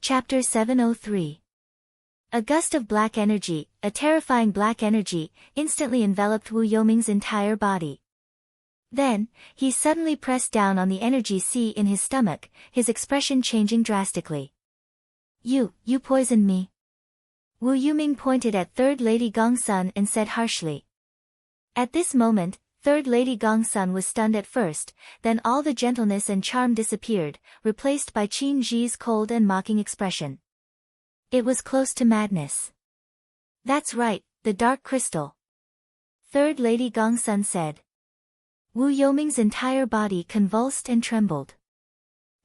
Chapter 703. A gust of black energy, a terrifying black energy, instantly enveloped Wu Yoming's entire body. Then, he suddenly pressed down on the energy sea in his stomach, his expression changing drastically. You poisoned me. Wu Yuming pointed at Third Lady Gongsun and said harshly. At this moment, Third Lady Gongsun was stunned at first, then all the gentleness and charm disappeared, replaced by Qin Ji's cold and mocking expression. It was close to madness. That's right, the dark crystal. Third Lady Gongsun said. Wu Yoming's entire body convulsed and trembled.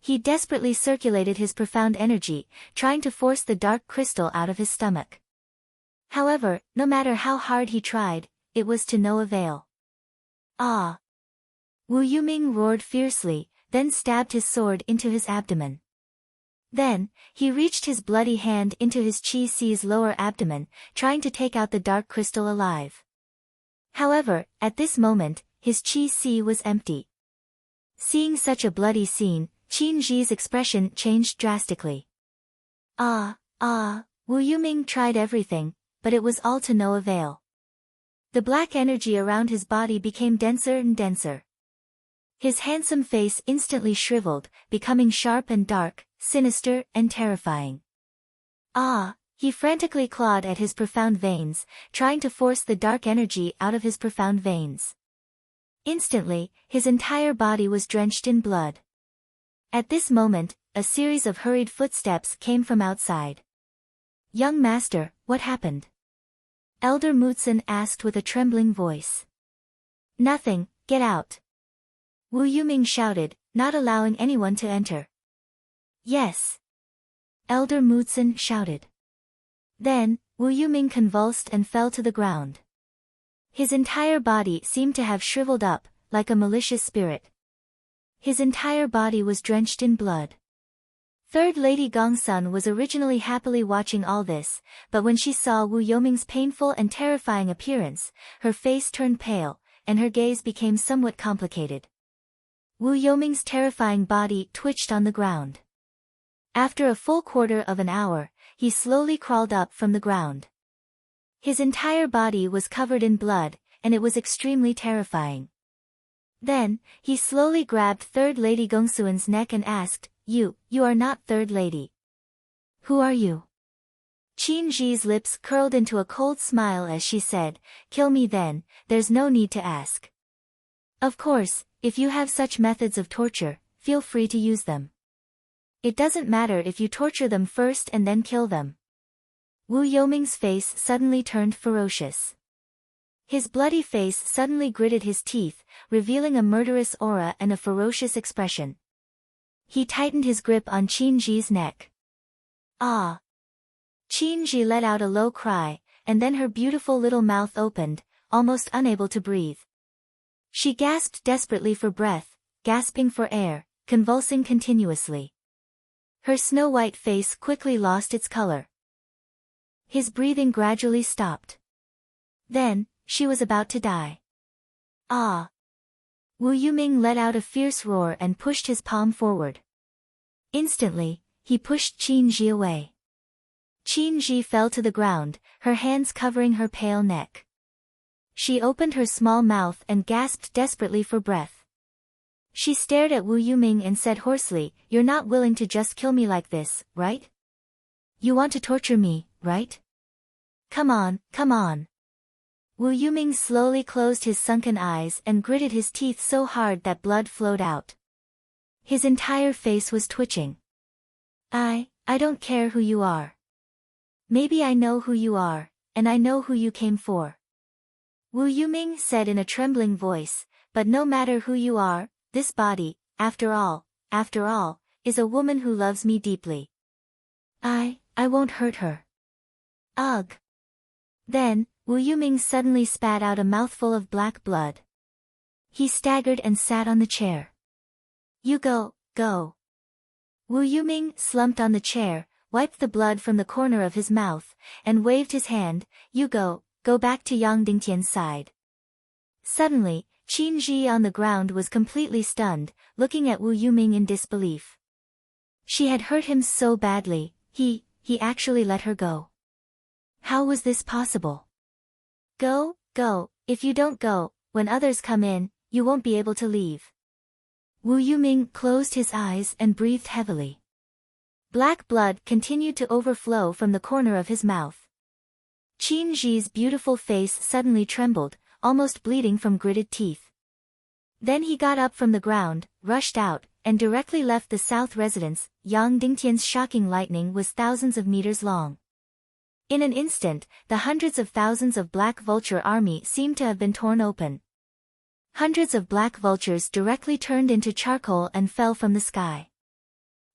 He desperately circulated his profound energy, trying to force the dark crystal out of his stomach. However, no matter how hard he tried, it was to no avail. Ah! Wu Yuming roared fiercely, then stabbed his sword into his abdomen. Then, he reached his bloody hand into his Qi Si's lower abdomen, trying to take out the dark crystal alive. However, at this moment, his Qi Si was empty. Seeing such a bloody scene, Qin Ji's expression changed drastically. Wu Yuming tried everything, but it was all to no avail. The black energy around his body became denser and denser. His handsome face instantly shriveled, becoming sharp and dark, sinister and terrifying. He frantically clawed at his profound veins, trying to force the dark energy out of his profound veins. Instantly, his entire body was drenched in blood. At this moment, a series of hurried footsteps came from outside. Young master, what happened? Elder Mutsun asked with a trembling voice. Nothing, get out. Wu Yuming shouted, not allowing anyone to enter. Yes. Elder Mutsun shouted. Then, Wu Yuming convulsed and fell to the ground. His entire body seemed to have shriveled up, like a malicious spirit. His entire body was drenched in blood. Third Lady Gongsun was originally happily watching all this, but when she saw Wu Yoming's painful and terrifying appearance, her face turned pale, and her gaze became somewhat complicated. Wu Yoming's terrifying body twitched on the ground. After a full quarter of an hour, he slowly crawled up from the ground. His entire body was covered in blood, and it was extremely terrifying. Then, he slowly grabbed Third Lady Gongsun's neck and asked, You are not Third Lady. Who are you? Qin Ji's lips curled into a cold smile as she said, Kill me then, there's no need to ask. Of course, if you have such methods of torture, feel free to use them. It doesn't matter if you torture them first and then kill them. Wu Yoming's face suddenly turned ferocious. His bloody face suddenly gritted his teeth, revealing a murderous aura and a ferocious expression. He tightened his grip on Qin Ji's neck. Ah! Qin Ji let out a low cry, and then her beautiful little mouth opened, almost unable to breathe. She gasped desperately for breath, gasping for air, convulsing continuously. Her snow-white face quickly lost its color. His breathing gradually stopped. Then, she was about to die. Ah! Wu Yuming let out a fierce roar and pushed his palm forward. Instantly, he pushed Qin Ji away. Qin Ji fell to the ground, her hands covering her pale neck. She opened her small mouth and gasped desperately for breath. She stared at Wu Yuming and said hoarsely, You're not willing to just kill me like this, right? You want to torture me, right? Come on, come on. Wu Yuming slowly closed his sunken eyes and gritted his teeth so hard that blood flowed out. His entire face was twitching. I don't care who you are. Maybe I know who you are, and I know who you came for. Wu Yuming said in a trembling voice, but no matter who you are, this body, after all, is a woman who loves me deeply. I won't hurt her. Ugh. Then, Wu Yuming suddenly spat out a mouthful of black blood. He staggered and sat on the chair. You go. Wu Yuming slumped on the chair, wiped the blood from the corner of his mouth, and waved his hand, You go back to Yang Dingtian's side. Suddenly, Qin Ji on the ground was completely stunned, looking at Wu Yuming in disbelief. She had hurt him so badly, He actually let her go. How was this possible? Go, go, if you don't go, when others come in, you won't be able to leave. Wu Yuming closed his eyes and breathed heavily. Black blood continued to overflow from the corner of his mouth. Qin Ji's beautiful face suddenly trembled, almost bleeding from gritted teeth. Then he got up from the ground, rushed out, and directly left the south residence. Yang Dingtian's shocking lightning was thousands of meters long. In an instant, the hundreds of thousands of black vulture army seemed to have been torn open. Hundreds of black vultures directly turned into charcoal and fell from the sky.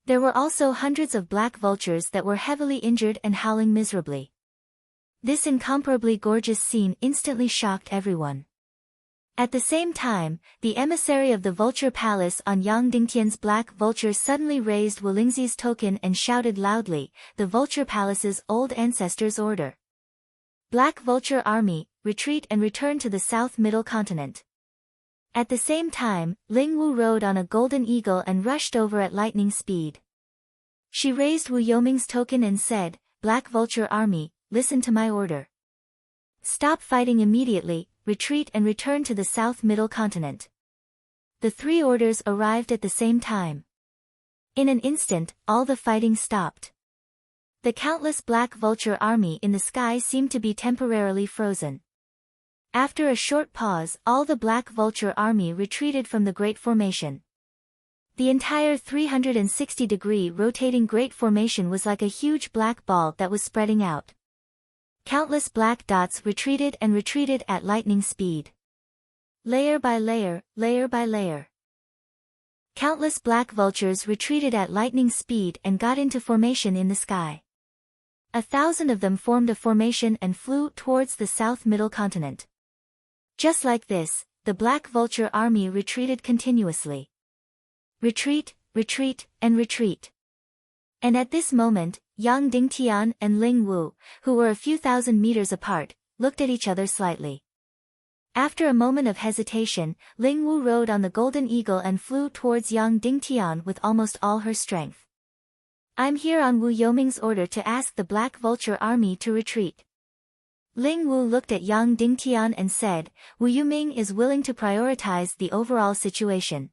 There were also hundreds of black vultures that were heavily injured and howling miserably. This incomparably gorgeous scene instantly shocked everyone. At the same time, the emissary of the Vulture Palace on Yang Dingtian's black vulture suddenly raised Wulingzi's token and shouted loudly, "The Vulture Palace's old ancestors' order. Black Vulture Army, retreat and return to the South Middle Continent." At the same time, Ling Wu rode on a golden eagle and rushed over at lightning speed. She raised Wu Yoming's token and said, "Black Vulture Army, listen to my order. Stop fighting immediately, retreat and return to the South Middle Continent." The three orders arrived at the same time. In an instant, all the fighting stopped. The countless black vulture army in the sky seemed to be temporarily frozen. After a short pause, all the black vulture army retreated from the Great Formation. The entire 360-degree rotating Great Formation was like a huge black ball that was spreading out. Countless black dots retreated and retreated at lightning speed. Layer by layer, layer by layer. Countless black vultures retreated at lightning speed and got into formation in the sky. 1,000 of them formed a formation and flew towards the South Middle Continent. Just like this, the black vulture army retreated continuously. Retreat, retreat, and retreat. And at this moment, Yang Dingtian and Ling Wu, who were a few thousand meters apart, looked at each other slightly. After a moment of hesitation, Ling Wu rode on the golden eagle and flew towards Yang Dingtian with almost all her strength. "I'm here on Wu Yoming's order to ask the Black Vulture Army to retreat." Ling Wu looked at Yang Dingtian and said, "Wu Yuming is willing to prioritize the overall situation.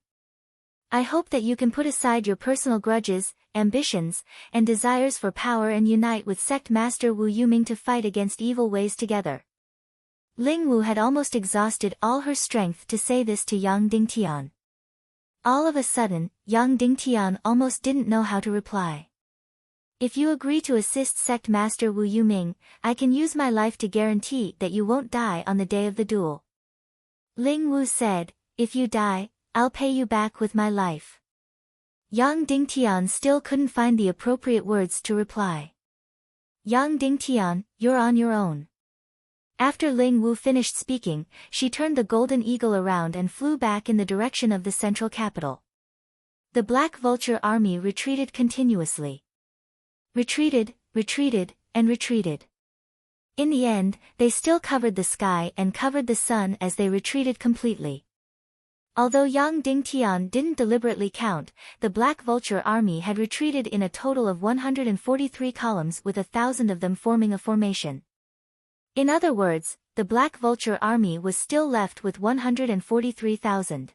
I hope that you can put aside your personal grudges, ambitions, and desires for power and unite with Sect Master Wu Yuming to fight against evil ways together." Ling Wu had almost exhausted all her strength to say this to Yang Dingtian. All of a sudden, Yang Dingtian almost didn't know how to reply. "If you agree to assist Sect Master Wu Yuming, I can use my life to guarantee that you won't die on the day of the duel." Ling Wu said, "If you die, I'll pay you back with my life." Yang Dingtian still couldn't find the appropriate words to reply. "Yang Dingtian, you're on your own." After Ling Wu finished speaking, she turned the golden eagle around and flew back in the direction of the central capital. The Black Vulture Army retreated continuously. Retreated, retreated, and retreated. In the end, they still covered the sky and covered the sun as they retreated completely. Although Yang Dingtian didn't deliberately count, the Black Vulture Army had retreated in a total of 143 columns with 1,000 of them forming a formation. In other words, the Black Vulture Army was still left with 143,000.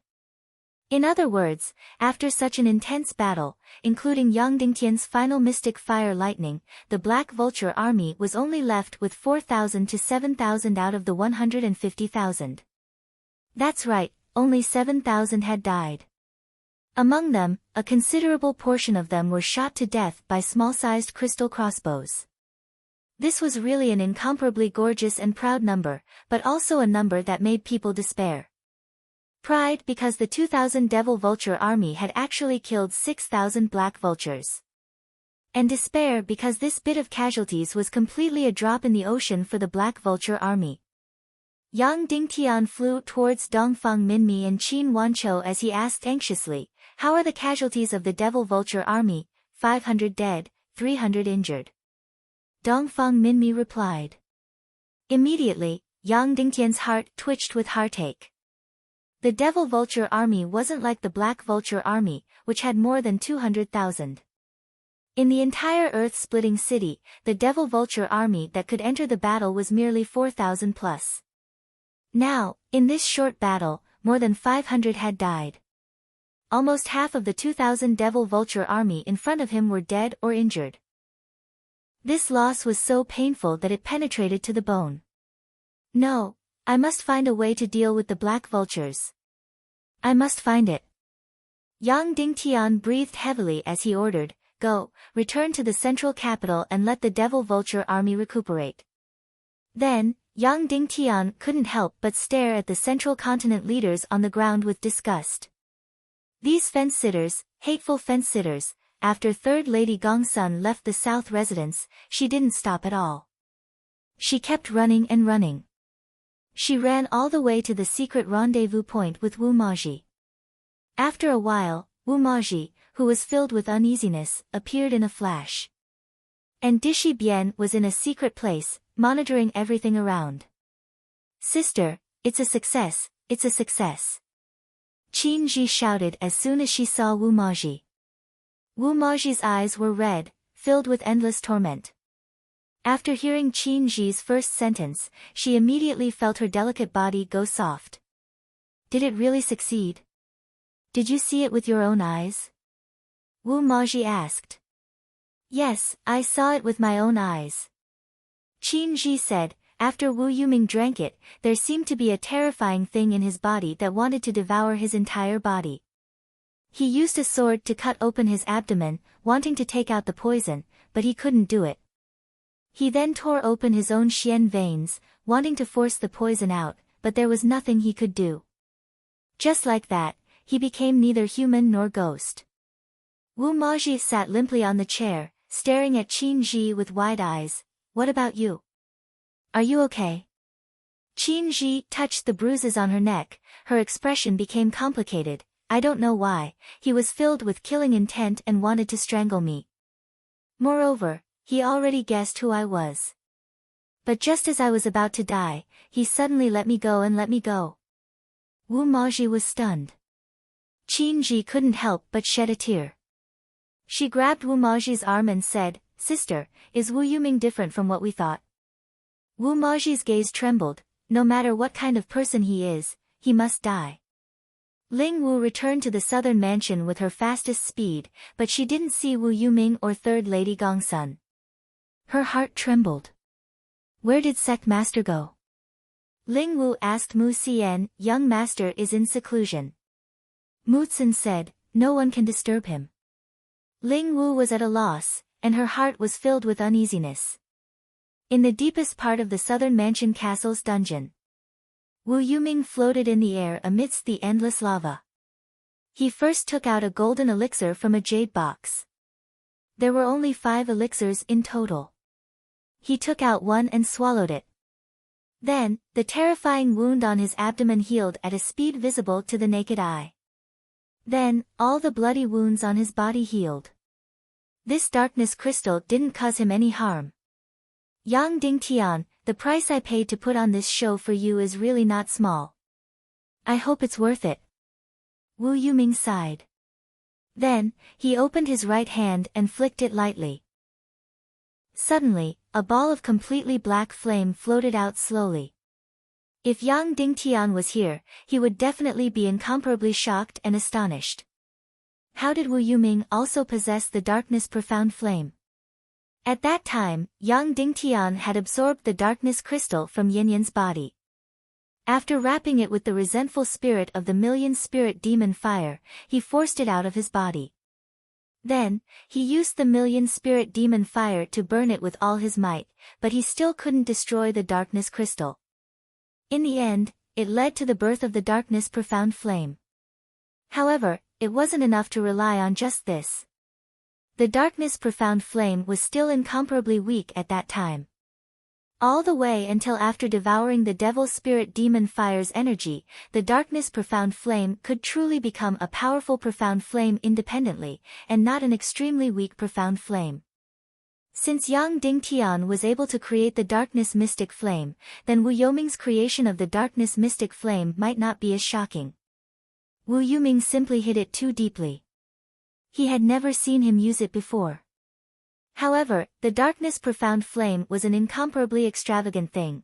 In other words, after such an intense battle, including Yang Dingtian's final mystic fire lightning, the Black Vulture Army was only left with 4,000 to 7,000 out of the 150,000. That's right, only 7,000 had died. Among them, a considerable portion of them were shot to death by small-sized crystal crossbows. This was really an incomparably gorgeous and proud number, but also a number that made people despair. Pride because the 2,000 Devil Vulture Army had actually killed 6,000 Black Vultures. And despair because this bit of casualties was completely a drop in the ocean for the Black Vulture Army. Yang Dingtian flew towards Dongfang Minmi and Qin Wanqiu as he asked anxiously, "How are the casualties of the Devil Vulture Army? 500 dead, 300 injured." Dongfang Minmi replied. Immediately, Yang Dingtian's heart twitched with heartache. The Devil Vulture Army wasn't like the Black Vulture Army, which had more than 200,000. In the entire earth-splitting city, the devil vulture army that could enter the battle was merely 4,000 plus. Now, in this short battle, more than 500 had died. Almost half of the 2,000 devil vulture army in front of him were dead or injured. This loss was so painful that it penetrated to the bone. No, I must find a way to deal with the black vultures. I must find it. Yang Dingtian breathed heavily as he ordered, "Go, return to the central capital and let the devil vulture army recuperate." Then, Yang Dingtian couldn't help but stare at the central continent leaders on the ground with disgust. These fence-sitters, hateful fence-sitters. After Third Lady Gongsun left the south residence, she didn't stop at all. She kept running and running. She ran all the way to the secret rendezvous point with Wu Maji. After a while, Wu Maji, who was filled with uneasiness, appeared in a flash. And Dishi Bian was in a secret place, monitoring everything around. "Sister, it's a success, it's a success!" Qin Ji shouted as soon as she saw Wu Maji. Wu Maji's eyes were red, filled with endless torment. After hearing Qin Ji's first sentence, she immediately felt her delicate body go soft. Did it really succeed? Did you see it with your own eyes? Wu Maji asked. Yes, I saw it with my own eyes. Qin Ji said. After Wu Yuming drank it, there seemed to be a terrifying thing in his body that wanted to devour his entire body. He used a sword to cut open his abdomen, wanting to take out the poison, but he couldn't do it. He then tore open his own xian veins, wanting to force the poison out, but there was nothing he could do. Just like that, he became neither human nor ghost. Wu Maji sat limply on the chair, staring at Qin Ji with wide eyes. What about you? Are you okay? Qin Ji touched the bruises on her neck, her expression became complicated. I don't know why, he was filled with killing intent and wanted to strangle me. Moreover, he already guessed who I was. But just as I was about to die, he suddenly let me go and let me go. Wu Maji was stunned. Qin Ji couldn't help but shed a tear. She grabbed Wu Maji's arm and said, Sister, is Wu Yuming different from what we thought? Wu Maji's gaze trembled. No matter what kind of person he is, he must die. Ling Wu returned to the southern mansion with her fastest speed, but she didn't see Wu Yuming or Third Lady Gongsun. Her heart trembled. Where did Sect Master go? Ling Wu asked Mu Xian. Young master is in seclusion. Mu Tsun said, no one can disturb him. Ling Wu was at a loss, and her heart was filled with uneasiness. In the deepest part of the southern mansion castle's dungeon, Wu Yuming floated in the air amidst the endless lava. He first took out a golden elixir from a jade box. There were only 5 elixirs in total. He took out one and swallowed it. Then, the terrifying wound on his abdomen healed at a speed visible to the naked eye. Then, all the bloody wounds on his body healed. This darkness crystal didn't cause him any harm. Yang Dingtian, the price I paid to put on this show for you is really not small. I hope it's worth it. Wu Yuming sighed. Then, he opened his right hand and flicked it lightly. Suddenly, a ball of completely black flame floated out slowly. If Yang Dingtian was here, he would definitely be incomparably shocked and astonished. How did Wu Yuming also possess the darkness profound flame? At that time, Yang Dingtian had absorbed the darkness crystal from Yinyan's body. After wrapping it with the resentful spirit of the million spirit demon fire, he forced it out of his body. Then, he used the million spirit demon fire to burn it with all his might, but he still couldn't destroy the darkness crystal. In the end, it led to the birth of the darkness profound flame. However, it wasn't enough to rely on just this. The darkness profound flame was still incomparably weak at that time. All the way until after devouring the devil spirit demon fire's energy, the darkness profound flame could truly become a powerful profound flame independently, and not an extremely weak profound flame. Since Yang Dingtian was able to create the darkness mystic flame, then Wu Yuming's creation of the darkness mystic flame might not be as shocking. Wu Yuming simply hid it too deeply. He had never seen him use it before. However, the darkness profound flame was an incomparably extravagant thing.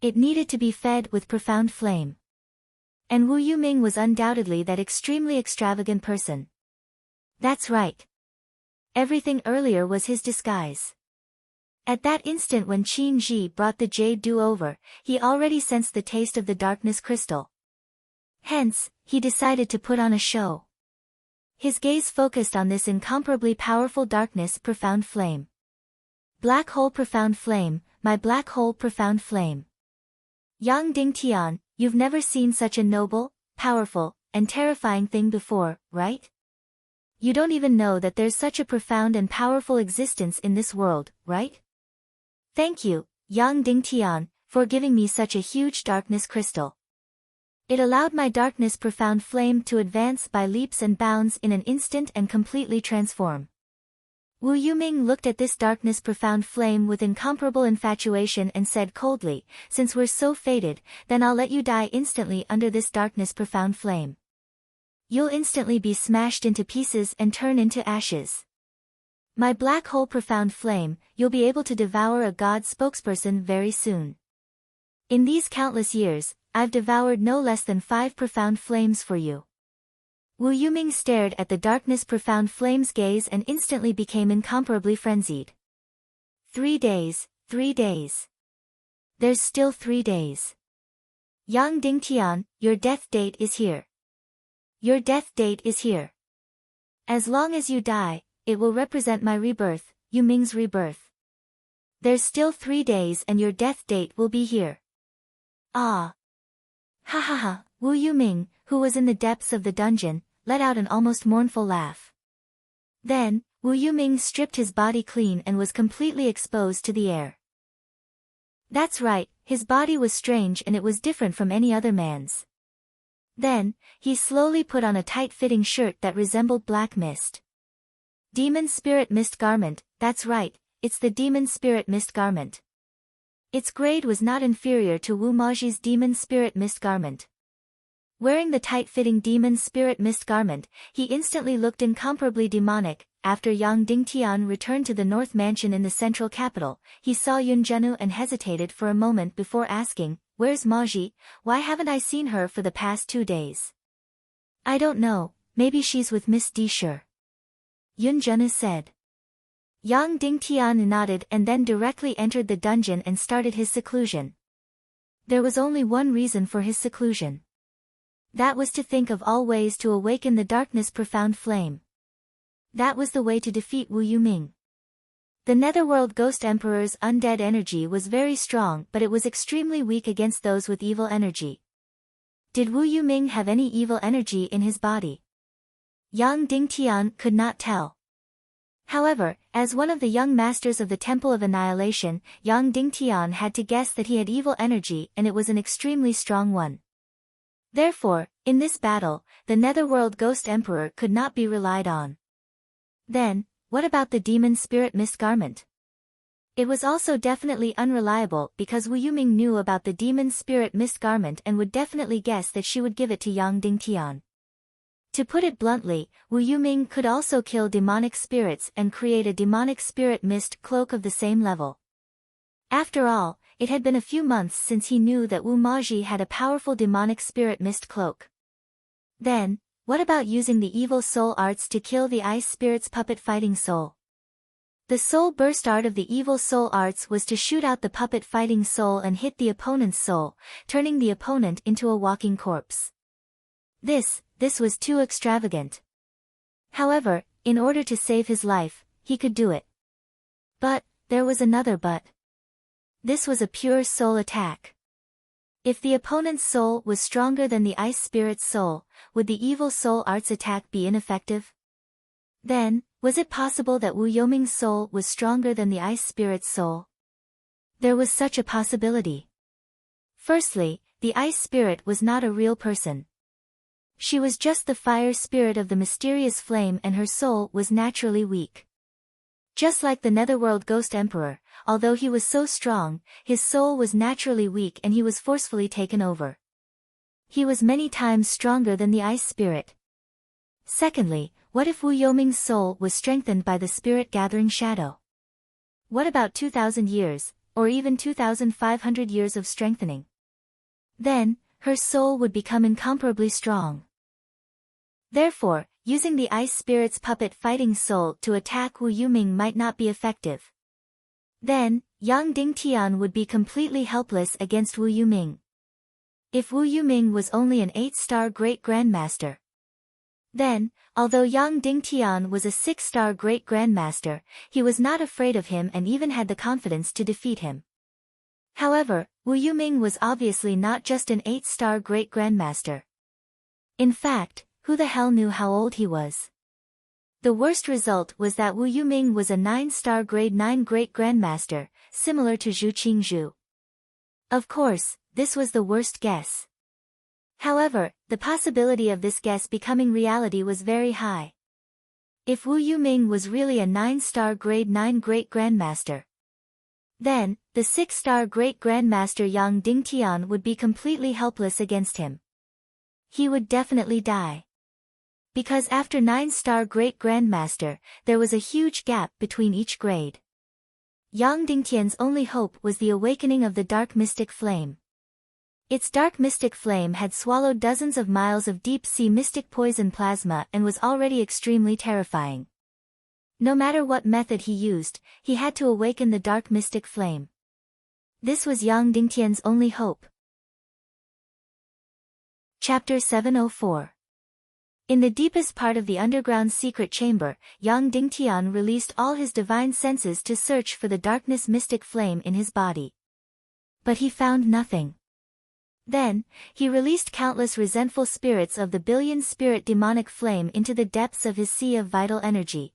It needed to be fed with profound flame. And Wu Yuming was undoubtedly that extremely extravagant person. That's right. Everything earlier was his disguise. At that instant when Qin Ji brought the jade dew over, he already sensed the taste of the darkness crystal. Hence, he decided to put on a show. His gaze focused on this incomparably powerful darkness profound flame. Black hole profound flame, my black hole profound flame. Yang Dingtian, you've never seen such a noble, powerful, and terrifying thing before, right? You don't even know that there's such a profound and powerful existence in this world, right? Thank you, Yang Dingtian, for giving me such a huge darkness crystal. It allowed my darkness profound flame to advance by leaps and bounds in an instant and completely transform. Wu Yuming looked at this darkness profound flame with incomparable infatuation and said coldly, since we're so fated, then I'll let you die instantly under this darkness profound flame. You'll instantly be smashed into pieces and turn into ashes. My black hole profound flame, you'll be able to devour a god spokesperson very soon. In these countless years, I've devoured no less than 5 profound flames for you. Wu Yuming stared at the darkness profound flame's gaze and instantly became incomparably frenzied. 3 days, 3 days. There's still 3 days. Yang Dingtian, your death date is here. Your death date is here. As long as you die, it will represent my rebirth, Yuming's rebirth. There's still 3 days and your death date will be here. Ah. Ha ha ha, Wu Yuming, who was in the depths of the dungeon, let out an almost mournful laugh. Then, Wu Yuming stripped his body clean and was completely exposed to the air. That's right, his body was strange and it was different from any other man's. Then, he slowly put on a tight-fitting shirt that resembled black mist. Demon Spirit Mist Garment, that's right, it's the Demon Spirit Mist Garment. Its grade was not inferior to Wu Maji's Demon Spirit Mist Garment. Wearing the tight-fitting Demon Spirit Mist Garment, he instantly looked incomparably demonic. After Yang Dingtian returned to the North Mansion in the central capital, he saw Yun Zhenu and hesitated for a moment before asking, "Where's Maji? Why haven't I seen her for the past 2 days?" "I don't know, maybe she's with Miss Disher," Yun Zhenu said. Yang Dingtian nodded and then directly entered the dungeon and started his seclusion. There was only one reason for his seclusion. That was to think of all ways to awaken the darkness profound flame. That was the way to defeat Wu Yuming. The Netherworld Ghost Emperor's undead energy was very strong but it was extremely weak against those with evil energy. Did Wu Yuming have any evil energy in his body? Yang Dingtian could not tell. However, as one of the young masters of the Temple of Annihilation, Yang Dingtian had to guess that he had evil energy and it was an extremely strong one. Therefore, in this battle, the Netherworld Ghost Emperor could not be relied on. Then, what about the Demon Spirit Mist Garment? It was also definitely unreliable because Wu Yuming knew about the Demon Spirit Mist Garment and would definitely guess that she would give it to Yang Dingtian. To put it bluntly, Wu Yuming could also kill demonic spirits and create a demonic spirit mist cloak of the same level. After all, it had been a few months since he knew that Wu Maji had a powerful demonic spirit mist cloak. Then, what about using the evil soul arts to kill the ice spirit's puppet fighting soul? The soul burst art of the evil soul arts was to shoot out the puppet fighting soul and hit the opponent's soul, turning the opponent into a walking corpse. This was too extravagant. However, in order to save his life, he could do it. But, there was another but. This was a pure soul attack. If the opponent's soul was stronger than the ice spirit's soul, would the evil soul arts attack be ineffective? Then, was it possible that Wu Yoming's soul was stronger than the ice spirit's soul? There was such a possibility. Firstly, the ice spirit was not a real person. She was just the fire spirit of the mysterious flame and her soul was naturally weak. Just like the Netherworld Ghost Emperor, although he was so strong, his soul was naturally weak and he was forcefully taken over. He was many times stronger than the ice spirit. Secondly, What if Wu Yoming's soul was strengthened by the spirit-gathering shadow? What about 2,000 years, or even 2,500 years of strengthening? Then, her soul would become incomparably strong. Therefore, using the ice spirit's puppet fighting soul to attack Wu Yuming might not be effective. Then, Yang Dingtian would be completely helpless against Wu Yuming. If Wu Yuming was only an 8-star Great Grandmaster. Then, although Yang Dingtian was a 6-star Great Grandmaster, he was not afraid of him and even had the confidence to defeat him. However, Wu Yuming was obviously not just an 8-star Great Grandmaster. In fact, who the hell knew how old he was? The worst result was that Wu Yuming was a 9-star Grade 9 Great Grandmaster, similar to Zhu Qingzhu. Of course, this was the worst guess. However, the possibility of this guess becoming reality was very high. If Wu Yuming was really a 9-star Grade 9 Great Grandmaster, then, the 6-star Great Grandmaster Yang Dingtian would be completely helpless against him. He would definitely die. Because after 9-star Great Grandmaster, there was a huge gap between each grade. Yang Dingtian's only hope was the awakening of the dark mystic flame. Its dark mystic flame had swallowed dozens of miles of deep-sea mystic poison plasma and was already extremely terrifying. No matter what method he used, he had to awaken the dark mystic flame. This was Yang Dingtian's only hope. Chapter 704. In the deepest part of the underground secret chamber, Yang Dingtian released all his divine senses to search for the darkness mystic flame in his body. But he found nothing. Then, he released countless resentful spirits of the billion-spirit demonic flame into the depths of his sea of vital energy.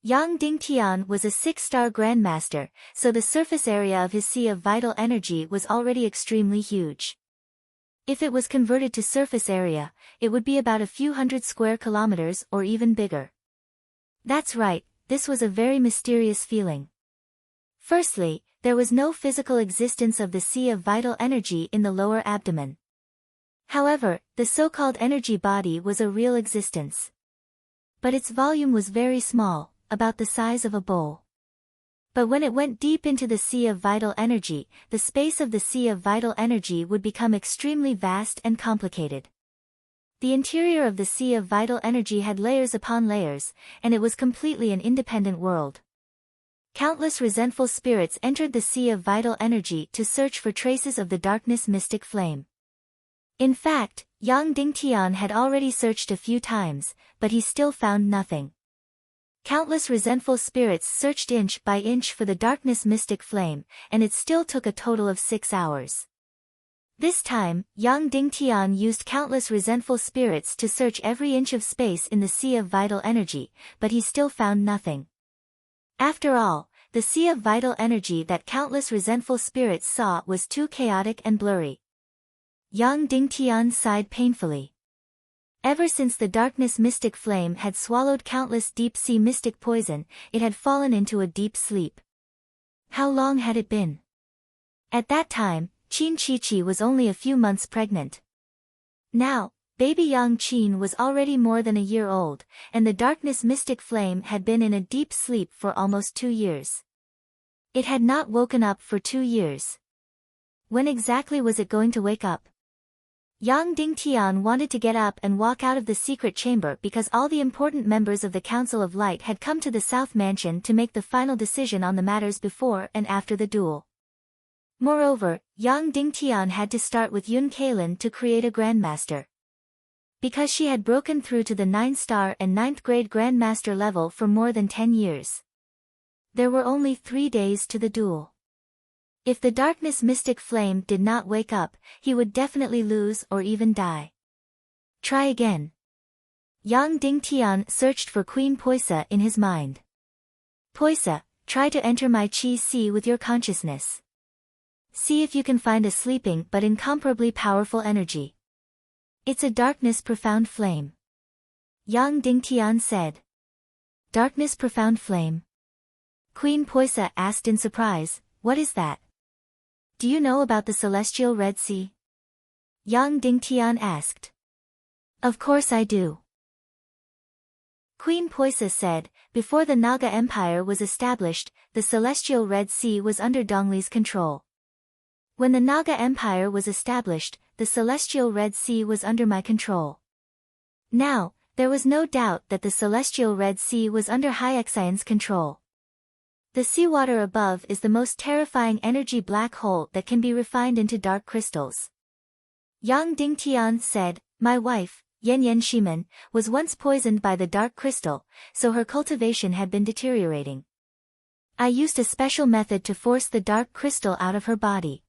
Yang Dingtian was a 6-star Grandmaster, so the surface area of his sea of vital energy was already extremely huge. If it was converted to surface area, it would be about a few hundred square kilometers or even bigger. That's right, this was a very mysterious feeling. Firstly, there was no physical existence of the sea of vital energy in the lower abdomen. However, the so-called energy body was a real existence. But its volume was very small, about the size of a bowl. But when it went deep into the sea of vital energy, the space of the sea of vital energy would become extremely vast and complicated. The interior of the sea of vital energy had layers upon layers, and it was completely an independent world. Countless resentful spirits entered the sea of vital energy to search for traces of the darkness mystic flame. In fact, Yang Dingtian had already searched a few times, but he still found nothing. Countless resentful spirits searched inch by inch for the darkness mystic flame, and it still took a total of 6 hours. This time, Yang Dingtian used countless resentful spirits to search every inch of space in the sea of vital energy, but he still found nothing. After all, the sea of vital energy that countless resentful spirits saw was too chaotic and blurry. Yang Dingtian sighed painfully. Ever since the darkness mystic flame had swallowed countless deep-sea mystic poison, it had fallen into a deep sleep. How long had it been? At that time, Qin Chi was only a few months pregnant. Now, baby Yang Qin was already more than a year old, and the darkness mystic flame had been in a deep sleep for almost 2 years. It had not woken up for 2 years. When exactly was it going to wake up? Yang Dingtian wanted to get up and walk out of the secret chamber because all the important members of the Council of Light had come to the South Mansion to make the final decision on the matters before and after the duel. Moreover, Yang Dingtian had to start with Yun Kailin to create a Grandmaster. Because she had broken through to the 9-star and 9th grade Grandmaster level for more than 10 years. There were only 3 days to the duel. If the darkness mystic flame did not wake up, he would definitely lose or even die. Try again. Yang Dingtian searched for Queen Poisa in his mind. Poisa, try to enter my Qi Sea with your consciousness. See if you can find a sleeping but incomparably powerful energy. It's a darkness profound flame. Yang Dingtian said. Darkness profound flame? Queen Poisa asked in surprise, what is that? Do you know about the celestial Red Sea? Yang Dingtian asked. Of course I do. Queen Poisa said, before the Naga Empire was established, the celestial Red Sea was under Dongli's control. When the Naga Empire was established, the celestial Red Sea was under my control. Now, there was no doubt that the celestial Red Sea was under Hyexion's control. The seawater above is the most terrifying energy black hole that can be refined into dark crystals. Yang Dingtian said, my wife, Yan Shiman, was once poisoned by the dark crystal, so her cultivation had been deteriorating. I used a special method to force the dark crystal out of her body.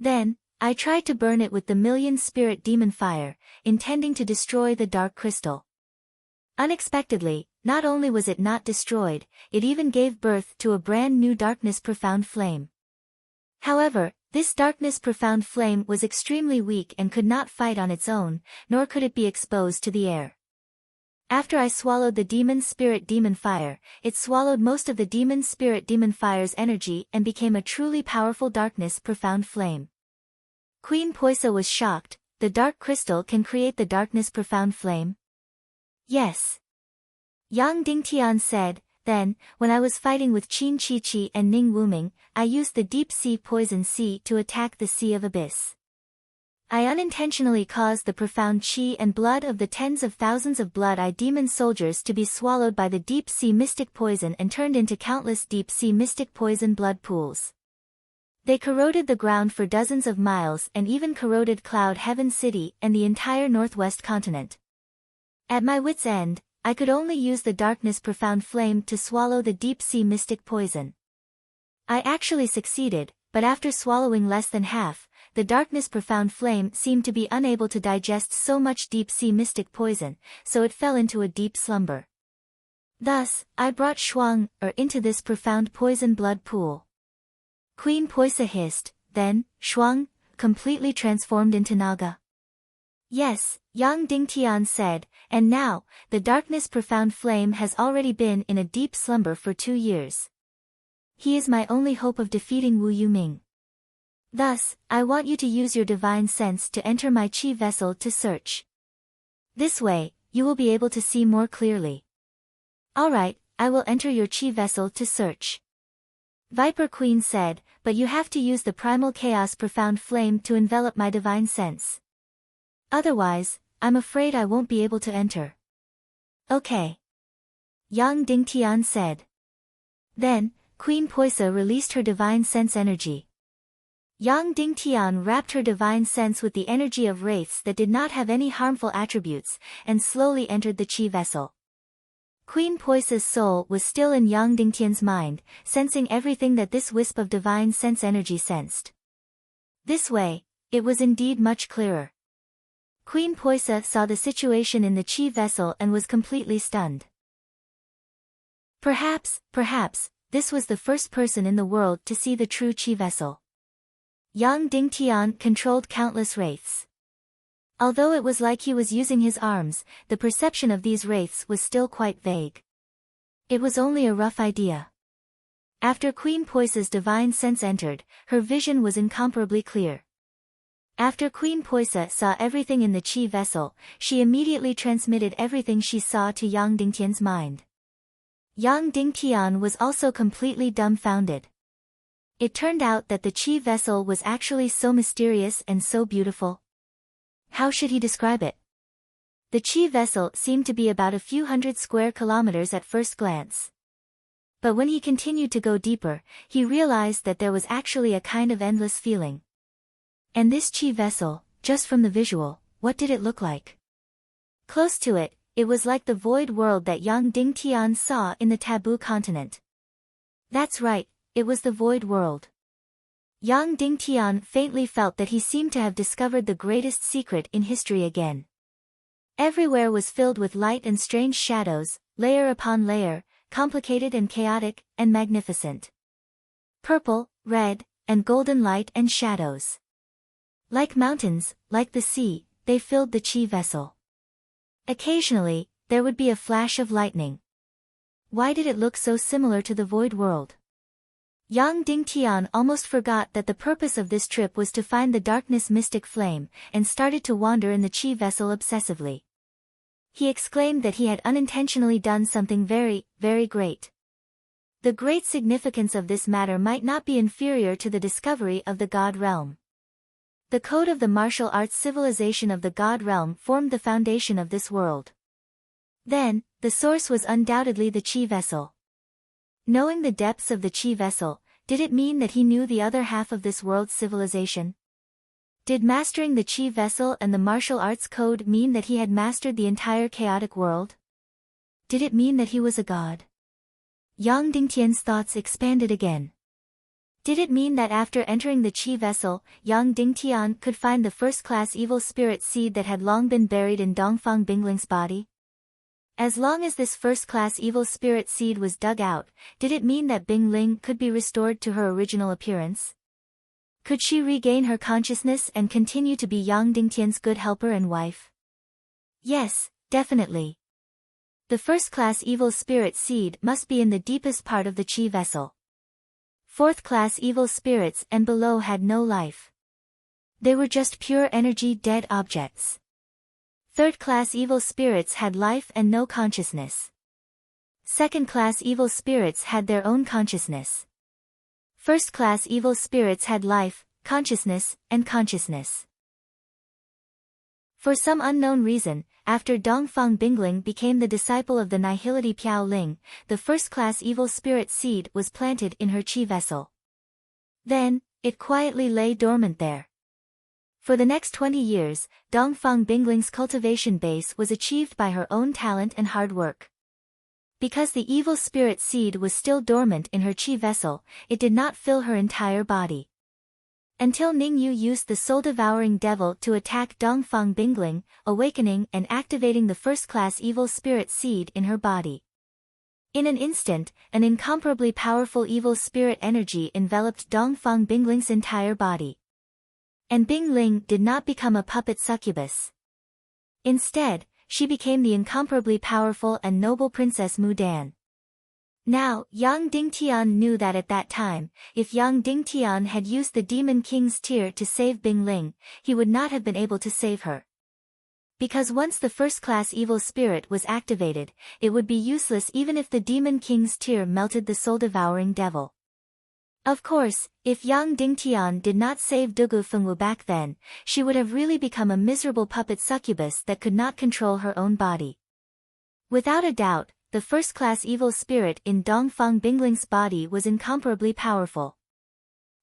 Then, I tried to burn it with the million spirit demon fire, intending to destroy the dark crystal. Unexpectedly, not only was it not destroyed, it even gave birth to a brand new darkness profound flame. However, this darkness profound flame was extremely weak and could not fight on its own, nor could it be exposed to the air. After I swallowed the demon spirit demon fire, it swallowed most of the demon spirit demon fire's energy and became a truly powerful darkness profound flame. Queen Poisa was shocked. The dark crystal can create the darkness profound flame? Yes. Yang Dingtian said, then, when I was fighting with Qin Chi and Ning Wuming, I used the deep sea poison sea to attack the Sea of Abyss. I unintentionally caused the profound chi and blood of the tens of thousands of blood-eye demon soldiers to be swallowed by the deep sea mystic poison and turned into countless deep sea mystic poison blood pools. They corroded the ground for dozens of miles and even corroded Cloud Heaven City and the entire northwest continent. At my wit's end, I could only use the darkness profound flame to swallow the deep sea mystic poison. I actually succeeded, but after swallowing less than half, the darkness profound flame seemed to be unable to digest so much deep sea mystic poison, so it fell into a deep slumber. Thus, I brought Shuang, into this profound poison blood pool. Queen Poisa hissed, then, Shuang, completely transformed into Naga. Yes, Yang Dingtian said, and now, the darkness profound flame has already been in a deep slumber for 2 years. He is my only hope of defeating Wu Yuming. Thus, I want you to use your divine sense to enter my chi vessel to search. This way, you will be able to see more clearly. Alright, I will enter your chi vessel to search. Viper Queen said, but you have to use the primal chaos profound flame to envelop my divine sense. Otherwise, I'm afraid I won't be able to enter. Okay. Yang Dingtian said. Then, Queen Poisa released her divine sense energy. Yang Dingtian wrapped her divine sense with the energy of wraiths that did not have any harmful attributes, and slowly entered the chi vessel. Queen Poisa's soul was still in Yang Dingtian's mind, sensing everything that this wisp of divine sense energy sensed. This way, it was indeed much clearer. Queen Poisa saw the situation in the chi vessel and was completely stunned. Perhaps, this was the first person in the world to see the true chi vessel. Yang Dingtian controlled countless wraiths. Although it was like he was using his arms, the perception of these wraiths was still quite vague. It was only a rough idea. After Queen Poisa's divine sense entered, her vision was incomparably clear. After Queen Poisa saw everything in the chi vessel, she immediately transmitted everything she saw to Yang Dingtian's mind. Yang Dingtian was also completely dumbfounded. It turned out that the chi vessel was actually so mysterious and so beautiful. How should he describe it? The chi vessel seemed to be about a few hundred square kilometers at first glance. But when he continued to go deeper, he realized that there was actually a kind of endless feeling. And this chi vessel, just from the visual, what did it look like? Close to it, it was like the void world that Yang Dingtian saw in the taboo continent. That's right, it was the void world. Yang Dingtian faintly felt that he seemed to have discovered the greatest secret in history again. Everywhere was filled with light and strange shadows, layer upon layer, complicated and chaotic, and magnificent. Purple, red, and golden light and shadows. Like mountains, like the sea, they filled the chi vessel. Occasionally, there would be a flash of lightning. Why did it look so similar to the void world? Yang Dingtian almost forgot that the purpose of this trip was to find the darkness mystic flame, and started to wander in the chi vessel obsessively. He exclaimed that he had unintentionally done something very, very great. The great significance of this matter might not be inferior to the discovery of the God realm. The code of the martial arts civilization of the God realm formed the foundation of this world. Then, the source was undoubtedly the chi vessel. Knowing the depths of the chi vessel, did it mean that he knew the other half of this world's civilization? Did mastering the chi vessel and the martial arts code mean that he had mastered the entire chaotic world? Did it mean that he was a god? Yang Dingtian's thoughts expanded again. Did it mean that after entering the chi vessel, Yang Dingtian could find the first-class evil spirit seed that had long been buried in Dongfang Bingling's body? As long as this first-class evil spirit seed was dug out, did it mean that Bing Ling could be restored to her original appearance? Could she regain her consciousness and continue to be Yang Dingtian's good helper and wife? Yes, definitely. The first-class evil spirit seed must be in the deepest part of the chi vessel. Fourth-class evil spirits and below had no life. They were just pure energy dead objects. Third-class evil spirits had life and no consciousness. Second-class evil spirits had their own consciousness. First-class evil spirits had life, consciousness, and consciousness. For some unknown reason, after Dongfang Bingling became the disciple of the Nihility Piao Ling, the first-class evil spirit seed was planted in her chi vessel. Then, it quietly lay dormant there. For the next 20 years, Dongfang Bingling's cultivation base was achieved by her own talent and hard work. Because the evil spirit seed was still dormant in her chi vessel, it did not fill her entire body. Until Ningyu used the soul-devouring devil to attack Dongfang Bingling, awakening and activating the first-class evil spirit seed in her body. In an instant, an incomparably powerful evil spirit energy enveloped Dongfang Bingling's entire body. And Bing Ling did not become a puppet succubus. Instead, she became the incomparably powerful and noble Princess Mu Dan. Now, Yang Dingtian knew that at that time, if Yang Dingtian had used the Demon King's tear to save Bing Ling, he would not have been able to save her. Because once the first-class evil spirit was activated, it would be useless even if the Demon King's tear melted the soul-devouring devil. Of course, if Yang Dingtian did not save Dugu Fengwu back then, she would have really become a miserable puppet succubus that could not control her own body. Without a doubt, the first-class evil spirit in Dongfang Bingling's body was incomparably powerful.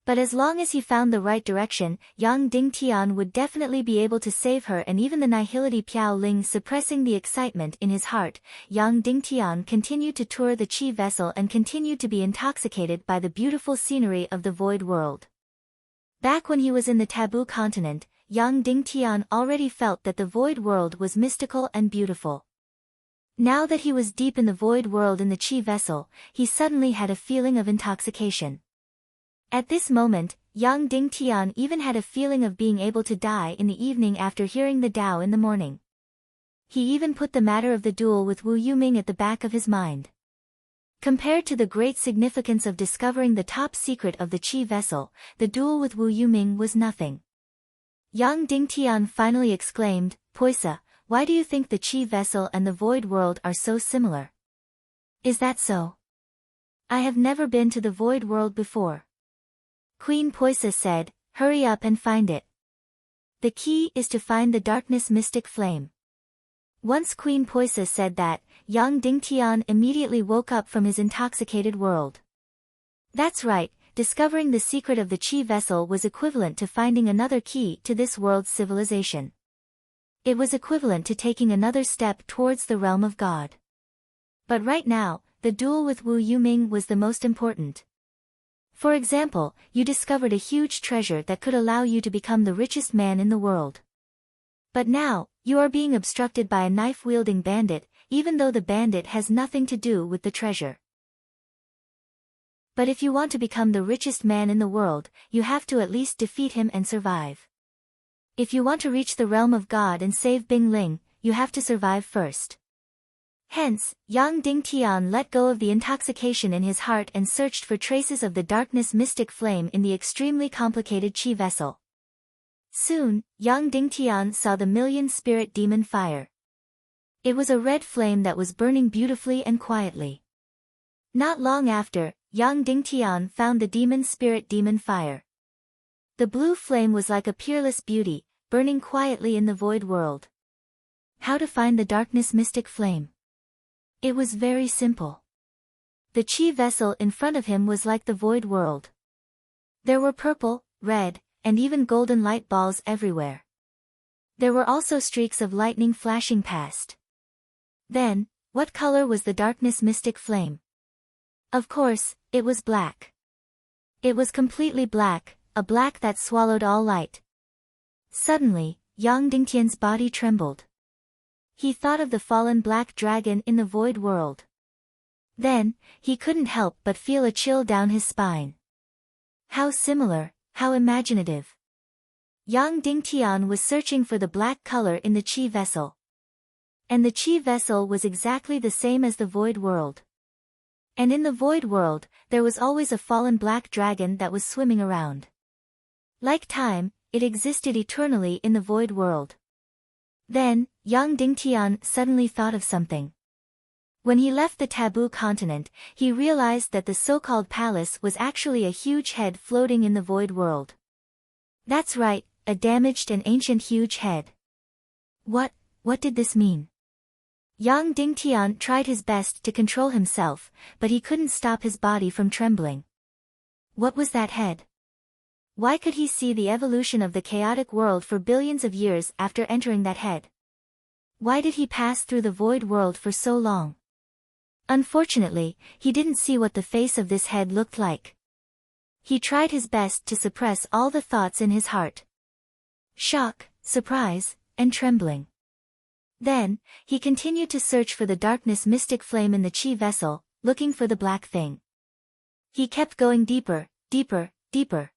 But as long as he found the right direction, Yang Dingtian would definitely be able to save her, and even the Nihility Piao Ling suppressing the excitement in his heart, Yang Dingtian continued to tour the chi vessel and continued to be intoxicated by the beautiful scenery of the void world. Back when he was in the taboo continent, Yang Dingtian already felt that the void world was mystical and beautiful. Now that he was deep in the void world in the chi vessel, he suddenly had a feeling of intoxication. At this moment, Yang Dingtian even had a feeling of being able to die in the evening after hearing the Tao in the morning. He even put the matter of the duel with Wu Yuming at the back of his mind. Compared to the great significance of discovering the top secret of the chi vessel, the duel with Wu Yuming was nothing. Yang Dingtian finally exclaimed, "Poisa, why do you think the chi vessel and the void world are so similar?" "Is that so? I have never been to the void world before." Queen Poisa said, "Hurry up and find it. The key is to find the darkness mystic flame." Once Queen Poisa said that, Yang Dingtian immediately woke up from his intoxicated world. That's right, discovering the secret of the chi vessel was equivalent to finding another key to this world's civilization. It was equivalent to taking another step towards the realm of God. But right now, the duel with Wu Yuming was the most important. For example, you discovered a huge treasure that could allow you to become the richest man in the world. But now, you are being obstructed by a knife-wielding bandit, even though the bandit has nothing to do with the treasure. But if you want to become the richest man in the world, you have to at least defeat him and survive. If you want to reach the realm of God and save Bing Ling, you have to survive first. Hence, Yang Dingtian let go of the intoxication in his heart and searched for traces of the darkness mystic flame in the extremely complicated chi vessel. Soon, Yang Dingtian saw the million-spirit demon fire. It was a red flame that was burning beautifully and quietly. Not long after, Yang Dingtian found the demon spirit demon fire. The blue flame was like a peerless beauty, burning quietly in the void world. How to find the darkness mystic flame? It was very simple. The chi vessel in front of him was like the void world. There were purple, red, and even golden light balls everywhere. There were also streaks of lightning flashing past. Then, what color was the darkness mystic flame? Of course, it was black. It was completely black, a black that swallowed all light. Suddenly, Yang Dingtian's body trembled. He thought of the fallen black dragon in the void world. Then, he couldn't help but feel a chill down his spine. How similar, how imaginative. Yang Dingtian was searching for the black color in the chi vessel. And the chi vessel was exactly the same as the void world. And in the void world, there was always a fallen black dragon that was swimming around. Like time, it existed eternally in the void world. Then, Yang Dingtian suddenly thought of something. When he left the taboo continent, he realized that the so-called palace was actually a huge head floating in the void world. That's right, a damaged and ancient huge head. What did this mean? Yang Dingtian tried his best to control himself, but he couldn't stop his body from trembling. What was that head? Why could he see the evolution of the chaotic world for billions of years after entering that head? Why did he pass through the void world for so long? Unfortunately, he didn't see what the face of this head looked like. He tried his best to suppress all the thoughts in his heart. Shock, surprise, and trembling. Then, he continued to search for the darkness mystic flame in the chi vessel, looking for the black thing. He kept going deeper, deeper, deeper.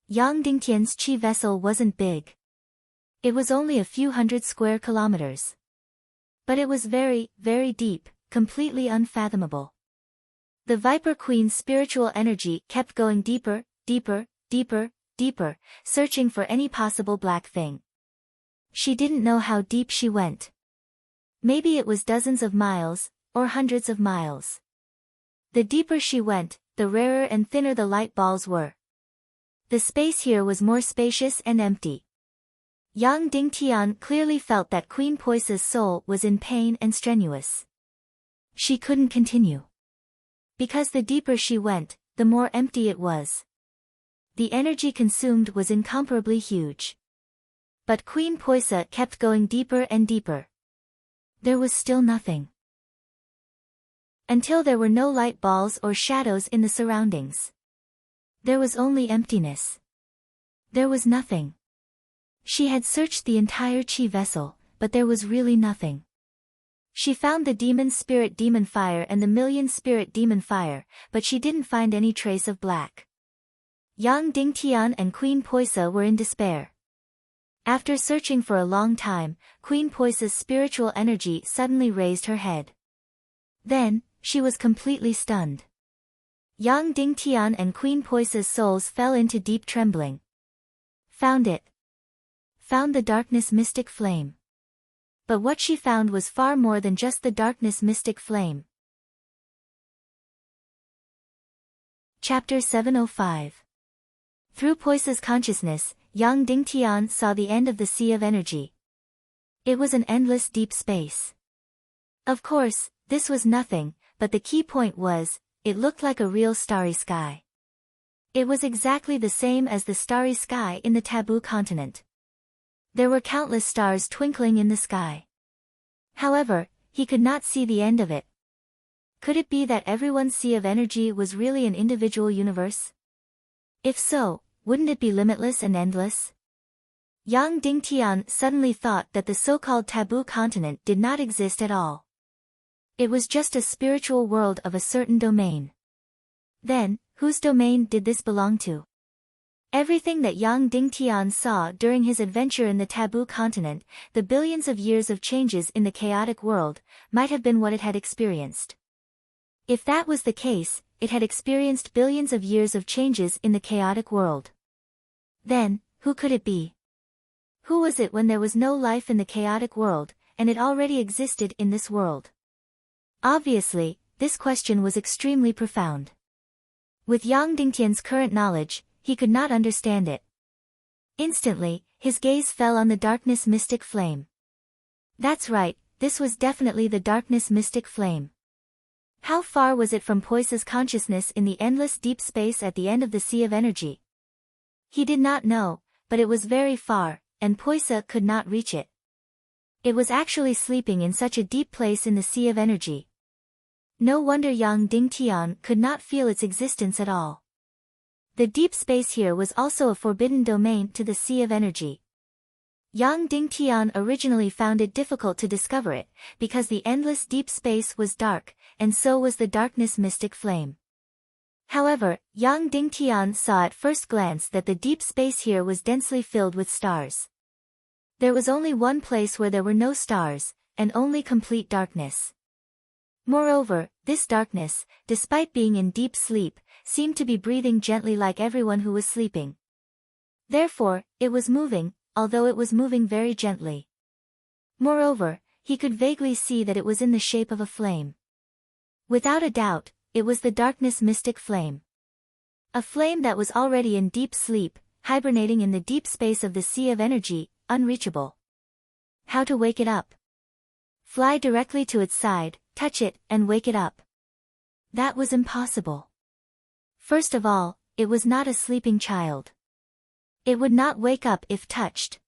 Yang Dingtian's chi vessel wasn't big. It was only a few hundred square kilometers. But it was very, very deep, completely unfathomable. The Viper Queen's spiritual energy kept going deeper, deeper, deeper, deeper, searching for any possible black thing. She didn't know how deep she went. Maybe it was dozens of miles, or hundreds of miles. The deeper she went, the rarer and thinner the light balls were. The space here was more spacious and empty. Yang Dingtian clearly felt that Queen Poisa's soul was in pain and strenuous. She couldn't continue. Because the deeper she went, the more empty it was. The energy consumed was incomparably huge. But Queen Poisa kept going deeper and deeper. There was still nothing. Until there were no light balls or shadows in the surroundings. There was only emptiness. There was nothing. She had searched the entire chi vessel, but there was really nothing. She found the demon spirit demon fire and the million spirit demon fire, but she didn't find any trace of black. Yang Dingtian and Queen Poisa were in despair. After searching for a long time, Queen Poisa's spiritual energy suddenly raised her head. Then, she was completely stunned. Yang Dingtian and Queen Poisa's souls fell into deep trembling. Found it. Found the darkness mystic flame. But what she found was far more than just the darkness mystic flame. Chapter 705. Through Poisa's consciousness, Yang Dingtian saw the end of the sea of energy. It was an endless deep space. Of course, this was nothing, but the key point was, it looked like a real starry sky. It was exactly the same as the starry sky in the taboo continent. There were countless stars twinkling in the sky. However, he could not see the end of it. Could it be that everyone's sea of energy was really an individual universe? If so, wouldn't it be limitless and endless? Yang Dingtian suddenly thought that the so-called taboo continent did not exist at all. It was just a spiritual world of a certain domain. Then, whose domain did this belong to? Everything that Yang Dingtian saw during his adventure in the taboo continent, the billions of years of changes in the chaotic world, might have been what it had experienced. If that was the case, it had experienced billions of years of changes in the chaotic world. Then, who could it be? Who was it when there was no life in the chaotic world, and it already existed in this world? Obviously, this question was extremely profound. With Yang Dingtian's current knowledge, he could not understand it. Instantly, his gaze fell on the darkness mystic flame. That's right, this was definitely the darkness mystic flame. How far was it from Poisa's consciousness in the endless deep space at the end of the sea of energy? He did not know, but it was very far, and Poisa could not reach it. It was actually sleeping in such a deep place in the sea of energy. No wonder Yang Dingtian could not feel its existence at all. The deep space here was also a forbidden domain to the sea of energy. Yang Dingtian originally found it difficult to discover it, because the endless deep space was dark, and so was the darkness mystic flame. However, Yang Dingtian saw at first glance that the deep space here was densely filled with stars. There was only one place where there were no stars, and only complete darkness. Moreover, this darkness, despite being in deep sleep, seemed to be breathing gently like everyone who was sleeping. Therefore, it was moving, although it was moving very gently. Moreover, he could vaguely see that it was in the shape of a flame. Without a doubt, it was the darkness mystic flame. A flame that was already in deep sleep, hibernating in the deep space of the sea of energy, unreachable. How to wake it up? Fly directly to its side, touch it, and wake it up. That was impossible. First of all, it was not a sleeping child. It would not wake up if touched.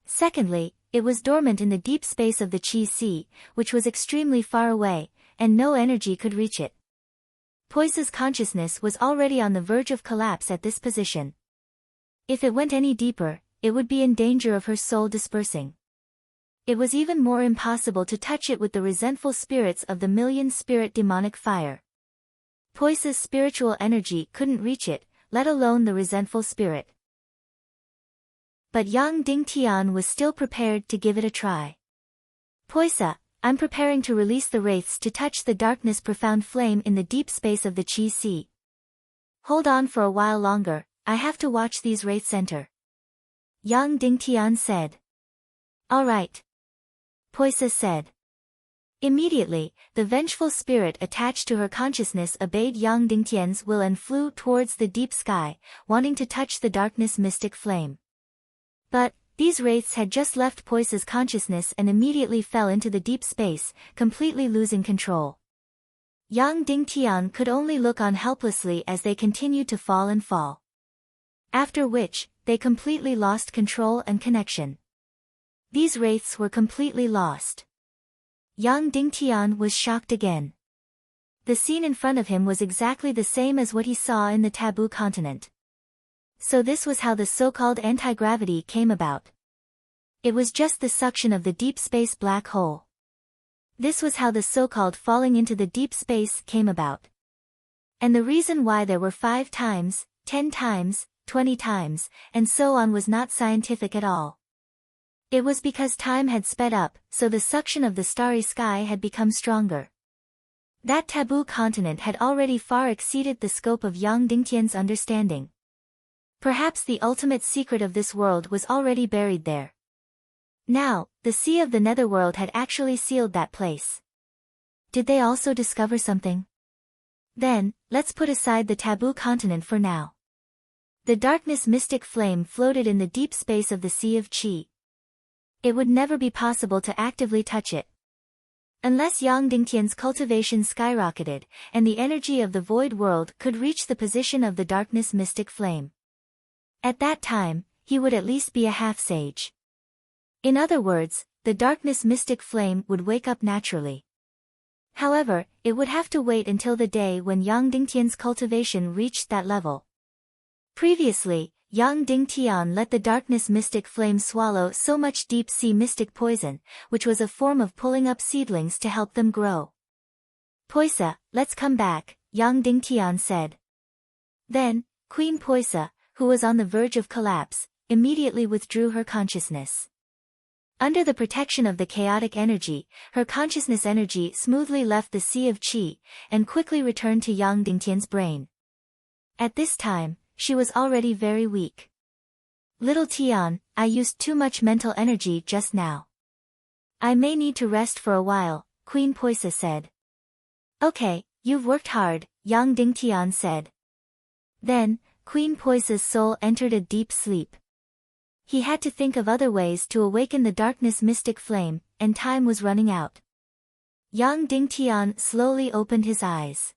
Secondly, it was dormant in the deep space of the Qi Sea, which was extremely far away, and no energy could reach it. Poisa's consciousness was already on the verge of collapse at this position. If it went any deeper, it would be in danger of her soul dispersing. It was even more impossible to touch it with the resentful spirits of the million-spirit demonic fire. Poisa's spiritual energy couldn't reach it, let alone the resentful spirit. But Yang Dingtian was still prepared to give it a try. Poisa, I'm preparing to release the wraiths to touch the darkness profound flame in the deep space of the Qi Sea. Hold on for a while longer, I have to watch these wraiths enter. Yang Dingtian said. All right. Poisa said. Immediately, the vengeful spirit attached to her consciousness obeyed Yang Dingtian's will and flew towards the deep sky, wanting to touch the darkness mystic flame. But, these wraiths had just left Poisa's consciousness and immediately fell into the deep space, completely losing control. Yang Dingtian could only look on helplessly as they continued to fall and fall. After which, they completely lost control and connection. These wraiths were completely lost. Yang Dingtian was shocked again. The scene in front of him was exactly the same as what he saw in the taboo continent. So this was how the so-called anti-gravity came about. It was just the suction of the deep space black hole. This was how the so-called falling into the deep space came about. And the reason why there were 5 times, 10 times, 20 times, and so on was not scientific at all. It was because time had sped up, so the suction of the starry sky had become stronger. That taboo continent had already far exceeded the scope of Yang Dingtian's understanding. Perhaps the ultimate secret of this world was already buried there. Now, the sea of the netherworld had actually sealed that place. Did they also discover something? Then, let's put aside the taboo continent for now. The darkness mystic flame floated in the deep space of the Sea of Qi. It would never be possible to actively touch it. Unless Yang Dingtian's cultivation skyrocketed, and the energy of the void world could reach the position of the darkness mystic flame. At that time, he would at least be a half-sage. In other words, the darkness mystic flame would wake up naturally. However, it would have to wait until the day when Yang Dingtian's cultivation reached that level. Previously, Yang Dingtian let the darkness mystic flame swallow so much deep-sea mystic poison, which was a form of pulling up seedlings to help them grow. Poisa, let's come back, Yang Dingtian said. Then, Queen Poisa, who was on the verge of collapse, immediately withdrew her consciousness. Under the protection of the chaotic energy, her consciousness energy smoothly left the Sea of Qi, and quickly returned to Yang Dingtian's brain. At this time, she was already very weak. Little Tian, I used too much mental energy just now. I may need to rest for a while, Queen Poisa said. Okay, you've worked hard, Yang Dingtian said. Then, Queen Poisa's soul entered a deep sleep. He had to think of other ways to awaken the darkness mystic flame, and time was running out. Yang Dingtian slowly opened his eyes.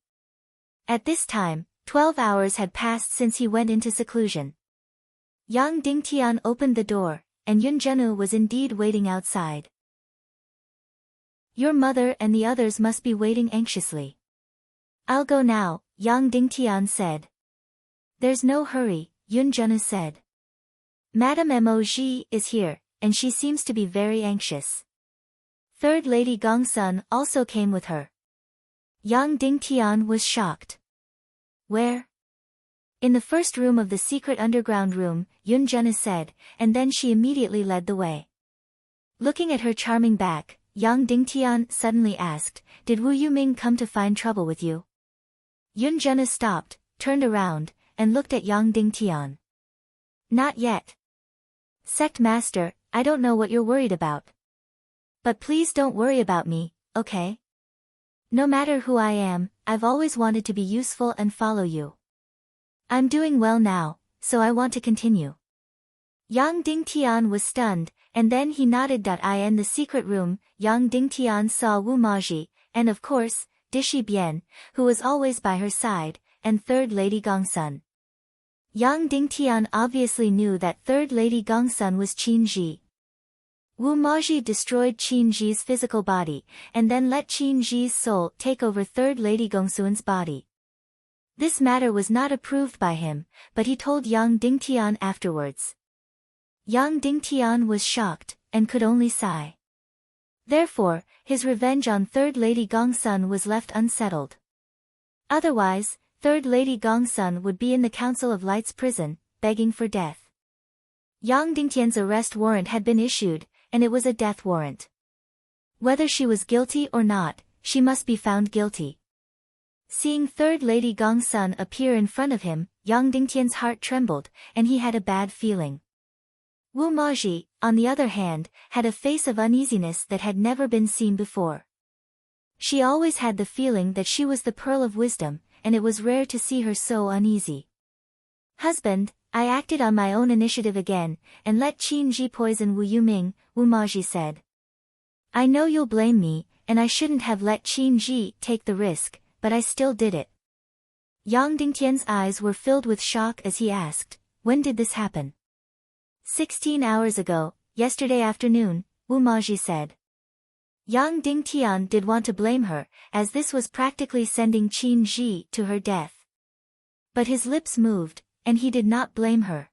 At this time, 12 hours had passed since he went into seclusion. Yang Dingtian opened the door, and Yun Zhenu was indeed waiting outside. Your mother and the others must be waiting anxiously. I'll go now, Yang Dingtian said. There's no hurry, Yun Zhenu said. Madame Moj is here, and she seems to be very anxious. Third Lady Gongsun also came with her. Yang Dingtian was shocked. Where? In the first room of the secret underground room, Yun Zhenu said, and then she immediately led the way. Looking at her charming back, Yang Dingtian suddenly asked, Did Wu Yuming come to find trouble with you? Yun Zhenu stopped, turned around, and looked at Yang Dingtian. Not yet. Sect Master, I don't know what you're worried about. But please don't worry about me, okay? No matter who I am, I've always wanted to be useful and follow you. I'm doing well now, so I want to continue. Yang Dingtian was stunned, and then he nodded. In the secret room, Yang Dingtian saw Wu Maji, and of course, Dishi Bian, who was always by her side, and Third Lady Gongsun. Yang Dingtian obviously knew that Third Lady Gongsun was Qin Ji. Wu Maji destroyed Qin Ji's physical body, and then let Qin Ji's soul take over Third Lady Gongsun's body. This matter was not approved by him, but he told Yang Dingtian afterwards. Yang Dingtian was shocked, and could only sigh. Therefore, his revenge on Third Lady Gongsun was left unsettled. Otherwise, Third Lady Gongsun would be in the Council of Light's prison, begging for death. Yang Dingtian's arrest warrant had been issued, and it was a death warrant. Whether she was guilty or not, she must be found guilty. Seeing Third Lady Gongsun appear in front of him, Yang Dingtian's heart trembled, and he had a bad feeling. Wu Maji, on the other hand, had a face of uneasiness that had never been seen before. She always had the feeling that she was the pearl of wisdom, and it was rare to see her so uneasy. Husband, I acted on my own initiative again, and let Qin Ji poison Wu Yuming, Wu Maji said. I know you'll blame me, and I shouldn't have let Qin Ji take the risk, but I still did it. Yang Dingtian's eyes were filled with shock as he asked, when did this happen? 16 hours ago, yesterday afternoon, Wu Maji said. Yang Dingtian did want to blame her, as this was practically sending Qin Ji to her death. But his lips moved, and he did not blame her.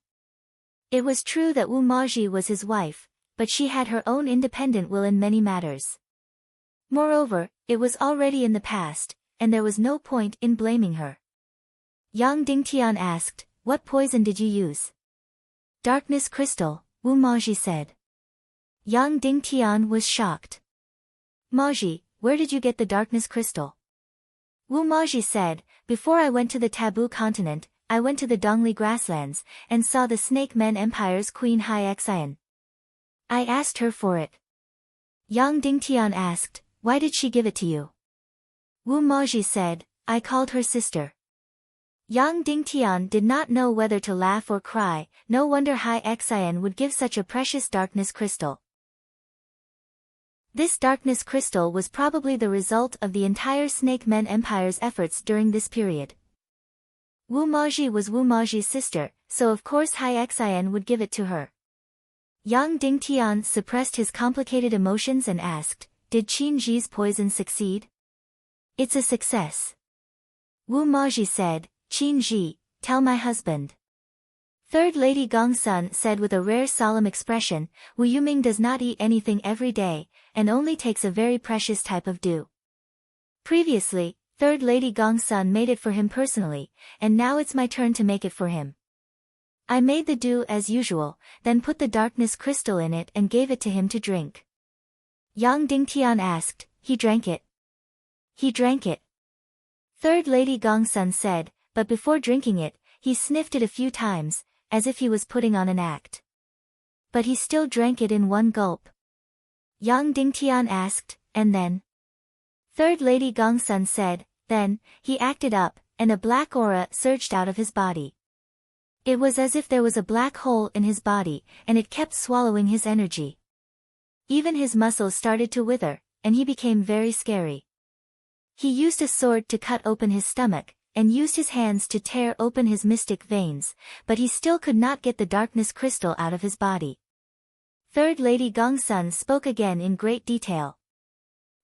It was true that Wu Maji was his wife, but she had her own independent will in many matters. Moreover, it was already in the past, and there was no point in blaming her. Yang Dingtian asked, What poison did you use? Darkness crystal, Wu Maji said. Yang Dingtian was shocked. Maji, where did you get the darkness crystal? Wu Maji said, Before I went to the taboo continent, I went to the Dongli grasslands, and saw the Snake Men Empire's Queen Hai Xian. I asked her for it. Yang Dingtian asked, Why did she give it to you? Wu Maji said, I called her sister. Yang Dingtian did not know whether to laugh or cry. No wonder Hai Xian would give such a precious darkness crystal. This darkness crystal was probably the result of the entire Snake Men Empire's efforts during this period. Wu Maji was Wu Maji's sister, so of course Hai Xian would give it to her. Yang Dingtian suppressed his complicated emotions and asked, Did Qin Ji's poison succeed? It's a success. Wu Maji said, Qin Ji, tell my husband. Third Lady Gongsun said with a rare solemn expression, Wu Yuming does not eat anything every day, and only takes a very precious type of dew. Previously, Third Lady Gongsun made it for him personally, and now it's my turn to make it for him. I made the dew as usual, then put the darkness crystal in it and gave it to him to drink. Yang Dingtian asked, He drank it? He drank it. Third Lady Gongsun said, but before drinking it, he sniffed it a few times, as if he was putting on an act. But he still drank it in one gulp. Yang Dingtian asked, and then? Third Lady Gongsun said, then, he acted up, and a black aura surged out of his body. It was as if there was a black hole in his body, and it kept swallowing his energy. Even his muscles started to wither, and he became very scary. He used a sword to cut open his stomach, and used his hands to tear open his mystic veins, but he still could not get the darkness crystal out of his body. Third Lady Gongsun spoke again in great detail.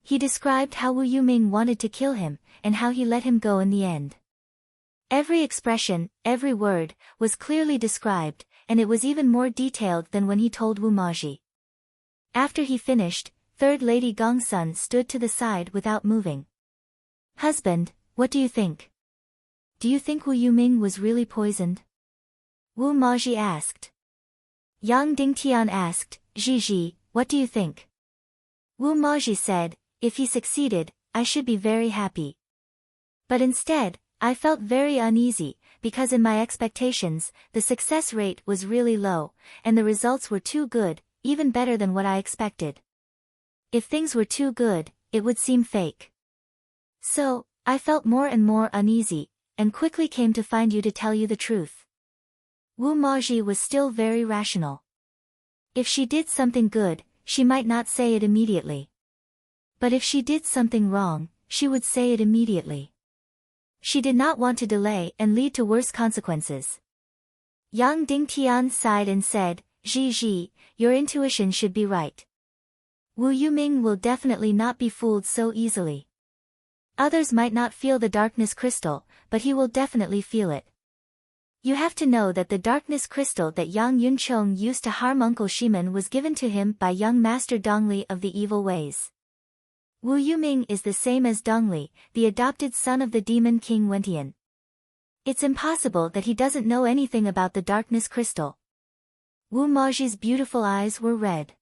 He described how Wu Yuming wanted to kill him, and how he let him go in the end. Every expression, every word, was clearly described, and it was even more detailed than when he told Wu Maji. After he finished, Third Lady Gongsun stood to the side without moving. Husband, what do you think? Do you think Wu Yuming was really poisoned? Wu Maji asked. Yang Dingtian asked, Ji, what do you think? Wu Maji said, if he succeeded, I should be very happy. But instead, I felt very uneasy, because in my expectations, the success rate was really low, and the results were too good, even better than what I expected. If things were too good, it would seem fake. So, I felt more and more uneasy, and quickly came to find you to tell you the truth. Wu Maji was still very rational. If she did something good, she might not say it immediately. But if she did something wrong, she would say it immediately. She did not want to delay and lead to worse consequences. Yang Dingtian sighed and said, Ji, your intuition should be right. Wu Yuming will definitely not be fooled so easily. Others might not feel the darkness crystal, but he will definitely feel it. You have to know that the darkness crystal that Yang Yunchong used to harm Uncle Shiman was given to him by young Master Dongli of the evil ways. Wu Yuming is the same as Dongli, the adopted son of the demon king Wentian. It's impossible that he doesn't know anything about the darkness crystal. Wu Maji's beautiful eyes were red.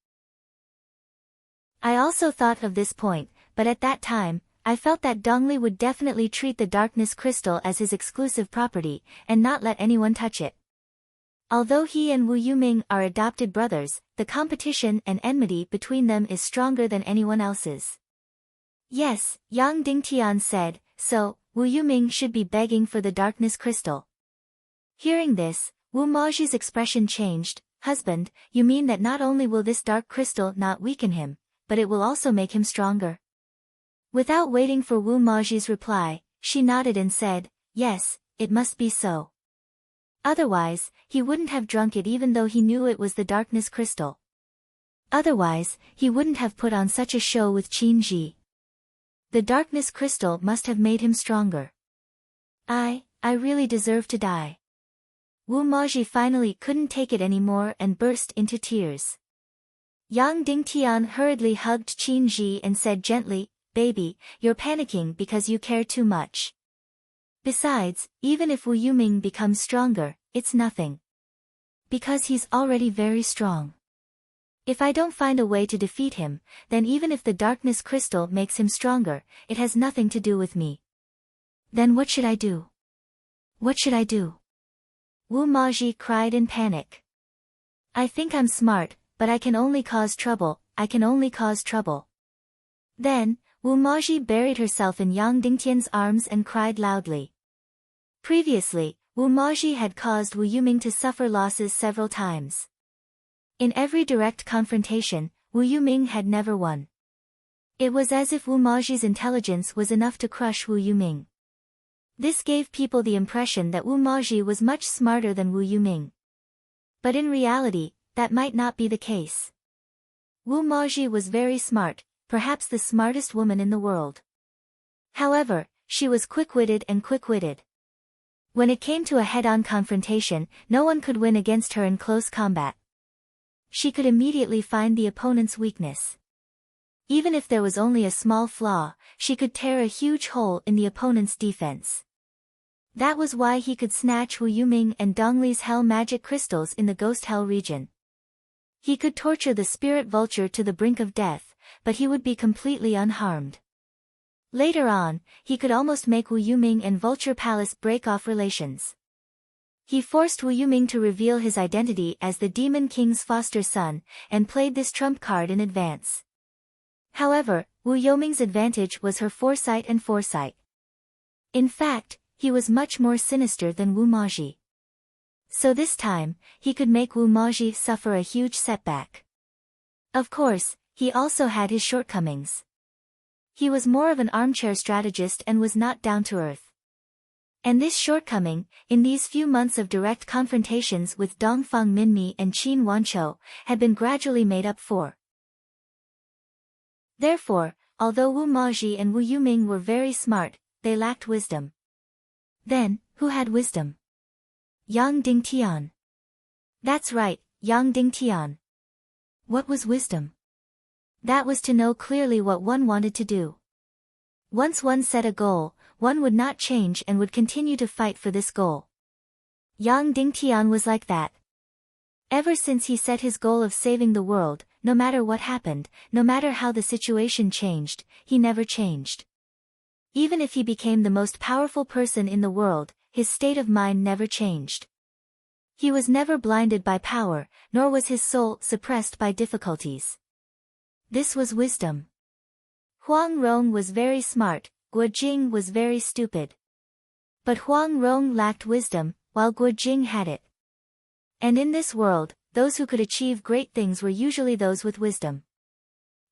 I also thought of this point, but at that time, I felt that Dongli would definitely treat the darkness crystal as his exclusive property, and not let anyone touch it. Although he and Wu Yuming are adopted brothers, the competition and enmity between them is stronger than anyone else's. Yes, Yang Dingtian said, so, Wu Yuming should be begging for the darkness crystal. Hearing this, Wu Maji's expression changed. Husband, you mean that not only will this dark crystal not weaken him, but it will also make him stronger? Without waiting for Wu Maji's reply, she nodded and said, yes, it must be so. Otherwise, he wouldn't have drunk it even though he knew it was the darkness crystal. Otherwise, he wouldn't have put on such a show with Qin Ji. The darkness crystal must have made him stronger. I really deserve to die. Wu Maji finally couldn't take it anymore and burst into tears. Yang Dingtian hurriedly hugged Qin Ji and said gently, baby, you're panicking because you care too much. Besides, even if Wu Yuming becomes stronger, it's nothing. Because he's already very strong. If I don't find a way to defeat him, then even if the darkness crystal makes him stronger, it has nothing to do with me. Then what should I do? What should I do? Wu Maji cried in panic. I think I'm smart, but I can only cause trouble, I can only cause trouble. Then, Wu Maji buried herself in Yang Dingtian's arms and cried loudly. Previously, Wu Maji had caused Wu Yuming to suffer losses several times. In every direct confrontation, Wu Yuming had never won. It was as if Wu Maji's intelligence was enough to crush Wu Yuming. This gave people the impression that Wu Maji was much smarter than Wu Yuming. But in reality, that might not be the case. Wu Maji was very smart, perhaps the smartest woman in the world. However, she was quick-witted and quick-witted. When it came to a head-on confrontation, no one could win against her in close combat. She could immediately find the opponent's weakness. Even if there was only a small flaw, she could tear a huge hole in the opponent's defense. That was why he could snatch Wu Yuming and Dongli's hell magic crystals in the ghost hell region. He could torture the spirit vulture to the brink of death, but he would be completely unharmed. Later on, he could almost make Wu Yuming and Vulture Palace break off relations. He forced Wu Yuming to reveal his identity as the Demon King's foster son, and played this trump card in advance. However, Wu Yoming's advantage was her foresight and foresight. In fact, he was much more sinister than Wu Maji. So this time, he could make Wu Maji suffer a huge setback. Of course, he also had his shortcomings. He was more of an armchair strategist and was not down to earth. And this shortcoming, in these few months of direct confrontations with Dongfang Minmi and Qin Wanqiu, had been gradually made up for. Therefore, although Wu Maji and Wu Yuming were very smart, they lacked wisdom. Then, who had wisdom? Yang Dingtian. That's right, Yang Dingtian. What was wisdom? That was to know clearly what one wanted to do. Once one set a goal, one would not change and would continue to fight for this goal. Yang Dingtian was like that. Ever since he set his goal of saving the world, no matter what happened, no matter how the situation changed, he never changed. Even if he became the most powerful person in the world, his state of mind never changed. He was never blinded by power, nor was his soul suppressed by difficulties. This was wisdom. Huang Rong was very smart, Guo Jing was very stupid. But Huang Rong lacked wisdom, while Guo Jing had it. And in this world, those who could achieve great things were usually those with wisdom.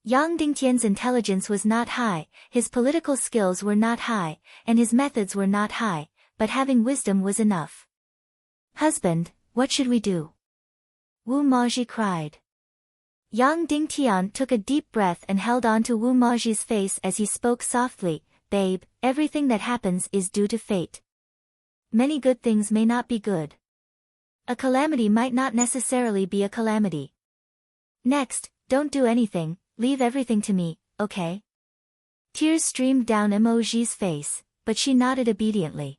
Yang Dingtian's intelligence was not high, his political skills were not high, and his methods were not high, but having wisdom was enough. "Husband, what should we do?" Wu Maji cried. Yang Dingtian took a deep breath and held on to Wu Maji's face as he spoke softly, "Babe, everything that happens is due to fate. Many good things may not be good. A calamity might not necessarily be a calamity. Next, don't do anything, leave everything to me, okay?" Tears streamed down Moji's face, but she nodded obediently.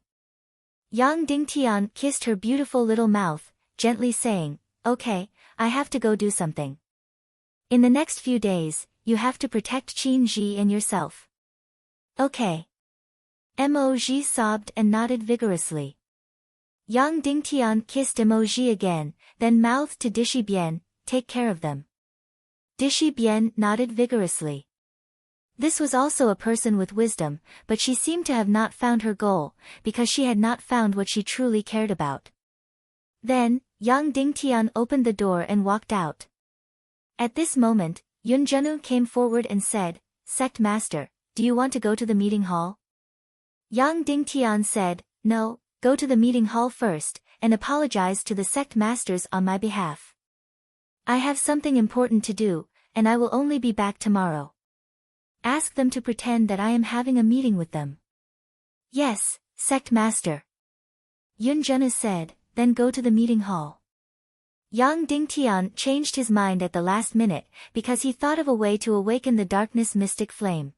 Yang Dingtian kissed her beautiful little mouth, gently saying, "Okay, I have to go do something. In the next few days, you have to protect Qin Ji and yourself." "Okay." Moji sobbed and nodded vigorously. Yang Dingtian kissed Moji again, then mouthed to Dishi Bian, "Take care of them." Dishi Bian nodded vigorously. This was also a person with wisdom, but she seemed to have not found her goal, because she had not found what she truly cared about. Then, Yang Dingtian opened the door and walked out. At this moment, Yun Zhenu came forward and said, "Sect Master, do you want to go to the meeting hall?" Yang Dingtian said, "No, go to the meeting hall first, and apologize to the sect masters on my behalf. I have something important to do, and I will only be back tomorrow. Ask them to pretend that I am having a meeting with them." "Yes, sect master," Yun Zhenu said, "then go to the meeting hall." Yang Dingtian changed his mind at the last minute, because he thought of a way to awaken the darkness mystic flame.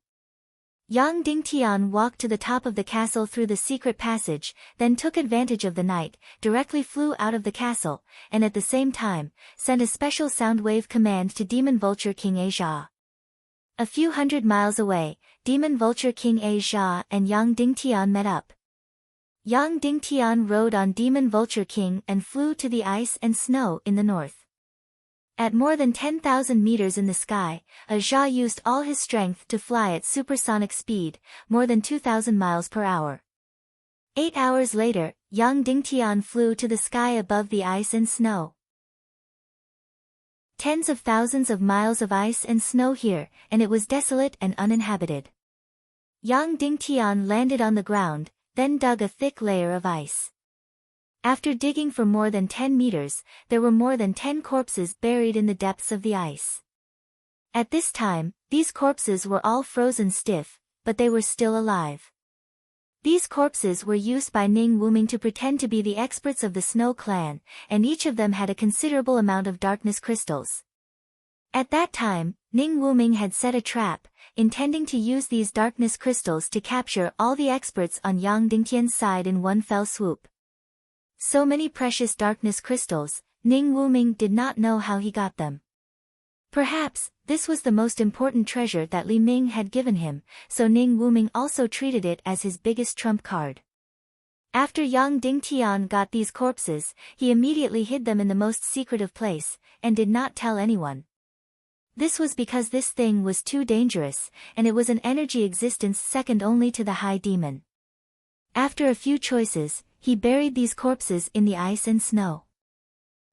Yang Dingtian walked to the top of the castle through the secret passage, then took advantage of the night, directly flew out of the castle, and at the same time, sent a special sound wave command to Demon Vulture King Asia. A few hundred miles away, Demon Vulture King Asia and Yang Dingtian met up. Yang Dingtian rode on Demon Vulture King and flew to the ice and snow in the north. At more than 10,000 meters in the sky, Aja used all his strength to fly at supersonic speed, more than 2,000 miles per hour. 8 hours later, Yang Dingtian flew to the sky above the ice and snow. Tens of thousands of miles of ice and snow here, and it was desolate and uninhabited. Yang Dingtian landed on the ground, then dug a thick layer of ice. After digging for more than 10 meters, there were more than 10 corpses buried in the depths of the ice. At this time, these corpses were all frozen stiff, but they were still alive. These corpses were used by Ning Wuming to pretend to be the experts of the Snow Clan, and each of them had a considerable amount of darkness crystals. At that time, Ning Wuming had set a trap, intending to use these darkness crystals to capture all the experts on Yang Dingtian's side in one fell swoop. So many precious darkness crystals, Ning Wuming did not know how he got them. Perhaps, this was the most important treasure that Li Ming had given him, so Ning Wuming also treated it as his biggest trump card. After Yang Dingtian got these corpses, he immediately hid them in the most secretive place, and did not tell anyone. This was because this thing was too dangerous, and it was an energy existence second only to the high demon. After a few choices, he buried these corpses in the ice and snow.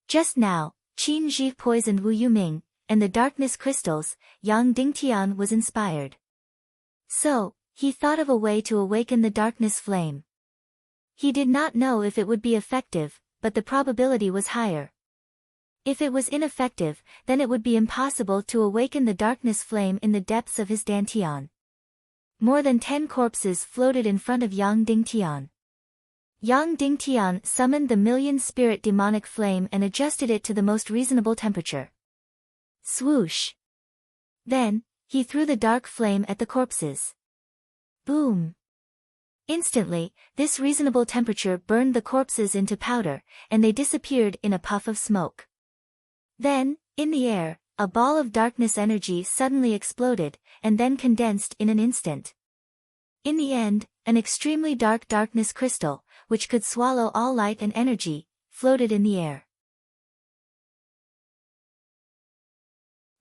Just now, Qin Ji poisoned Wu Yuming, and the darkness crystals, Yang Dingtian was inspired. So, he thought of a way to awaken the darkness flame. He did not know if it would be effective, but the probability was higher. If it was ineffective, then it would be impossible to awaken the darkness flame in the depths of his dantian. More than 10 corpses floated in front of Yang Dingtian. Yang Dingtian summoned the million-spirit demonic flame and adjusted it to the most reasonable temperature. Swoosh! Then, he threw the dark flame at the corpses. Boom! Instantly, this reasonable temperature burned the corpses into powder, and they disappeared in a puff of smoke. Then, in the air, a ball of darkness energy suddenly exploded, and then condensed in an instant. In the end, an extremely dark darkness crystal, which could swallow all light and energy, floated in the air.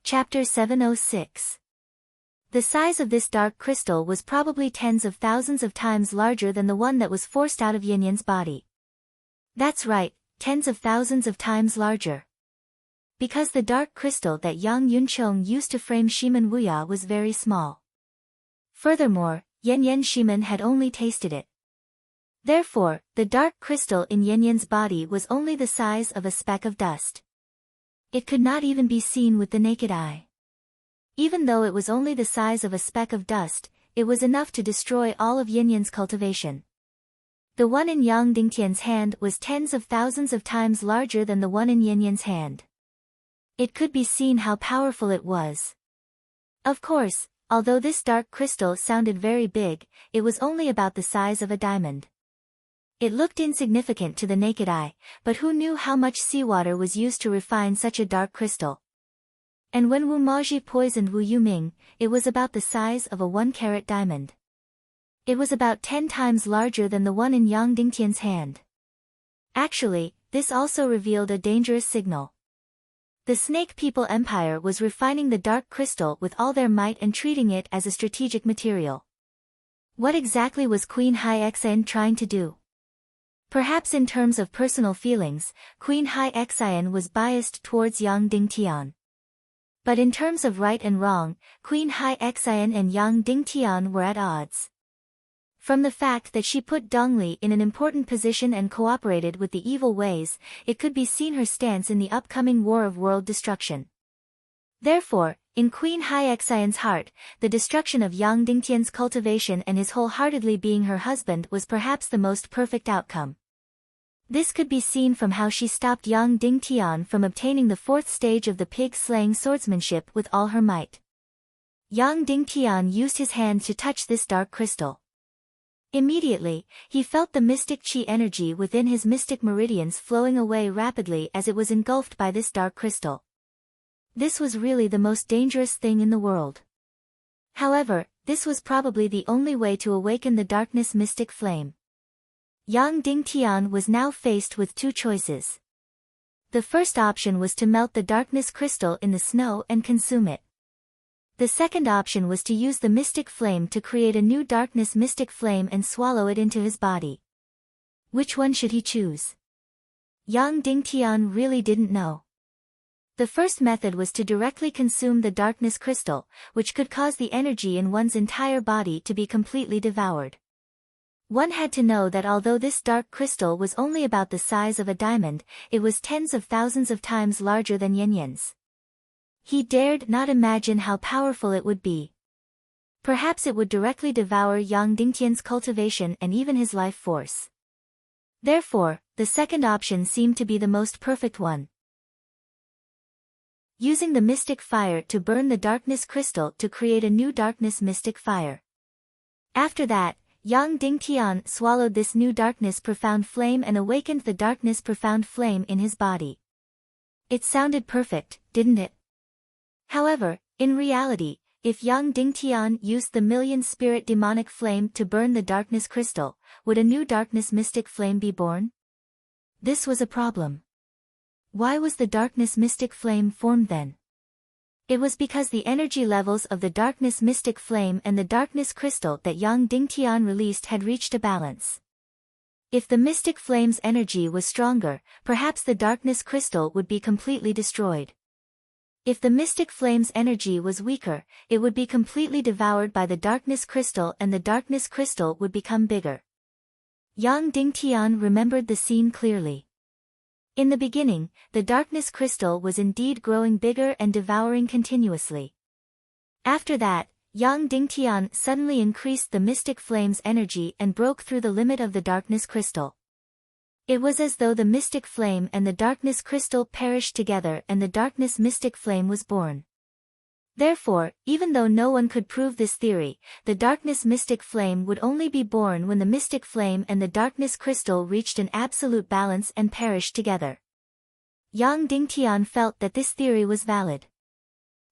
Chapter 706. The size of this dark crystal was probably tens of thousands of times larger than the one that was forced out of Yin-Yan's body. That's right, tens of thousands of times larger. Because the dark crystal that Yang Yunchong used to frame Shimen Wuya was very small. Furthermore, Yin-Yan Shimen had only tasted it. Therefore, the dark crystal in Yin-Yan's body was only the size of a speck of dust. It could not even be seen with the naked eye. Even though it was only the size of a speck of dust, it was enough to destroy all of Yin-Yan's cultivation. The one in Yang Dingtian's hand was tens of thousands of times larger than the one in Yin-Yan's hand. It could be seen how powerful it was. Of course, although this dark crystal sounded very big, it was only about the size of a diamond. It looked insignificant to the naked eye, but who knew how much seawater was used to refine such a dark crystal? And when Wu Maji poisoned Wu Yuming, it was about the size of a 1-carat diamond. It was about 10 times larger than the one in Yang Dingtian's hand. Actually, this also revealed a dangerous signal. The Snake People Empire was refining the dark crystal with all their might and treating it as a strategic material. What exactly was Queen Hai Xian trying to do? Perhaps in terms of personal feelings, Queen Hai Xian was biased towards Yang Dingtian. But in terms of right and wrong, Queen Hai Xian and Yang Dingtian were at odds. From the fact that she put Dongli in an important position and cooperated with the evil ways, it could be seen her stance in the upcoming war of world destruction. Therefore, in Queen Hai Xian's heart, the destruction of Yang Dingtian's cultivation and his wholeheartedly being her husband was perhaps the most perfect outcome. This could be seen from how she stopped Yang Dingtian from obtaining the 4th stage of the pig-slaying swordsmanship with all her might. Yang Dingtian used his hand to touch this dark crystal. Immediately, he felt the mystic chi energy within his mystic meridians flowing away rapidly as it was engulfed by this dark crystal. This was really the most dangerous thing in the world. However, this was probably the only way to awaken the darkness mystic flame. Yang Dingtian was now faced with 2 choices. The first option was to melt the darkness crystal in the snow and consume it. The second option was to use the mystic flame to create a new darkness mystic flame and swallow it into his body. Which one should he choose? Yang Dingtian really didn't know. The first method was to directly consume the darkness crystal, which could cause the energy in one's entire body to be completely devoured. One had to know that although this dark crystal was only about the size of a diamond, it was tens of thousands of times larger than Yin-Yan's. He dared not imagine how powerful it would be. Perhaps it would directly devour Yang Dingtian's cultivation and even his life force. Therefore, the second option seemed to be the most perfect one. Using the mystic fire to burn the darkness crystal to create a new darkness mystic fire. After that, Yang Dingtian swallowed this new darkness profound flame and awakened the darkness profound flame in his body. It sounded perfect, didn't it? However, in reality, if Yang Dingtian used the million-spirit demonic flame to burn the darkness crystal, would a new darkness mystic flame be born? This was a problem. Why was the darkness mystic flame formed then? It was because the energy levels of the darkness mystic flame and the darkness crystal that Yang Dingtian released had reached a balance. If the mystic flame's energy was stronger, perhaps the darkness crystal would be completely destroyed. If the mystic flame's energy was weaker, it would be completely devoured by the darkness crystal and the darkness crystal would become bigger. Yang Dingtian remembered the scene clearly. In the beginning, the darkness crystal was indeed growing bigger and devouring continuously. After that, Yang Dingtian suddenly increased the mystic flame's energy and broke through the limit of the darkness crystal. It was as though the mystic flame and the darkness crystal perished together and the darkness mystic flame was born. Therefore, even though no one could prove this theory, the darkness mystic flame would only be born when the mystic flame and the darkness crystal reached an absolute balance and perished together. Yang Dingtian felt that this theory was valid.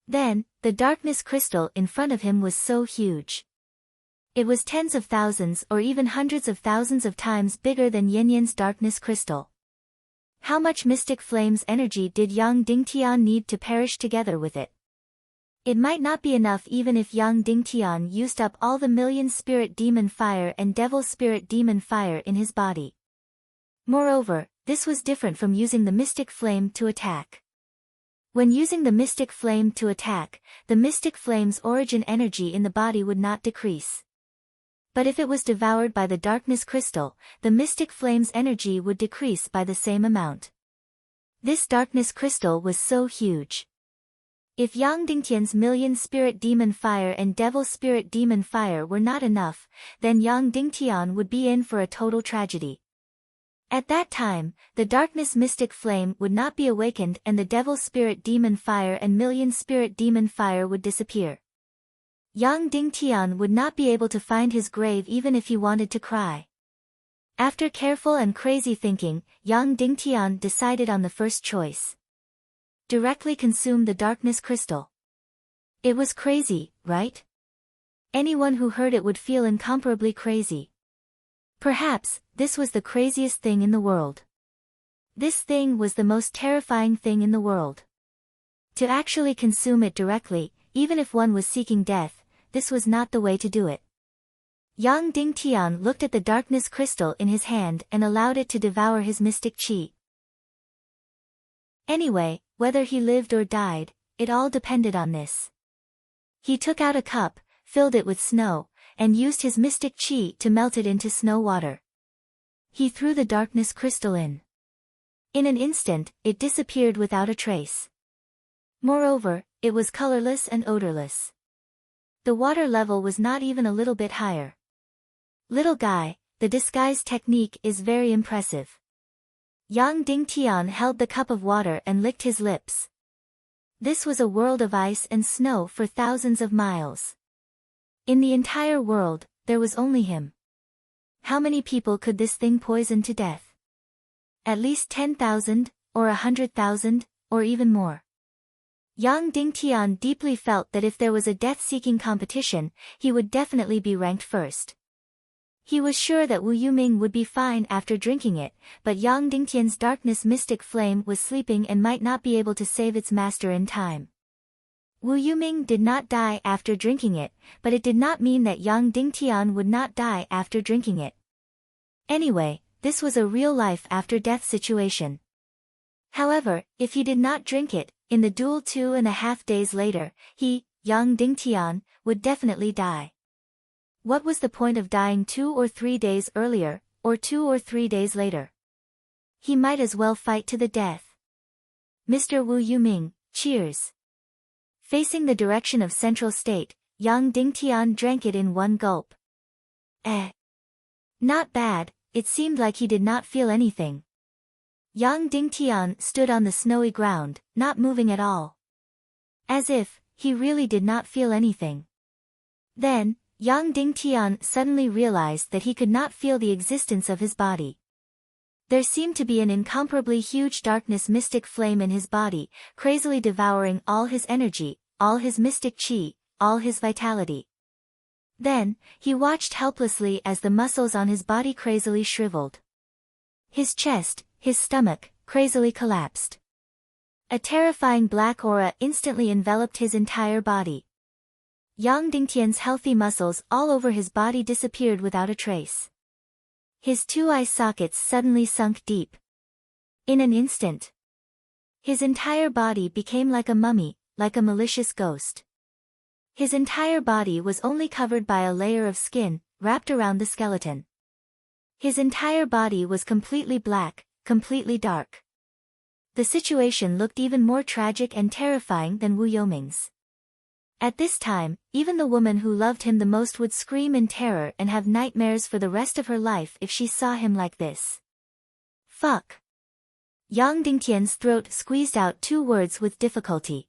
Then, the darkness crystal in front of him was so huge. It was tens of thousands or even hundreds of thousands of times bigger than Yinyan's darkness crystal. How much mystic flame's energy did Yang Dingtian need to perish together with it? It might not be enough even if Yang Dingtian used up all the million spirit demon fire and devil spirit demon fire in his body. Moreover, this was different from using the mystic flame to attack. When using the mystic flame to attack, the mystic flame's origin energy in the body would not decrease. But if it was devoured by the darkness crystal, the mystic flame's energy would decrease by the same amount. This darkness crystal was so huge. If Yang Dingtian's million spirit demon fire and devil spirit demon fire were not enough, then Yang Dingtian would be in for a total tragedy. At that time, the darkness mystic flame would not be awakened and the devil spirit demon fire and million spirit demon fire would disappear. Yang Dingtian would not be able to find his grave even if he wanted to cry. After careful and crazy thinking, Yang Dingtian decided on the first choice. Directly consume the darkness crystal. It was crazy, right? Anyone who heard it would feel incomparably crazy. Perhaps, this was the craziest thing in the world. This thing was the most terrifying thing in the world. To actually consume it directly, even if one was seeking death, this was not the way to do it. Yang Dingtian looked at the darkness crystal in his hand and allowed it to devour his mystic qi. Anyway, whether he lived or died, it all depended on this. He took out a cup, filled it with snow, and used his mystic qi to melt it into snow water. He threw the darkness crystal in. In an instant, it disappeared without a trace. Moreover, it was colorless and odorless. The water level was not even a little bit higher. Little guy, the disguise technique is very impressive. Yang Dingtian held the cup of water and licked his lips. This was a world of ice and snow for thousands of miles. In the entire world, there was only him. How many people could this thing poison to death? At least 10,000, or 100,000, or even more. Yang Dingtian deeply felt that if there was a death-seeking competition, he would definitely be ranked first. He was sure that Wu Yuming would be fine after drinking it, but Yang Dingtian's darkness mystic flame was sleeping and might not be able to save its master in time. Wu Yuming did not die after drinking it, but it did not mean that Yang Dingtian would not die after drinking it. Anyway, this was a real-life after-death situation. However, if he did not drink it, in the duel 2.5 days later, he, Yang Dingtian, would definitely die. What was the point of dying 2 or 3 days earlier, or 2 or 3 days later? He might as well fight to the death. Mr. Wu Yuming, cheers. Facing the direction of Central State, Yang Dingtian drank it in one gulp. Not bad, it seemed like he did not feel anything. Yang Dingtian stood on the snowy ground, not moving at all. As if, he really did not feel anything. Then, Yang Dingtian suddenly realized that he could not feel the existence of his body. There seemed to be an incomparably huge darkness mystic flame in his body, crazily devouring all his energy, all his mystic qi, all his vitality. Then, he watched helplessly as the muscles on his body crazily shriveled. His chest, his stomach, crazily collapsed. A terrifying black aura instantly enveloped his entire body. Yang Dingtian's healthy muscles all over his body disappeared without a trace. His two eye sockets suddenly sunk deep. In an instant, his entire body became like a mummy, like a malicious ghost. His entire body was only covered by a layer of skin, wrapped around the skeleton. His entire body was completely black, completely dark. The situation looked even more tragic and terrifying than Wu Yoming's. At this time, even the woman who loved him the most would scream in terror and have nightmares for the rest of her life if she saw him like this. Fuck. Yang Dingtian's throat squeezed out two words with difficulty.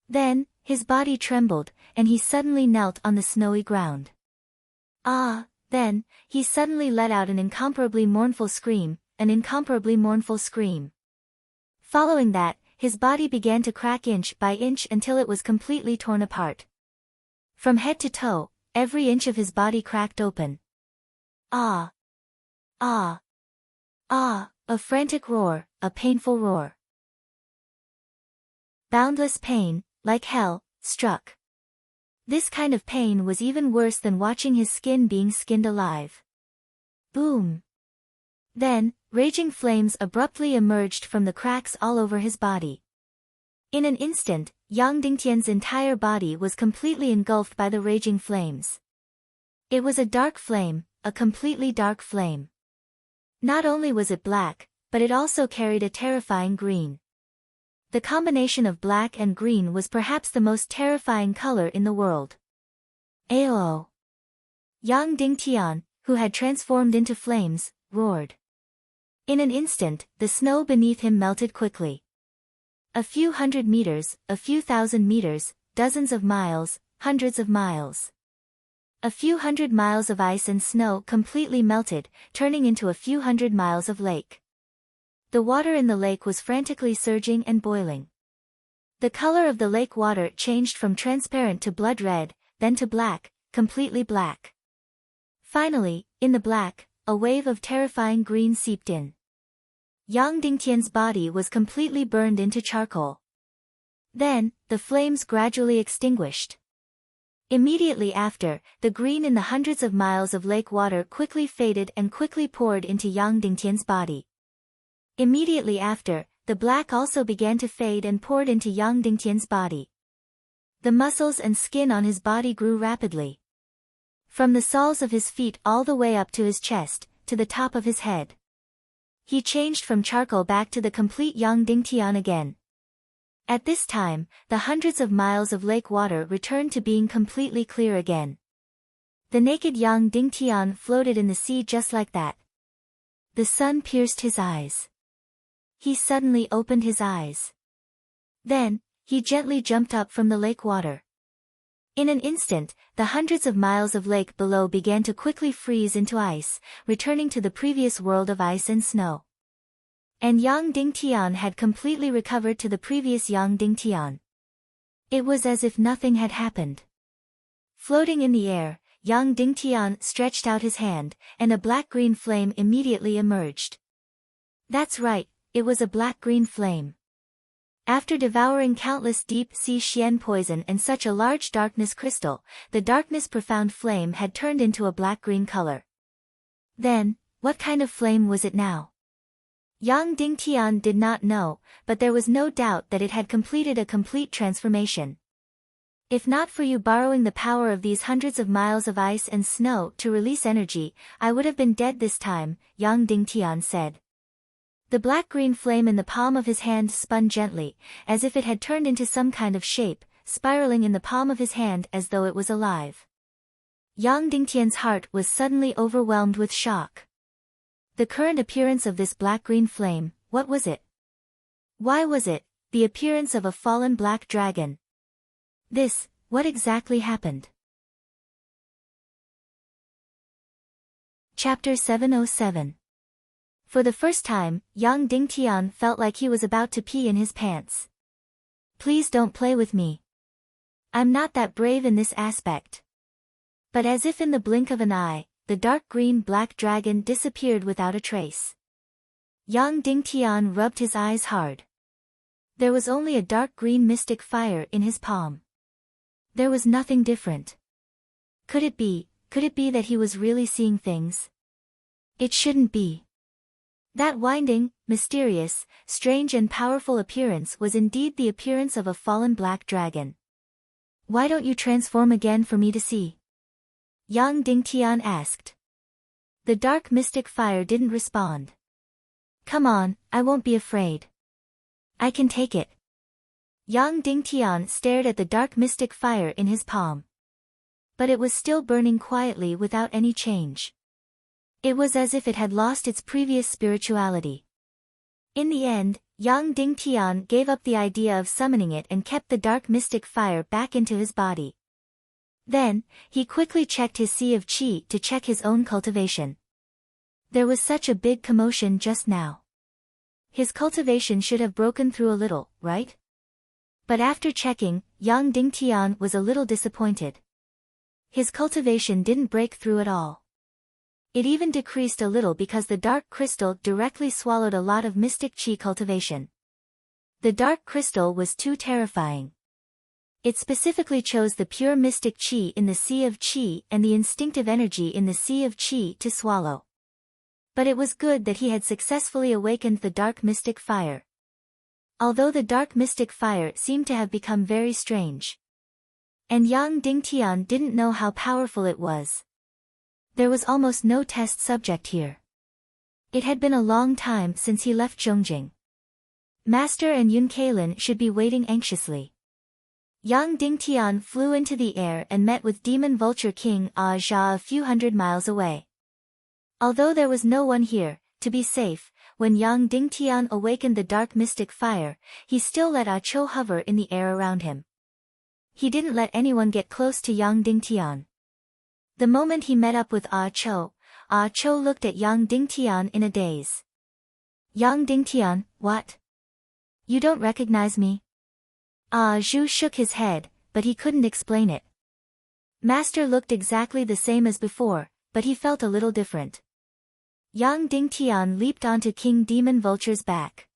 Then, his body trembled, and he suddenly knelt on the snowy ground. Then, he suddenly let out an incomparably mournful scream, an incomparably mournful scream. Following that, his body began to crack inch by inch until it was completely torn apart. From head to toe, every inch of his body cracked open. A frantic roar, a painful roar. Boundless pain, like hell, struck. This kind of pain was even worse than watching his skin being skinned alive. Boom. Then, raging flames abruptly emerged from the cracks all over his body. In an instant, Yang Dingtian's entire body was completely engulfed by the raging flames. It was a dark flame, a completely dark flame. Not only was it black, but it also carried a terrifying green. The combination of black and green was perhaps the most terrifying color in the world. Ayo! Yang Dingtian, who had transformed into flames, roared. In an instant, the snow beneath him melted quickly. A few hundred meters, a few thousand meters, dozens of miles, hundreds of miles. A few hundred miles of ice and snow completely melted, turning into a few hundred miles of lake. The water in the lake was frantically surging and boiling. The color of the lake water changed from transparent to blood red, then to black, completely black. Finally, in the black, a wave of terrifying green seeped in. Yang Dingtian's body was completely burned into charcoal. Then, the flames gradually extinguished. Immediately after, the green in the hundreds of miles of lake water quickly faded and quickly poured into Yang Dingtian's body. Immediately after, the black also began to fade and poured into Yang Dingtian's body. The muscles and skin on his body grew rapidly. From the soles of his feet all the way up to his chest, to the top of his head. He changed from charcoal back to the complete Yang Dingtian again. At this time, the hundreds of miles of lake water returned to being completely clear again. The naked Yang Dingtian floated in the sea just like that. The sun pierced his eyes. He suddenly opened his eyes. Then, he gently jumped up from the lake water. In an instant, the hundreds of miles of lake below began to quickly freeze into ice, returning to the previous world of ice and snow. And Yang Dingtian had completely recovered to the previous Yang Dingtian. It was as if nothing had happened. Floating in the air, Yang Dingtian stretched out his hand, and a black-green flame immediately emerged. That's right, it was a black-green flame. After devouring countless deep-sea Xian poison and such a large darkness crystal, the darkness profound flame had turned into a black-green color. Then, what kind of flame was it now? Yang Dingtian did not know, but there was no doubt that it had completed a complete transformation. If not for you borrowing the power of these hundreds of miles of ice and snow to release energy, I would have been dead this time, Yang Dingtian said. The black-green flame in the palm of his hand spun gently, as if it had turned into some kind of shape, spiraling in the palm of his hand as though it was alive. Yang Dingtian's heart was suddenly overwhelmed with shock. The current appearance of this black-green flame, what was it? Why was it the appearance of a fallen black dragon? What exactly happened? Chapter 707. For the first time, Yang Dingtian felt like he was about to pee in his pants. Please don't play with me. I'm not that brave in this aspect. But as if in the blink of an eye, the dark green-black dragon disappeared without a trace. Yang Dingtian rubbed his eyes hard. There was only a dark green mystic fire in his palm. There was nothing different. Could it be that he was really seeing things? It shouldn't be. That winding, mysterious, strange and powerful appearance was indeed the appearance of a fallen black dragon. Why don't you transform again for me to see? Yang Dingtian asked. The dark mystic fire didn't respond. Come on, I won't be afraid. I can take it. Yang Dingtian stared at the dark mystic fire in his palm. But it was still burning quietly without any change. It was as if it had lost its previous spirituality. In the end, Yang Dingtian gave up the idea of summoning it and kept the dark mystic fire back into his body. Then, he quickly checked his sea of qi to check his own cultivation. There was such a big commotion just now. His cultivation should have broken through a little, right? But after checking, Yang Dingtian was a little disappointed. His cultivation didn't break through at all. It even decreased a little because the dark crystal directly swallowed a lot of mystic qi cultivation. The dark crystal was too terrifying. It specifically chose the pure mystic qi in the sea of qi and the instinctive energy in the sea of qi to swallow. But it was good that he had successfully awakened the dark mystic fire. Although the dark mystic fire seemed to have become very strange. And Yang Dingtian didn't know how powerful it was. There was almost no test subject here. It had been a long time since he left Zhongjing. Master and Yun Kailin should be waiting anxiously. Yang Dingtian flew into the air and met with Demon Vulture King Ah Jia a few hundred miles away. Although there was no one here, to be safe, when Yang Dingtian awakened the dark mystic fire, he still let Ah Cho hover in the air around him. He didn't let anyone get close to Yang Dingtian. The moment he met up with Ah Cho looked at Yang Dingtian in a daze. Yang Dingtian, what? You don't recognize me? Ah Zhu shook his head, but he couldn't explain it. Master looked exactly the same as before, but he felt a little different. Yang Dingtian leaped onto King Demon Vulture's back.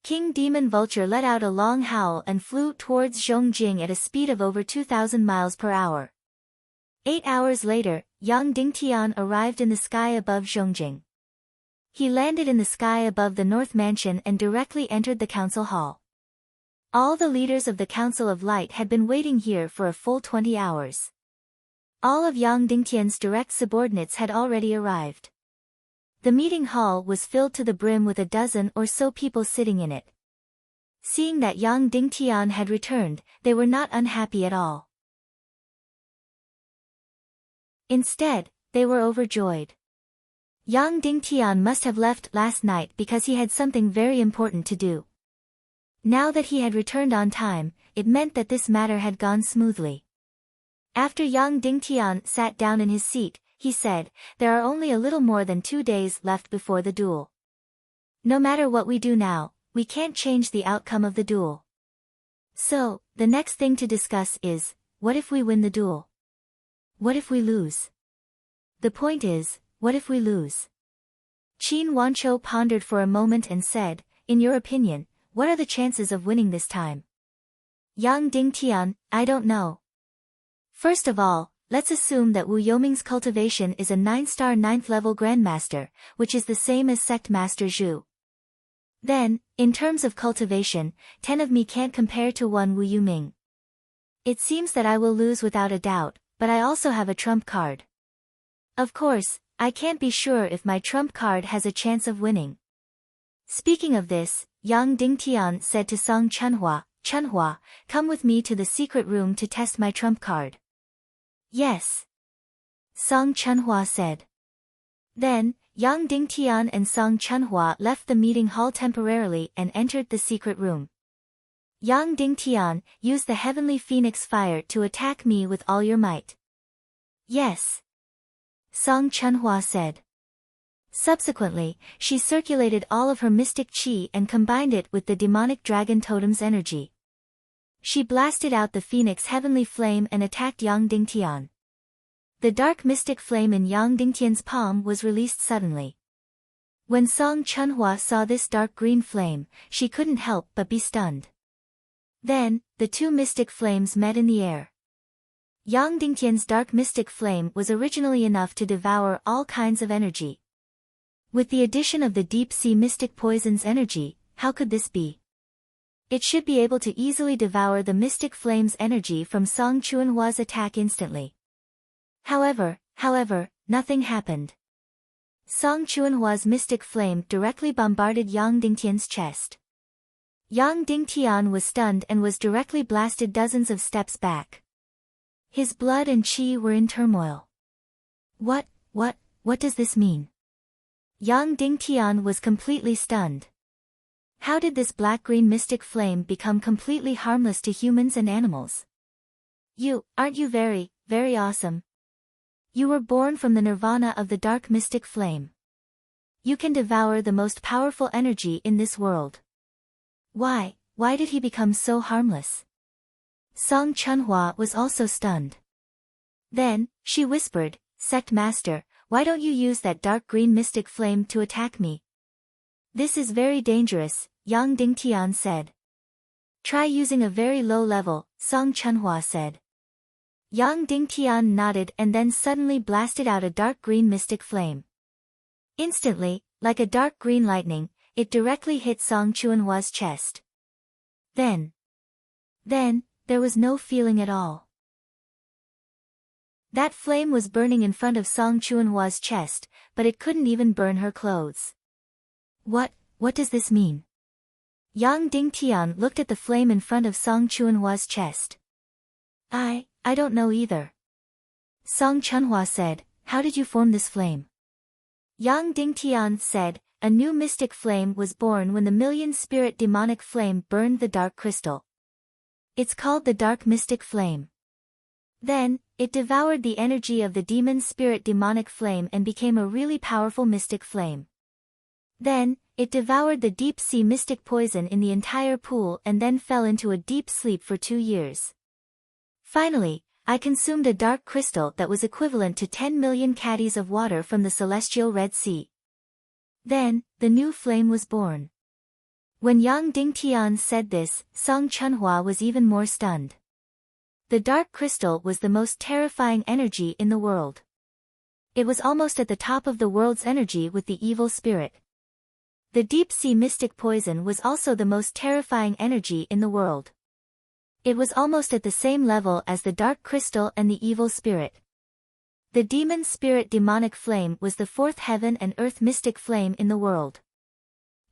King Demon Vulture let out a long howl and flew towards Zhongjing at a speed of over 2,000 miles per hour. 8 hours later, Yang Dingtian arrived in the sky above Zhongjing. He landed in the sky above the North Mansion and directly entered the council hall. All the leaders of the Council of Light had been waiting here for a full 20 hours. All of Yang Dingtian's direct subordinates had already arrived. The meeting hall was filled to the brim with a dozen or so people sitting in it. Seeing that Yang Dingtian had returned, they were not unhappy at all. Instead, they were overjoyed. Yang Dingtian must have left last night because he had something very important to do. Now that he had returned on time, it meant that this matter had gone smoothly. After Yang Dingtian sat down in his seat, he said, there are only a little more than 2 days left before the duel. No matter what we do now, we can't change the outcome of the duel. So, the next thing to discuss is, what if we win the duel? What if we lose? The point is, what if we lose? Qin Wanchou pondered for a moment and said, in your opinion, what are the chances of winning this time? Yang Dingtian, I don't know. First of all, let's assume that Wu Yoming's cultivation is a 9-star 9th level Grandmaster, which is the same as Sect Master Zhu. Then, in terms of cultivation, 10 of me can't compare to 1 Wu Yoming. It seems that I will lose without a doubt, but I also have a trump card. Of course, I can't be sure if my trump card has a chance of winning. Speaking of this, Yang Dingtian said to Song Chunhua, Chunhua, come with me to the secret room to test my trump card. Yes. Song Chunhua said. Then, Yang Dingtian and Song Chunhua left the meeting hall temporarily and entered the secret room. Yang Dingtian, use the heavenly phoenix fire to attack me with all your might. Yes. Song Chunhua said. Subsequently, she circulated all of her mystic qi and combined it with the demonic dragon totem's energy. She blasted out the phoenix heavenly flame and attacked Yang Dingtian. The dark mystic flame in Yang Dingtian's palm was released suddenly. When Song Chunhua saw this dark green flame, she couldn't help but be stunned. Then, the two mystic flames met in the air. Yang Dingtian's dark mystic flame was originally enough to devour all kinds of energy. With the addition of the deep-sea mystic poison's energy, how could this be? It should be able to easily devour the mystic flame's energy from Song Chunhua's attack instantly. However, nothing happened. Song Chunhua's mystic flame directly bombarded Yang Dingtian's chest. Yang Dingtian was stunned and was directly blasted dozens of steps back. His blood and qi were in turmoil. What does this mean? Yang Dingtian was completely stunned. How did this black-green mystic flame become completely harmless to humans and animals? Aren't you very, very awesome? You were born from the nirvana of the dark mystic flame. You can devour the most powerful energy in this world. Why did he become so harmless? Song Chunhua was also stunned. Then, she whispered, Sect Master, why don't you use that dark green mystic flame to attack me? This is very dangerous, Yang Dingtian said. Try using a very low level, Song Chunhua said. Yang Dingtian nodded and then suddenly blasted out a dark green mystic flame. Instantly, like a dark green lightning, it directly hit Song Chunhua's chest. Then, there was no feeling at all. That flame was burning in front of Song Chunhua's chest, but it couldn't even burn her clothes. What does this mean? Yang Dingtian looked at the flame in front of Song Chunhua's chest. I don't know either. Song Chunhua said, how did you form this flame? Yang Dingtian said, a new mystic flame was born when the million-spirit demonic flame burned the dark crystal. It's called the dark mystic flame. Then, it devoured the energy of the demon spirit demonic flame and became a really powerful mystic flame. Then, it devoured the deep-sea mystic poison in the entire pool and then fell into a deep sleep for 2 years. Finally, I consumed a dark crystal that was equivalent to 10 million caddies of water from the celestial Red Sea. Then, the new flame was born. When Yang Dingtian said this, Song Chunhua was even more stunned. The dark crystal was the most terrifying energy in the world. It was almost at the top of the world's energy with the evil spirit. The deep-sea mystic poison was also the most terrifying energy in the world. It was almost at the same level as the dark crystal and the evil spirit. The demon spirit demonic flame was the fourth heaven and earth mystic flame in the world.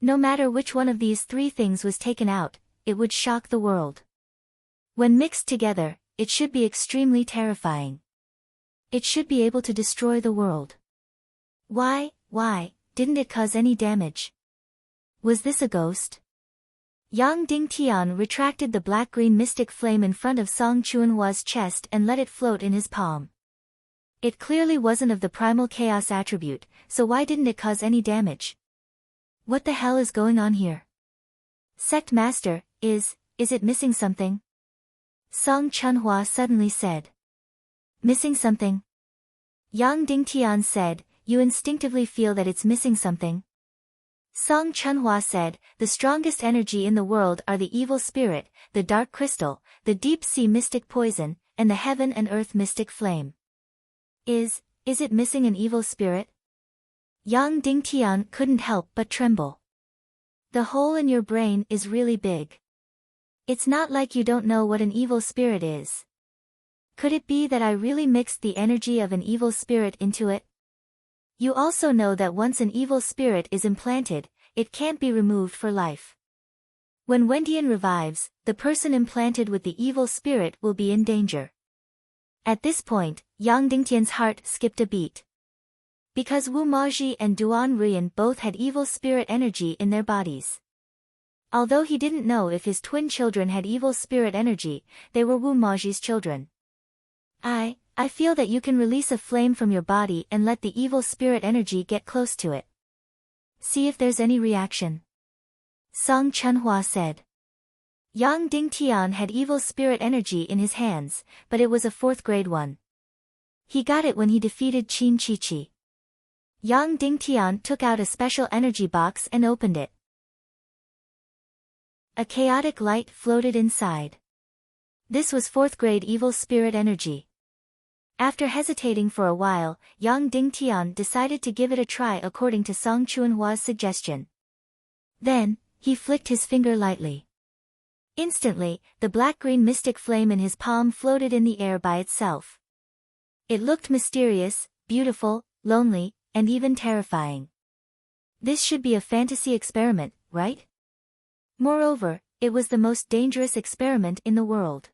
No matter which one of these three things was taken out, it would shock the world. When mixed together, it should be extremely terrifying. It should be able to destroy the world. Why didn't it cause any damage? Was this a ghost? Yang Dingtian retracted the black-green mystic flame in front of Song Chunhua's chest and let it float in his palm. It clearly wasn't of the primal chaos attribute, so why didn't it cause any damage? What the hell is going on here? Sect Master, is it missing something? Song Chunhua suddenly said. Missing something? Yang Dingtian said, you instinctively feel that it's missing something. Song Chunhua said, the strongest energy in the world are the evil spirit, the dark crystal, the deep-sea mystic poison, and the heaven and earth mystic flame. Is it missing an evil spirit? Yang Dingtian couldn't help but tremble. The hole in your brain is really big. It's not like you don't know what an evil spirit is. Could it be that I really mixed the energy of an evil spirit into it? You also know that once an evil spirit is implanted, it can't be removed for life. When Wendian revives, the person implanted with the evil spirit will be in danger. At this point, Yang Dingtian's heart skipped a beat. Because Wu Maji and Duan Ruyan both had evil spirit energy in their bodies. Although he didn't know if his twin children had evil spirit energy, they were Wu Maji's children. I feel that you can release a flame from your body and let the evil spirit energy get close to it. See if there's any reaction. Song Chunhua said. Yang Dingtian had evil spirit energy in his hands, but it was a 4th grade one. He got it when he defeated Qin Chi Chi. Yang Dingtian took out a special energy box and opened it. A chaotic light floated inside. This was fourth grade evil spirit energy. After hesitating for a while, Yang Dingtian decided to give it a try according to Song Chuanhua's suggestion. Then, he flicked his finger lightly. Instantly, the black-green mystic flame in his palm floated in the air by itself. It looked mysterious, beautiful, lonely, and even terrifying. This should be a fantasy experiment, right? Moreover, it was the most dangerous experiment in the world.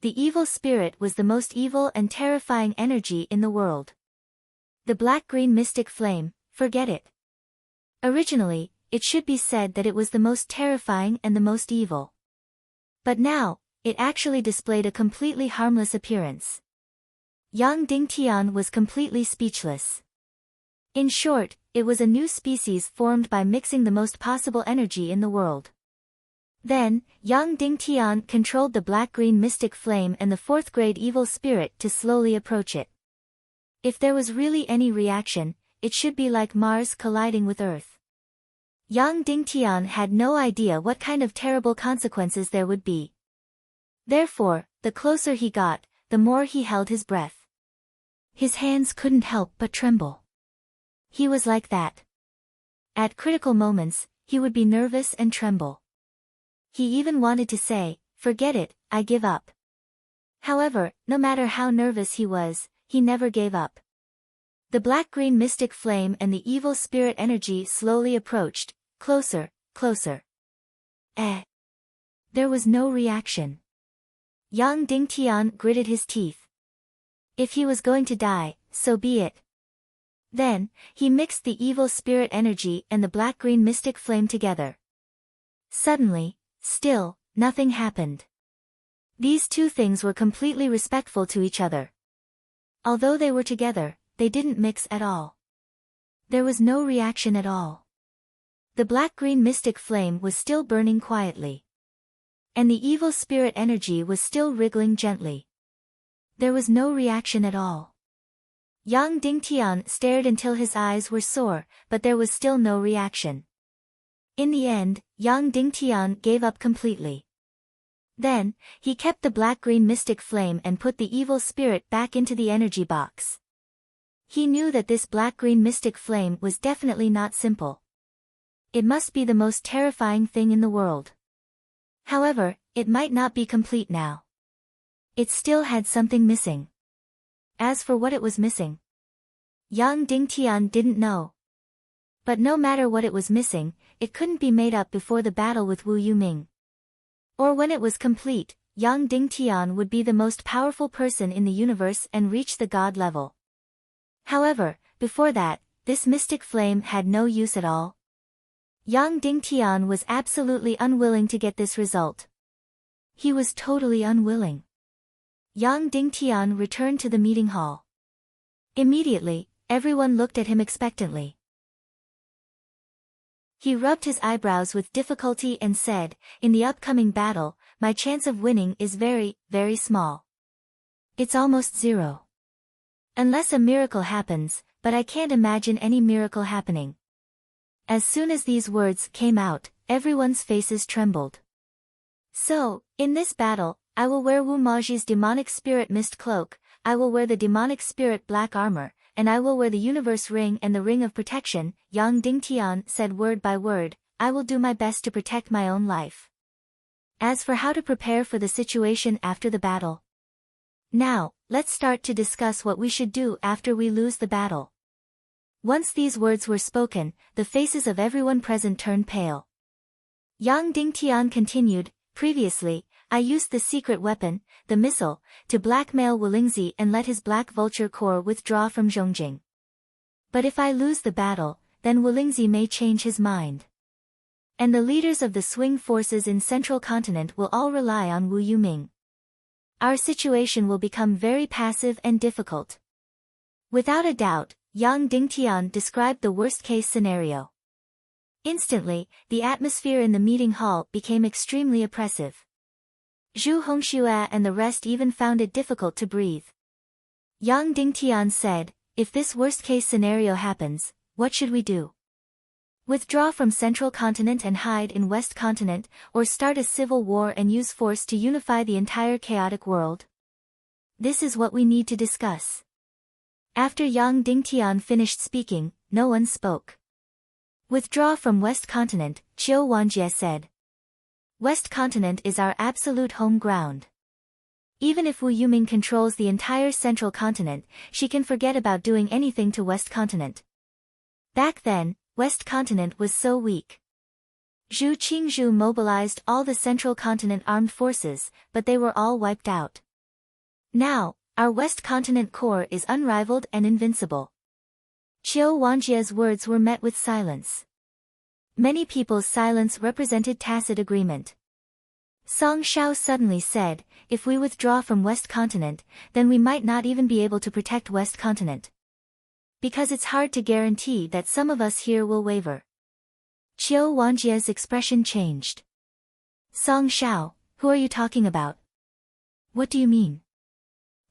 The evil spirit was the most evil and terrifying energy in the world. The black-green mystic flame, forget it. Originally, it should be said that it was the most terrifying and the most evil. But now, it actually displayed a completely harmless appearance. Yang Dingtian was completely speechless. In short, it was a new species formed by mixing the most possible energy in the world. Then, Yang Dingtian controlled the black-green mystic flame and the fourth grade evil spirit to slowly approach it. If there was really any reaction, it should be like Mars colliding with Earth. Yang Dingtian had no idea what kind of terrible consequences there would be. Therefore, the closer he got, the more he held his breath. His hands couldn't help but tremble. He was like that. At critical moments, he would be nervous and tremble. He even wanted to say, "Forget it, I give up." However, no matter how nervous he was, he never gave up. The black-green mystic flame and the evil spirit energy slowly approached, closer, closer. There was no reaction. Yang Dingtian gritted his teeth. If he was going to die, so be it. Then, he mixed the evil spirit energy and the black-green mystic flame together. Suddenly, still, nothing happened. These two things were completely respectful to each other. Although they were together, they didn't mix at all. There was no reaction at all. The black-green mystic flame was still burning quietly. And the evil spirit energy was still wriggling gently. There was no reaction at all. Yang Dingtian stared until his eyes were sore, but there was still no reaction. In the end, Yang Dingtian gave up completely. Then, he kept the black-green mystic flame and put the evil spirit back into the energy box. He knew that this black-green mystic flame was definitely not simple. It must be the most terrifying thing in the world. However, it might not be complete now. It still had something missing. As for what it was missing, Yang Dingtian didn't know. But no matter what it was missing, it couldn't be made up before the battle with Wu Yuming. Or when it was complete, Yang Dingtian would be the most powerful person in the universe and reach the god level. However, before that, this mystic flame had no use at all. Yang Dingtian was absolutely unwilling to get this result. He was totally unwilling. Yang Dingtian returned to the meeting hall. Immediately, everyone looked at him expectantly. He rubbed his eyebrows with difficulty and said, "In the upcoming battle, my chance of winning is very, very small. It's almost zero. Unless a miracle happens, but I can't imagine any miracle happening." As soon as these words came out, everyone's faces trembled. "So, in this battle, I will wear Wu Maji's demonic spirit mist cloak, I will wear the demonic spirit black armor, and I will wear the universe ring and the ring of protection," Yang Dingtian said word by word. "I will do my best to protect my own life. As for how to prepare for the situation after the battle. Now, let's start to discuss what we should do after we lose the battle." Once these words were spoken, the faces of everyone present turned pale. Yang Dingtian continued, "Previously, I used the secret weapon, the missile, to blackmail Wulingzi and let his Black Vulture Corps withdraw from Zhongjing. But if I lose the battle, then Wulingzi may change his mind. And the leaders of the swing forces in Central Continent will all rely on Wu Yuming. Our situation will become very passive and difficult." Without a doubt, Yang Dingtian described the worst-case scenario. Instantly, the atmosphere in the meeting hall became extremely oppressive. Zhu Hongxue and the rest even found it difficult to breathe. Yang Dingtian said, if this worst-case scenario happens, what should we do? Withdraw from Central Continent and hide in West Continent, or start a civil war and use force to unify the entire chaotic world? This is what we need to discuss. After Yang Dingtian finished speaking, no one spoke. Withdraw from West Continent, Qiu Wanjie said. West Continent is our absolute home ground. Even if Wu Yuming controls the entire Central Continent, she can forget about doing anything to West Continent. Back then, West Continent was so weak. Zhu Qingzhu mobilized all the Central Continent armed forces, but they were all wiped out. Now, our West Continent core is unrivaled and invincible. Qiu Wanjie's words were met with silence. Many people's silence represented tacit agreement. Song Shao suddenly said, if we withdraw from West Continent, then we might not even be able to protect West Continent. Because it's hard to guarantee that some of us here will waver. Qiu Wanjie's expression changed. Song Shao, who are you talking about? What do you mean?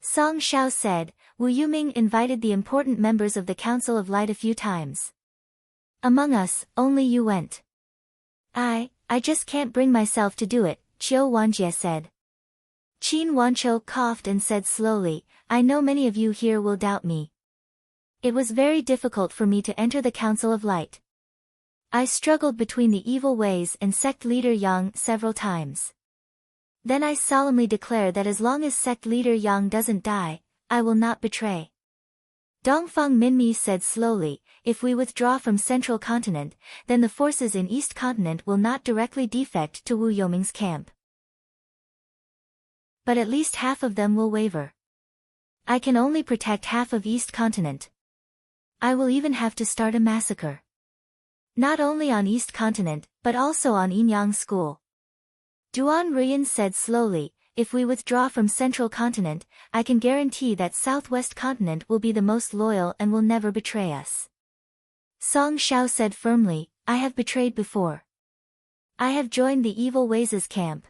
Song Shao said, Wu Yuming invited the important members of the Council of Light a few times. Among us, only you went. I just can't bring myself to do it, Qiu Wanjie said. Qin Wanchou coughed and said slowly, I know many of you here will doubt me. It was very difficult for me to enter the Council of Light. I struggled between the evil ways and sect leader Yang several times. Then I solemnly declare that as long as sect leader Yang doesn't die, I will not betray. Dongfang Minmi said slowly, if we withdraw from Central Continent, then the forces in East Continent will not directly defect to Wu Yoming's camp. But at least half of them will waver. I can only protect half of East Continent. I will even have to start a massacre. Not only on East Continent, but also on Yinyang School. Duan Ruyan said slowly, if we withdraw from Central Continent, I can guarantee that Southwest Continent will be the most loyal and will never betray us. Song Shao said firmly, I have betrayed before. I have joined the evil ways' camp.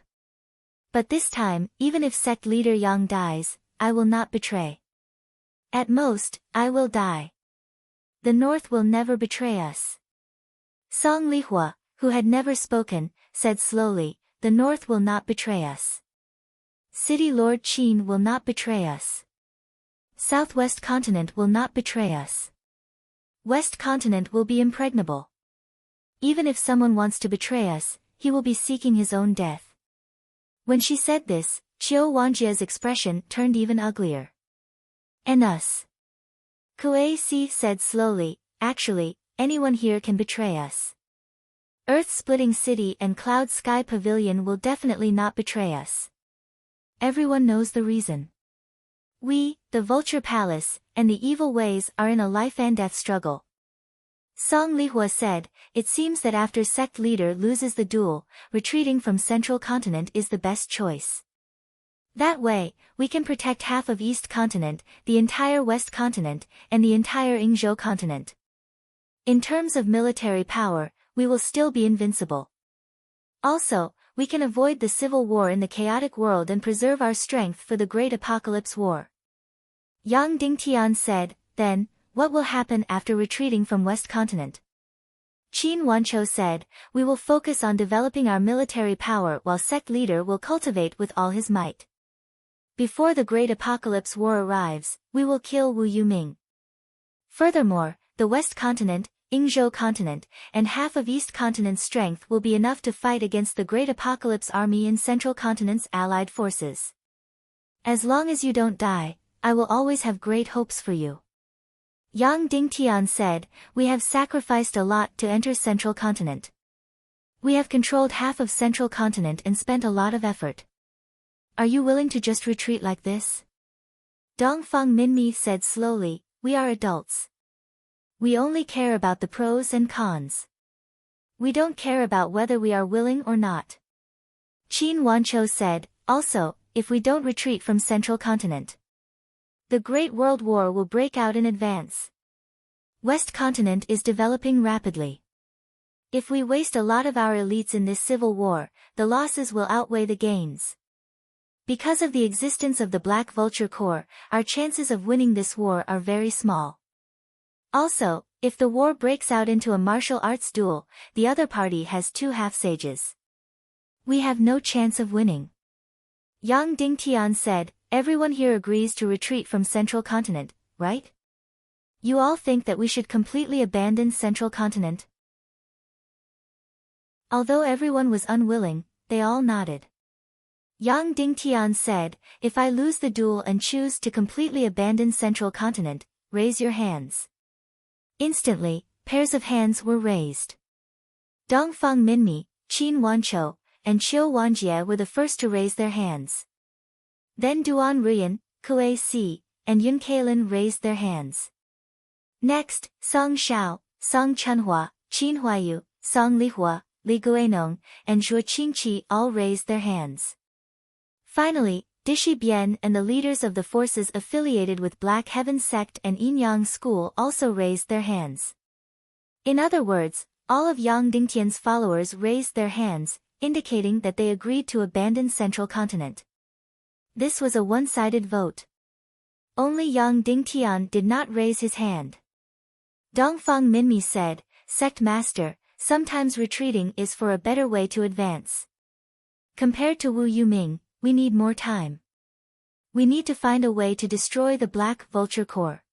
But this time, even if sect leader Yang dies, I will not betray. At most, I will die. The North will never betray us. Song Lihua, who had never spoken, said slowly, the North will not betray us. City Lord Qin will not betray us. Southwest Continent will not betray us. West Continent will be impregnable. Even if someone wants to betray us, he will be seeking his own death. When she said this, Qiu Wanjie's expression turned even uglier. And us? Kuei Si said slowly, actually, anyone here can betray us. Earth-splitting city and Cloud Sky Pavilion will definitely not betray us. Everyone knows the reason. We, the Vulture Palace, and the evil ways are in a life-and-death struggle. Song Lihua said, it seems that after sect leader loses the duel, retreating from Central Continent is the best choice. That way, we can protect half of East Continent, the entire West Continent, and the entire Yingzhou Continent. In terms of military power, we will still be invincible. Also, we can avoid the civil war in the chaotic world and preserve our strength for the Great Apocalypse War. Yang Dingtian said, then, what will happen after retreating from West Continent? Qin Wanchou said, we will focus on developing our military power while sect leader will cultivate with all his might. Before the Great Apocalypse War arrives, we will kill Wu Yuming. Furthermore, the West Continent, Yingzhou Continent, and half of East Continent's strength will be enough to fight against the Great Apocalypse Army in Central Continent's allied forces. As long as you don't die, I will always have great hopes for you. Yang Dingtian said, we have sacrificed a lot to enter Central Continent. We have controlled half of Central Continent and spent a lot of effort. Are you willing to just retreat like this? Dongfang Minmi said slowly, we are adults. We only care about the pros and cons. We don't care about whether we are willing or not. Qin Wanchou said, also, if we don't retreat from Central Continent, the Great World War will break out in advance. West Continent is developing rapidly. If we waste a lot of our elites in this civil war, the losses will outweigh the gains. Because of the existence of the Black Vulture Corps, our chances of winning this war are very small. Also, if the war breaks out into a martial arts duel, the other party has 2 half-sages. We have no chance of winning. Yang Dingtian said, everyone here agrees to retreat from Central Continent, right? You all think that we should completely abandon Central Continent? Although everyone was unwilling, they all nodded. Yang Dingtian said, if I lose the duel and choose to completely abandon Central Continent, raise your hands. Instantly, pairs of hands were raised. Dongfang Minmi, Qin Wanchou, and Qiu Wanjie were the first to raise their hands. Then Duan Ruyan, Kue Si, and Yun Kailin raised their hands. Next, Song Xiao, Song Chunhua, Qin Huayu, Song Lihua, Li Guanong, and Zhuo Qingqi all raised their hands. Finally, Dishi Bian and the leaders of the forces affiliated with Black Heaven Sect and Yinyang School also raised their hands. In other words, all of Yang Dingtian's followers raised their hands, indicating that they agreed to abandon Central Continent. This was a one-sided vote. Only Yang Dingtian did not raise his hand. Dongfang Minmi said, Sect Master, sometimes retreating is for a better way to advance. Compared to Wu Yuming, we need more time. We need to find a way to destroy the Black Vulture core.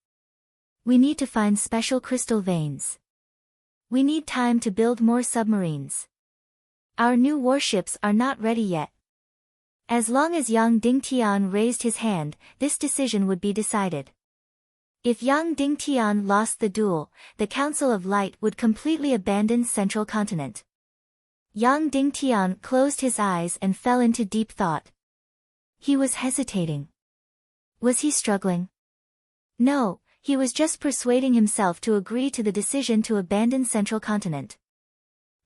We need to find special crystal veins. We need time to build more submarines. Our new warships are not ready yet. As long as Yang Dingtian raised his hand, this decision would be decided. If Yang Dingtian lost the duel, the Council of Light would completely abandon Central Continent. Yang Dingtian closed his eyes and fell into deep thought. He was hesitating. Was he struggling? No, he was just persuading himself to agree to the decision to abandon Central Continent.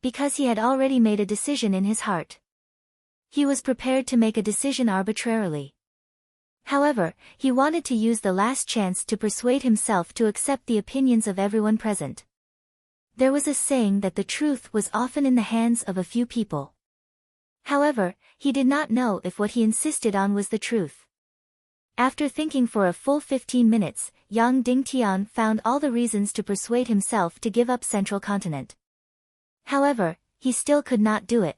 Because he had already made a decision in his heart. He was prepared to make a decision arbitrarily. However, he wanted to use the last chance to persuade himself to accept the opinions of everyone present. There was a saying that the truth was often in the hands of a few people. However, he did not know if what he insisted on was the truth. After thinking for a full 15 minutes, Yang Dingtian found all the reasons to persuade himself to give up Central Continent. However, he still could not do it.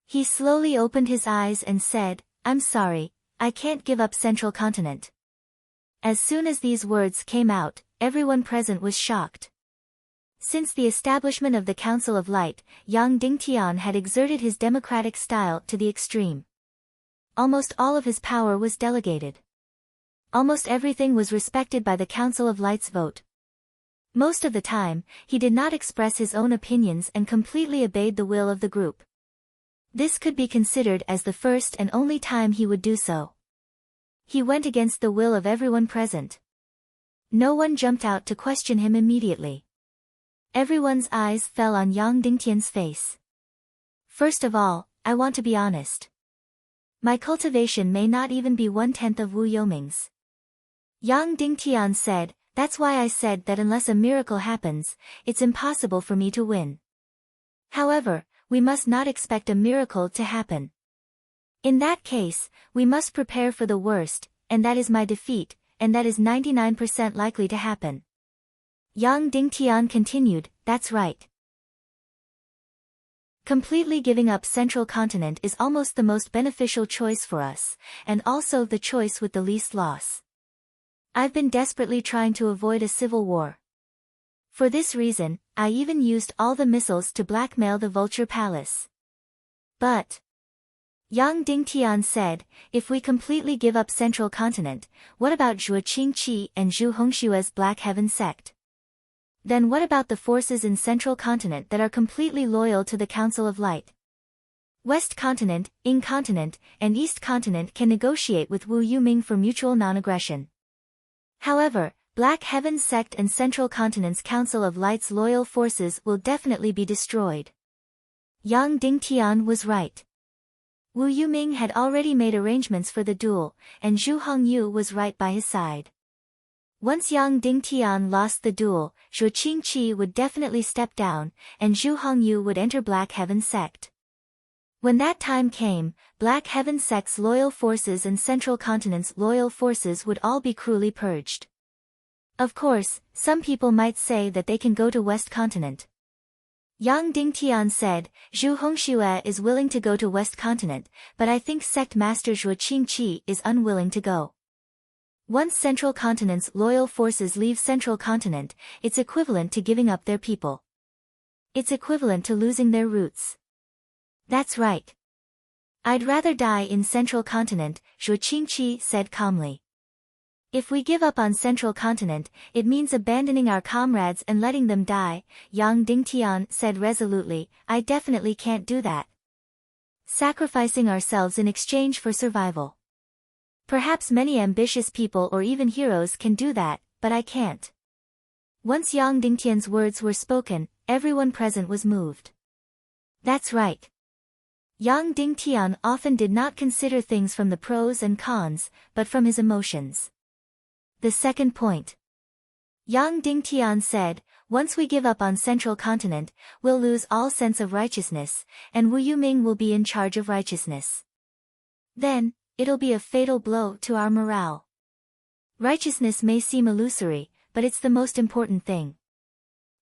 He slowly opened his eyes and said, I'm sorry, I can't give up Central Continent. As soon as these words came out, everyone present was shocked. Since the establishment of the Council of Light, Yang Dingtian had exerted his democratic style to the extreme. Almost all of his power was delegated. Almost everything was respected by the Council of Light's vote. Most of the time, he did not express his own opinions and completely obeyed the will of the group. This could be considered as the first and only time he would do so. He went against the will of everyone present. No one jumped out to question him immediately. Everyone's eyes fell on Yang Dingtian's face. First of all, I want to be honest. My cultivation may not even be 1/10 of Wu Yoming's. Yang Dingtian said, that's why I said that unless a miracle happens, it's impossible for me to win. However, we must not expect a miracle to happen. In that case, we must prepare for the worst, and that is my defeat, and that is 99% likely to happen. Yang Dingtian continued, that's right. Completely giving up Central Continent is almost the most beneficial choice for us, and also the choice with the least loss. I've been desperately trying to avoid a civil war. For this reason, I even used all the missiles to blackmail the Vulture Palace. But Yang Dingtian said, if we completely give up Central Continent, what about Zhuo Qingqi and Zhu Hongshue's Black Heaven Sect? Then what about the forces in Central Continent that are completely loyal to the Council of Light? West Continent, Ying Continent, and East Continent can negotiate with Wu Yuming for mutual non-aggression. However, Black Heaven Sect and Central Continent's Council of Light's loyal forces will definitely be destroyed. Yang Dingtian was right. Wu Yuming had already made arrangements for the duel, and Zhu Hongyu was right by his side. Once Yang Dingtian lost the duel, Zhuo Qingqi would definitely step down, and Zhu Hongyu would enter Black Heaven Sect. When that time came, Black Heaven Sect's loyal forces and Central Continent's loyal forces would all be cruelly purged. Of course, some people might say that they can go to West Continent. Yang Dingtian said, Zhu Hongxue is willing to go to West Continent, but I think sect master Zhuo Qingqi is unwilling to go. Once Central Continent's loyal forces leave Central Continent, it's equivalent to giving up their people. It's equivalent to losing their roots. That's right. I'd rather die in Central Continent, Zhuo Qingqi said calmly. If we give up on Central Continent, it means abandoning our comrades and letting them die, Yang Dingtian said resolutely. I definitely can't do that. Sacrificing ourselves in exchange for survival. Perhaps many ambitious people or even heroes can do that, but I can't. Once Yang Dingtian's words were spoken, everyone present was moved. That's right. Yang Dingtian often did not consider things from the pros and cons, but from his emotions. The second point. Yang Dingtian said, once we give up on Central Continent, we'll lose all sense of righteousness, and Wu Yuming will be in charge of righteousness. Then, it'll be a fatal blow to our morale. Righteousness may seem illusory, but it's the most important thing.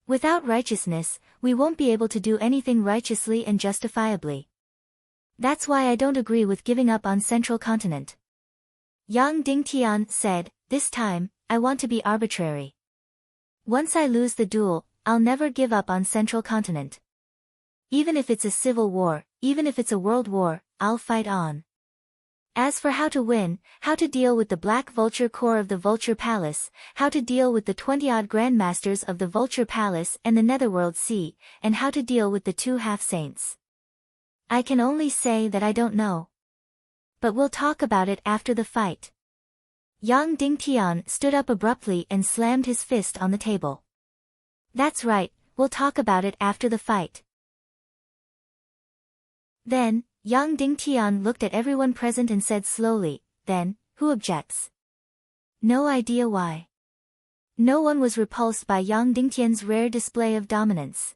Without righteousness, we won't be able to do anything righteously and justifiably. That's why I don't agree with giving up on Central Continent. Yang Dingtian said, this time, I want to be arbitrary. Once I lose the duel, I'll never give up on Central Continent. Even if it's a civil war, even if it's a world war, I'll fight on. As for how to win, how to deal with the Black Vulture Corps of the Vulture Palace, how to deal with the 20-odd Grandmasters of the Vulture Palace and the Netherworld Sea, and how to deal with the 2 half-saints. I can only say that I don't know. But we'll talk about it after the fight. Yang Dingtian stood up abruptly and slammed his fist on the table. That's right, we'll talk about it after the fight. Then, Yang Dingtian looked at everyone present and said slowly, then, who objects? No idea why. No one was repulsed by Yang Dingtian's rare display of dominance.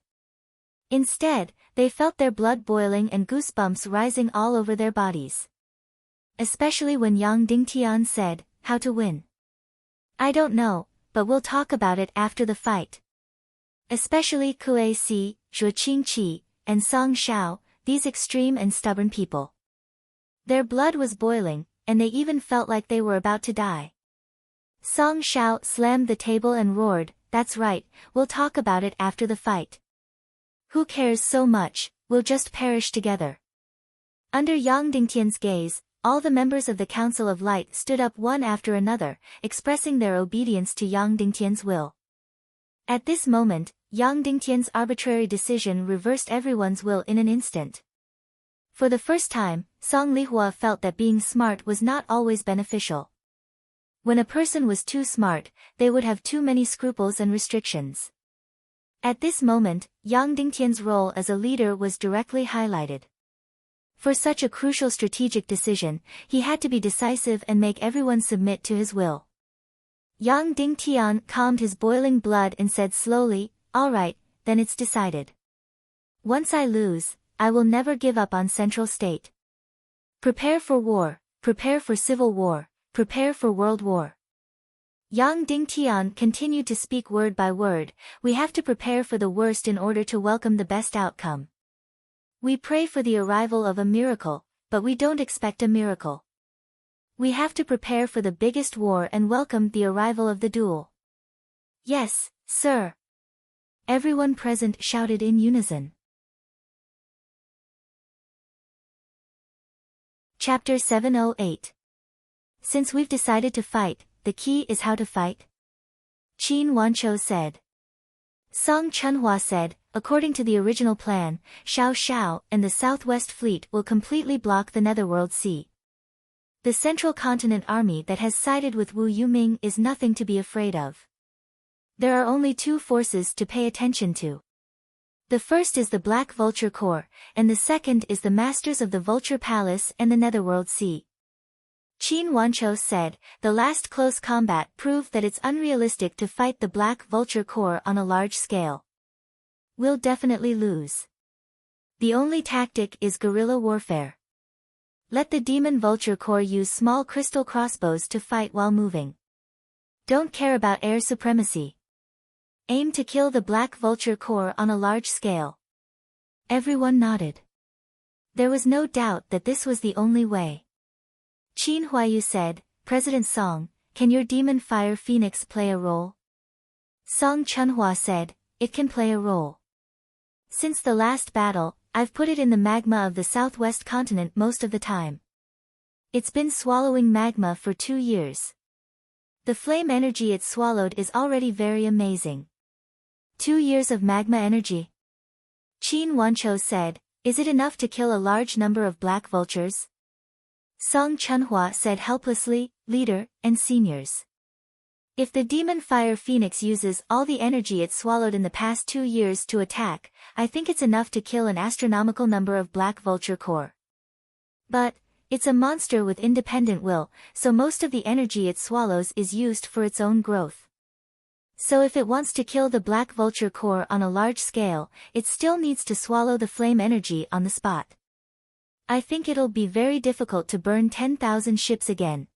Instead, they felt their blood boiling and goosebumps rising all over their bodies. Especially when Yang Dingtian said, how to win. I don't know, but we'll talk about it after the fight. Especially Kue Si, Zhuo Qingqi, and Song Shao, these extreme and stubborn people. Their blood was boiling, and they even felt like they were about to die. Song Shao slammed the table and roared, that's right, we'll talk about it after the fight. Who cares so much, we'll just perish together. Under Yang Dingtian's gaze, all the members of the Council of Light stood up one after another, expressing their obedience to Yang Dingtian's will. At this moment, Yang Dingtian's arbitrary decision reversed everyone's will in an instant. For the first time, Song Lihua felt that being smart was not always beneficial. When a person was too smart, they would have too many scruples and restrictions. At this moment, Yang Dingtian's role as a leader was directly highlighted. For such a crucial strategic decision, he had to be decisive and make everyone submit to his will. Yang Dingtian calmed his boiling blood and said slowly, all right, then it's decided. Once I lose, I will never give up on Central State. Prepare for war, prepare for civil war, prepare for world war. Yang Dingtian continued to speak word by word, we have to prepare for the worst in order to welcome the best outcome. We pray for the arrival of a miracle, but we don't expect a miracle. We have to prepare for the biggest war and welcome the arrival of the duel. Yes, sir. Everyone present shouted in unison. Chapter 708. Since we've decided to fight, the key is how to fight? Qin Wanqiu said. Song Chunhua said, according to the original plan, Xiao Xiao and the Southwest Fleet will completely block the Netherworld Sea. The Central Continent Army that has sided with Wu Yuming is nothing to be afraid of. There are only 2 forces to pay attention to. The first is the Black Vulture Corps, and the second is the Masters of the Vulture Palace and the Netherworld Sea. Qin Wanqiu said, the last close combat proved that it's unrealistic to fight the Black Vulture Corps on a large scale. We'll definitely lose. The only tactic is guerrilla warfare. Let the Demon Vulture Corps use small crystal crossbows to fight while moving. Don't care about air supremacy. Aim to kill the Black Vulture core on a large scale. Everyone nodded. There was no doubt that this was the only way. Qin Huayu said, President Song, can your demon fire phoenix play a role? Song Chunhua said, it can play a role. Since the last battle, I've put it in the magma of the southwest continent most of the time. It's been swallowing magma for 2 years. The flame energy it swallowed is already very amazing. 2 years of magma energy. Qin Wanchou said, is it enough to kill a large number of black vultures? Song Chunhua said helplessly, leader, and seniors. If the demon fire phoenix uses all the energy it swallowed in the past 2 years to attack, I think it's enough to kill an astronomical number of black vulture core. But, it's a monster with independent will, so most of the energy it swallows is used for its own growth. So if it wants to kill the black vulture core on a large scale, it still needs to swallow the flame energy on the spot. I think it'll be very difficult to burn 10,000 ships again.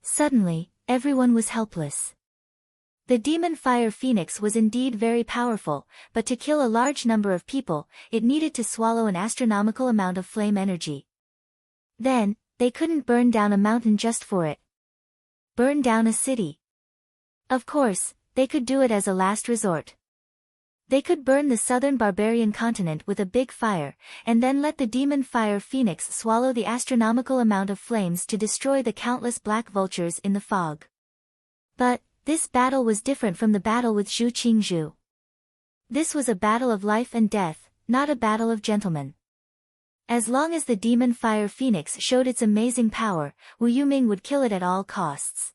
Suddenly, everyone was helpless. The demon fire phoenix was indeed very powerful, but to kill a large number of people, it needed to swallow an astronomical amount of flame energy. Then, they couldn't burn down a mountain just for it. Burn down a city. Of course, they could do it as a last resort. They could burn the southern barbarian continent with a big fire, and then let the demon fire phoenix swallow the astronomical amount of flames to destroy the countless black vultures in the fog. But, this battle was different from the battle with Zhu Qingzhu. This was a battle of life and death, not a battle of gentlemen. As long as the demon fire phoenix showed its amazing power, Wu Yuming would kill it at all costs.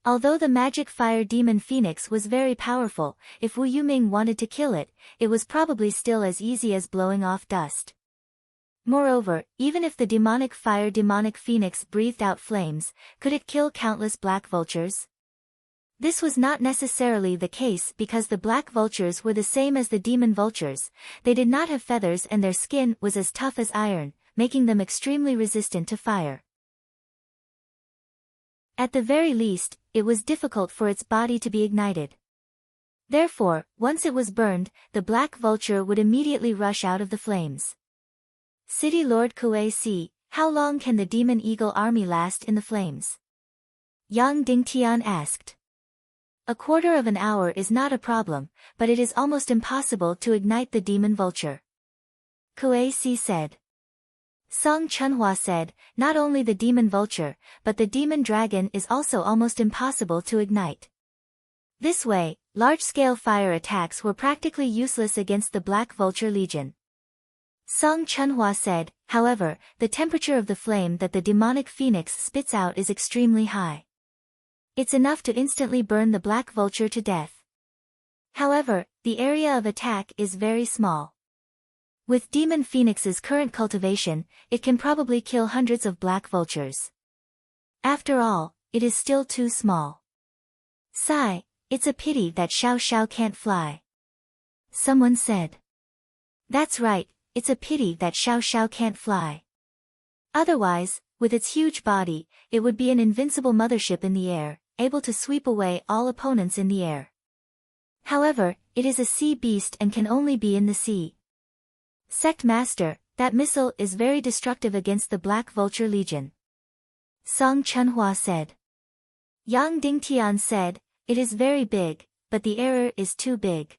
Although the magic fire demon phoenix was very powerful, if Wu Yuming wanted to kill it, it was probably still as easy as blowing off dust. Moreover, even if the demonic fire demonic phoenix breathed out flames, could it kill countless black vultures? This was not necessarily the case because the black vultures were the same as the demon vultures, they did not have feathers and their skin was as tough as iron, making them extremely resistant to fire. At the very least, it was difficult for its body to be ignited. Therefore, once it was burned, the black vulture would immediately rush out of the flames. City Lord Kuei, how long can the demon eagle army last in the flames? Yang Dingtian asked. A quarter of an hour is not a problem, but it is almost impossible to ignite the demon vulture. Kuei said. Song Chunhua said, not only the demon vulture, but the demon dragon is also almost impossible to ignite. This way, large-scale fire attacks were practically useless against the Black Vulture Legion. Song Chunhua said, however, the temperature of the flame that the demonic phoenix spits out is extremely high. It's enough to instantly burn the Black Vulture to death. However, the area of attack is very small. With Demon Phoenix's current cultivation, it can probably kill hundreds of black vultures. After all, it is still too small. Sigh, it's a pity that Xiao Xiao can't fly. Someone said. That's right, it's a pity that Xiao Xiao can't fly. Otherwise, with its huge body, it would be an invincible mothership in the air, able to sweep away all opponents in the air. However, it is a sea beast and can only be in the sea. Sect Master, that missile is very destructive against the Black Vulture Legion. Song Chunhua said. Yang Dingtian said, it is very big, but the error is too big.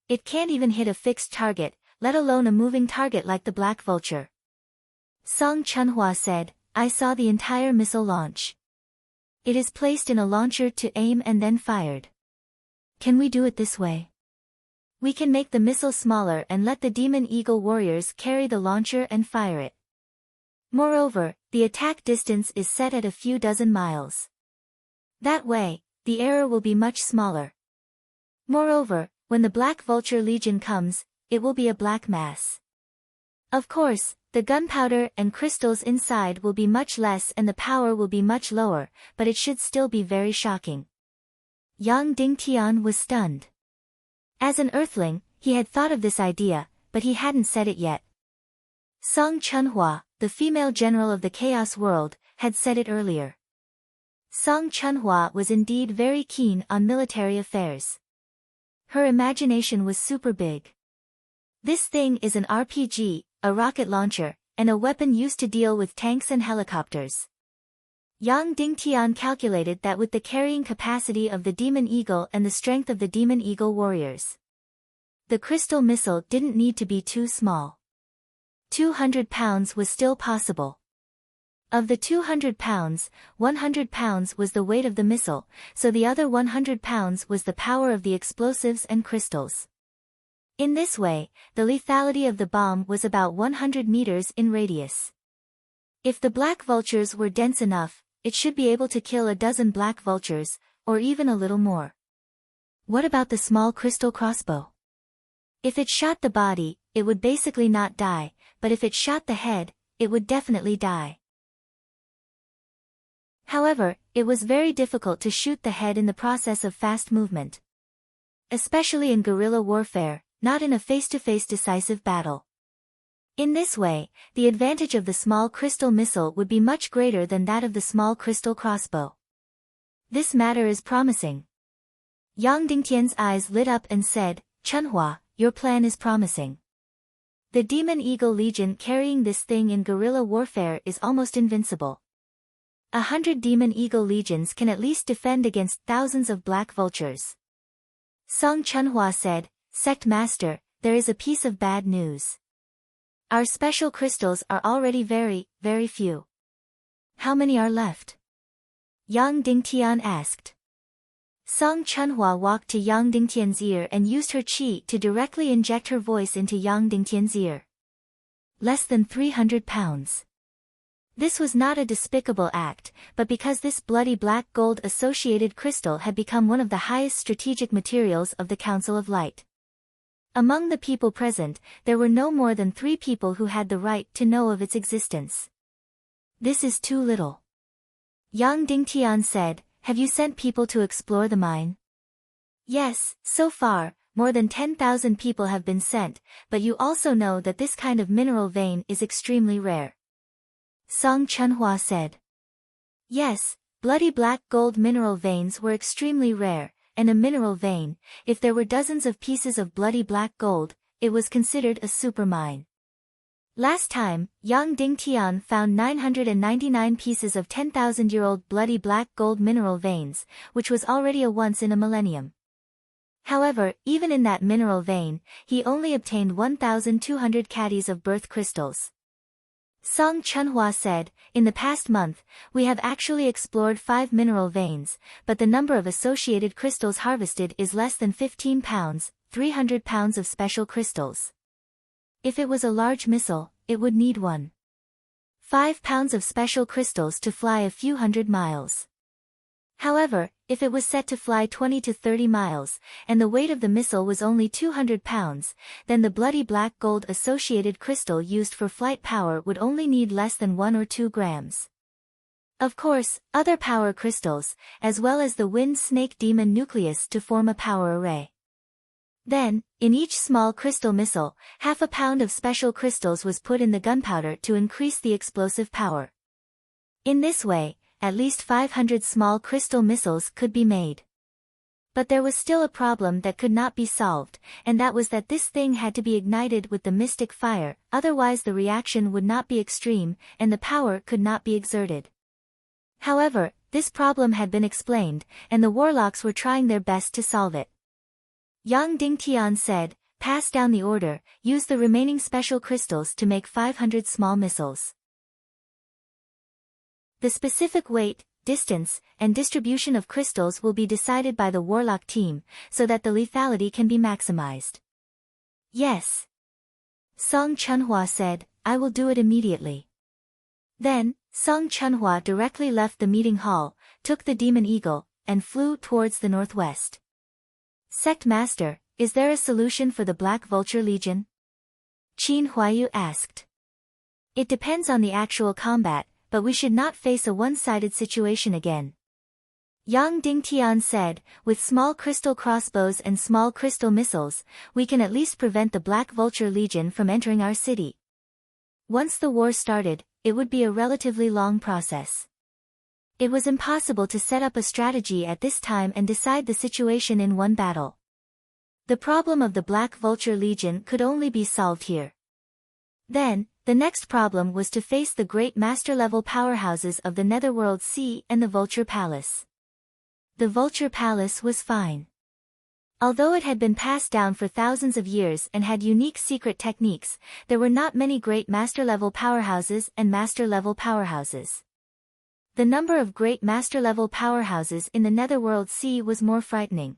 It can't even hit a fixed target, let alone a moving target like the Black Vulture. Song Chunhua said, I saw the entire missile launch. It is placed in a launcher to aim and then fired. Can we do it this way? We can make the missile smaller and let the Demon Eagle warriors carry the launcher and fire it. Moreover, the attack distance is set at a few dozen miles. That way, the error will be much smaller. Moreover, when the Black Vulture Legion comes, it will be a black mass. Of course, the gunpowder and crystals inside will be much less and the power will be much lower, but it should still be very shocking. Yang Dingtian was stunned. As an earthling, he had thought of this idea, but he hadn't said it yet. Song Chunhua, the female general of the Chaos World, had said it earlier. Song Chunhua was indeed very keen on military affairs. Her imagination was super big. This thing is an RPG, a rocket launcher, and a weapon used to deal with tanks and helicopters. Yang Dingtian calculated that with the carrying capacity of the Demon Eagle and the strength of the Demon Eagle warriors, the crystal missile didn't need to be too small. 200 pounds was still possible. Of the 200 pounds, 100 pounds was the weight of the missile, so the other 100 pounds was the power of the explosives and crystals. In this way, the lethality of the bomb was about 100 meters in radius. If the black vultures were dense enough, it should be able to kill a dozen black vultures, or even a little more. What about the small crystal crossbow? If it shot the body, it would basically not die, but if it shot the head, it would definitely die. However, it was very difficult to shoot the head in the process of fast movement. Especially in guerrilla warfare, not in a face-to-face decisive battle. In this way, the advantage of the small crystal missile would be much greater than that of the small crystal crossbow. This matter is promising. Yang Dingtian's eyes lit up and said, Chunhua, your plan is promising. The Demon Eagle Legion carrying this thing in guerrilla warfare is almost invincible. 100 Demon Eagle legions can at least defend against thousands of black vultures. Song Chunhua said, Sect Master, there is a piece of bad news. Our special crystals are already very, very few. How many are left? Yang Dingtian asked. Song Chunhua walked to Yang Dingtian's ear and used her qi to directly inject her voice into Yang Dingtian's ear. Less than 300 pounds. This was not a despicable act, but because this bloody black gold associated crystal had become one of the highest strategic materials of the Council of Light. Among the people present, there were no more than 3 people who had the right to know of its existence. This is too little. Yang Dingtian said, have you sent people to explore the mine? Yes, so far, more than 10,000 people have been sent, but you also know that this kind of mineral vein is extremely rare. Song Chunhua said. Yes, bloody black gold mineral veins were extremely rare, and a mineral vein, if there were dozens of pieces of bloody black gold, it was considered a supermine. Last time, Yang Dingtian found 999 pieces of 10,000-year-old bloody black gold mineral veins, which was already a once in a millennium. However, even in that mineral vein, he only obtained 1,200 caddies of birth crystals. Song Chunhua said, in the past month, we have actually explored 5 mineral veins, but the number of associated crystals harvested is less than 15 pounds, 300 pounds of special crystals. If it was a large missile, it would need 5 pounds of special crystals to fly a few hundred miles. However, if it was set to fly 20 to 30 miles, and the weight of the missile was only 200 pounds, then the bloody black gold associated crystal used for flight power would only need less than 1 or 2 grams. Of course, other power crystals, as well as the wind snake demon nucleus to form a power array. Then, in each small crystal missile, half a pound of special crystals was put in the gunpowder to increase the explosive power. In this way, at least 500 small crystal missiles could be made. But there was still a problem that could not be solved, and that was that this thing had to be ignited with the mystic fire, otherwise the reaction would not be extreme, and the power could not be exerted. However, this problem had been explained, and the warlocks were trying their best to solve it. Yang Dingtian said, pass down the order, use the remaining special crystals to make 500 small missiles. The specific weight, distance, and distribution of crystals will be decided by the warlock team, so that the lethality can be maximized. Yes. Song Chunhua said, I will do it immediately. Then, Song Chunhua directly left the meeting hall, took the Demon Eagle, and flew towards the northwest. Sect Master, is there a solution for the Black Vulture Legion? Qin Huayu asked. It depends on the actual combat, but we should not face a one-sided situation again. Yang Dingtian said, with small crystal crossbows and small crystal missiles, we can at least prevent the Black Vulture Legion from entering our city. Once the war started, it would be a relatively long process. It was impossible to set up a strategy at this time and decide the situation in one battle. The problem of the Black Vulture Legion could only be solved here. Then, the next problem was to face the great master-level powerhouses of the Netherworld Sea and the Vulture Palace. The Vulture Palace was fine. Although it had been passed down for thousands of years and had unique secret techniques, there were not many great master-level powerhouses and master-level powerhouses. The number of great master-level powerhouses in the Netherworld Sea was more frightening.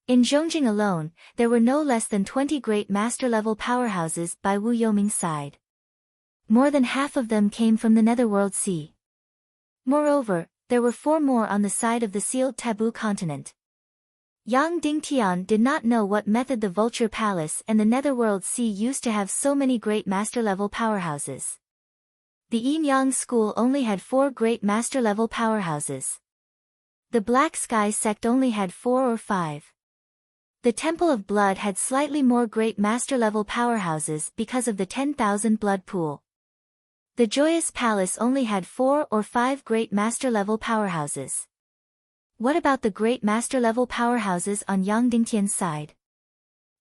In Zhongjing alone, there were no less than 20 great master-level powerhouses by Wu Yoming's side. More than half of them came from the Netherworld Sea. Moreover, there were 4 more on the side of the sealed taboo continent. Yang Dingtian did not know what method the Vulture Palace and the Netherworld Sea used to have so many great master-level powerhouses. The Yin-Yang School only had 4 great master-level powerhouses. The Black Sky sect only had 4 or 5. The Temple of Blood had slightly more great master-level powerhouses because of the 10,000 blood pool. The Joyous Palace only had 4 or 5 great master-level powerhouses. What about the great master-level powerhouses on Yang Dingtian's side?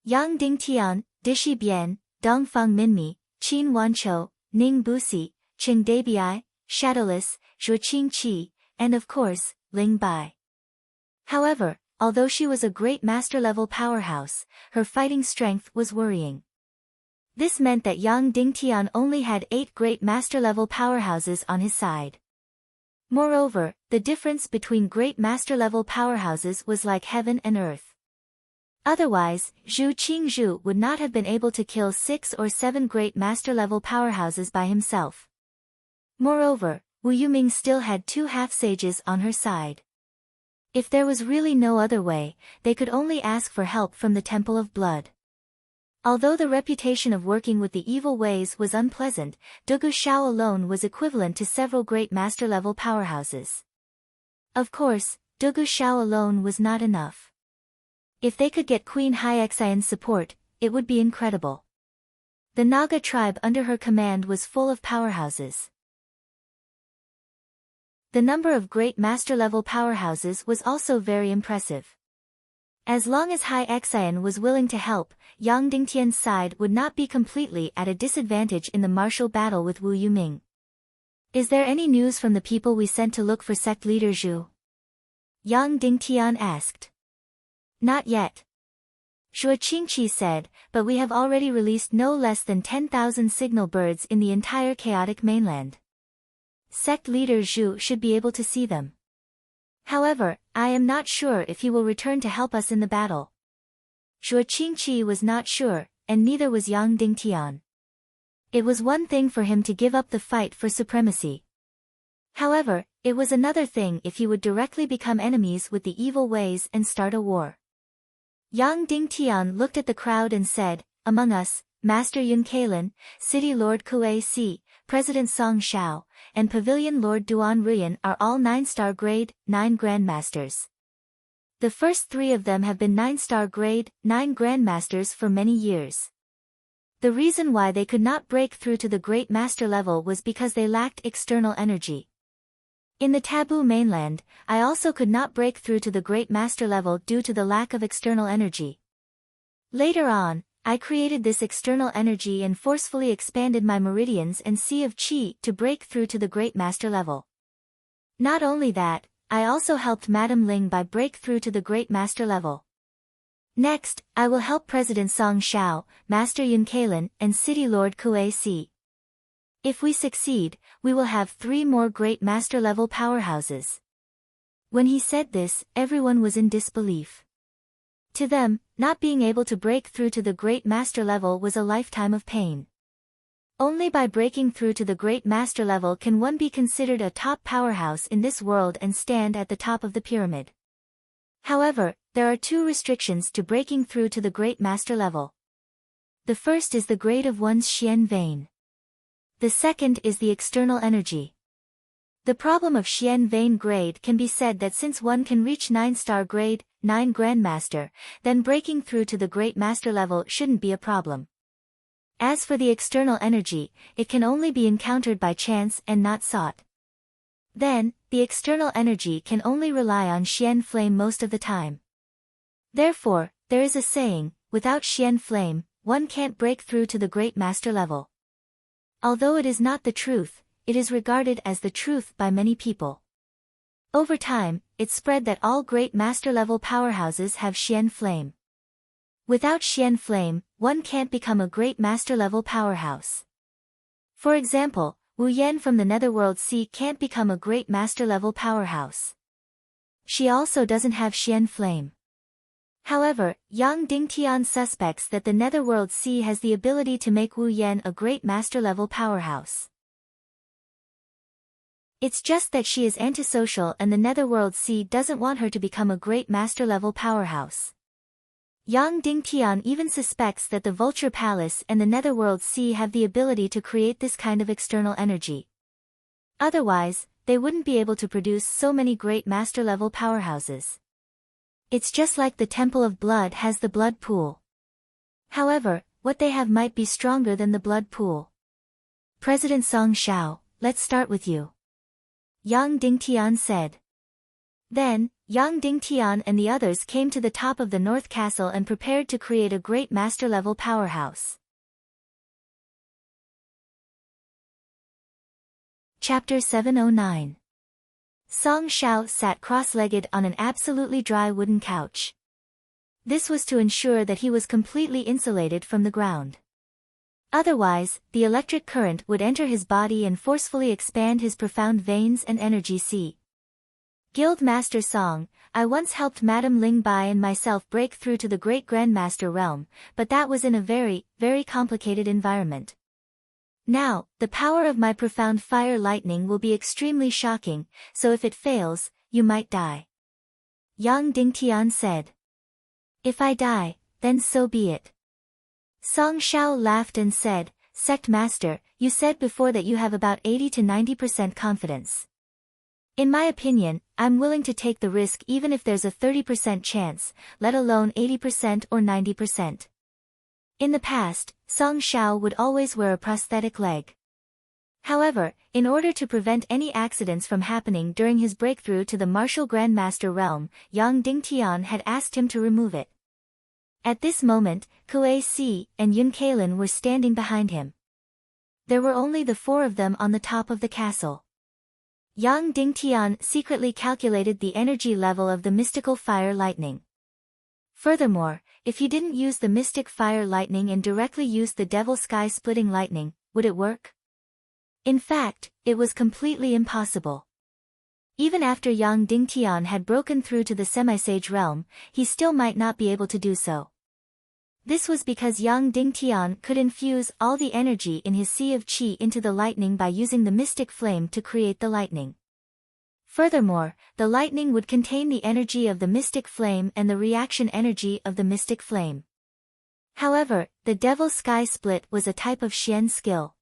Yang Dingtian, Dishi Bian, Dongfang Minmi, Qin Wanqiu, Ning Busi, Qing Deibai, Shadowless, Zhuoqing Qi, and of course, Ling Bai. However, although she was a great master-level powerhouse, her fighting strength was worrying. This meant that Yang Dingtian only had 8 great master-level powerhouses on his side. Moreover, the difference between great master-level powerhouses was like heaven and earth. Otherwise, Zhu Qingzhu would not have been able to kill 6 or 7 great master-level powerhouses by himself. Moreover, Wu Yuming still had 2 half-sages on her side. If there was really no other way, they could only ask for help from the Temple of Blood. Although the reputation of working with the evil ways was unpleasant, Dugu Shao alone was equivalent to several great master-level powerhouses. Of course, Dugu Shao alone was not enough. If they could get Queen Haixian's support, it would be incredible. The Naga tribe under her command was full of powerhouses. The number of great master-level powerhouses was also very impressive. As long as Haixian was willing to help, Yang Dingtian's side would not be completely at a disadvantage in the martial battle with Wu Yuming. Is there any news from the people we sent to look for sect leader Zhu? Yang Dingtian asked. Not yet. Zhuo Qingqi said, but we have already released no less than 10,000 signal birds in the entire chaotic mainland. Sect leader Zhu should be able to see them. However, I am not sure if he will return to help us in the battle. Zhuo Qingqi was not sure, and neither was Yang Dingtian. It was one thing for him to give up the fight for supremacy. However, it was another thing if he would directly become enemies with the evil ways and start a war. Yang Dingtian looked at the crowd and said, among us, Master Yun Kalin, City Lord Kuei Si, President Song Shao, and Pavilion Lord Duan Ruyan are all 9-star grade, 9 Grandmasters. The first 3 of them have been 9-star grade, 9 Grandmasters for many years. The reason why they could not break through to the Great Master level was because they lacked external energy. In the Taboo Mainland, I also could not break through to the Great Master level due to the lack of external energy. Later on, I created this external energy and forcefully expanded my meridians and sea of qi to break through to the Great Master level. Not only that, I also helped Madame Ling by break through to the Great Master level. Next, I will help President Song Shao, Master Yun Kalin, and City Lord Kuei Si. If we succeed, we will have 3 more Great Master level powerhouses. When he said this, everyone was in disbelief. To them, not being able to break through to the Great Master level was a lifetime of pain. Only by breaking through to the Great Master level can one be considered a top powerhouse in this world and stand at the top of the pyramid. However, there are 2 restrictions to breaking through to the Great Master level. The first is the grade of one's Xian vein. The second is the external energy. The problem of Xian vein grade can be said that since one can reach 9-star grade, 9 Grandmaster, then breaking through to the Great Master level shouldn't be a problem. As for the external energy, it can only be encountered by chance and not sought. Then, the external energy can only rely on Xian flame most of the time. Therefore, there is a saying, without Xian flame, one can't break through to the great master level. Although it is not the truth, it is regarded as the truth by many people. Over time, it spread that all great master-level powerhouses have Xian flame. Without Xian flame, one can't become a great master-level powerhouse. For example, Wu Yan from the Netherworld Sea can't become a great master-level powerhouse. She also doesn't have Xian flame. However, Yang Dingtian suspects that the Netherworld Sea has the ability to make Wu Yan a great master-level powerhouse. It's just that she is antisocial and the Netherworld Sea doesn't want her to become a great master-level powerhouse. Yang Dingtian even suspects that the Vulture Palace and the Netherworld Sea have the ability to create this kind of external energy. Otherwise, they wouldn't be able to produce so many great master-level powerhouses. It's just like the Temple of Blood has the blood pool. However, what they have might be stronger than the blood pool. President Song Shao, let's start with you. Yang Dingtian said. Then, Yang Dingtian and the others came to the top of the North Castle and prepared to create a great master-level powerhouse. Chapter 709. Song Shao sat cross-legged on an absolutely dry wooden couch. This was to ensure that he was completely insulated from the ground. Otherwise, the electric current would enter his body and forcefully expand his profound veins and energy sea. Guild Master Song, I once helped Madame Ling Bai and myself break through to the Great Grandmaster realm, but that was in a very, very complicated environment. Now, the power of my profound fire lightning will be extremely shocking, so if it fails, you might die. Yang Dingtian said. If I die, then so be it. Song Shao laughed and said, Sect Master, you said before that you have about 80 to 90% confidence. In my opinion, I'm willing to take the risk even if there's a 30% chance, let alone 80% or 90%. In the past, Song Shao would always wear a prosthetic leg. However, in order to prevent any accidents from happening during his breakthrough to the Martial Grandmaster realm, Yang Dingtian had asked him to remove it. At this moment, Kuei Si and Yun Kailin were standing behind him. There were only the four of them on the top of the castle. Yang Dingtian secretly calculated the energy level of the mystical fire lightning. Furthermore, if he didn't use the mystic fire lightning and directly used the devil sky-splitting lightning, would it work? In fact, it was completely impossible. Even after Yang Dingtian had broken through to the semi-sage realm, he still might not be able to do so. This was because Yang Dingtian could infuse all the energy in his sea of qi into the lightning by using the mystic flame to create the lightning. Furthermore, the lightning would contain the energy of the mystic flame and the reaction energy of the mystic flame. However, the devil sky split was a type of Xian skill.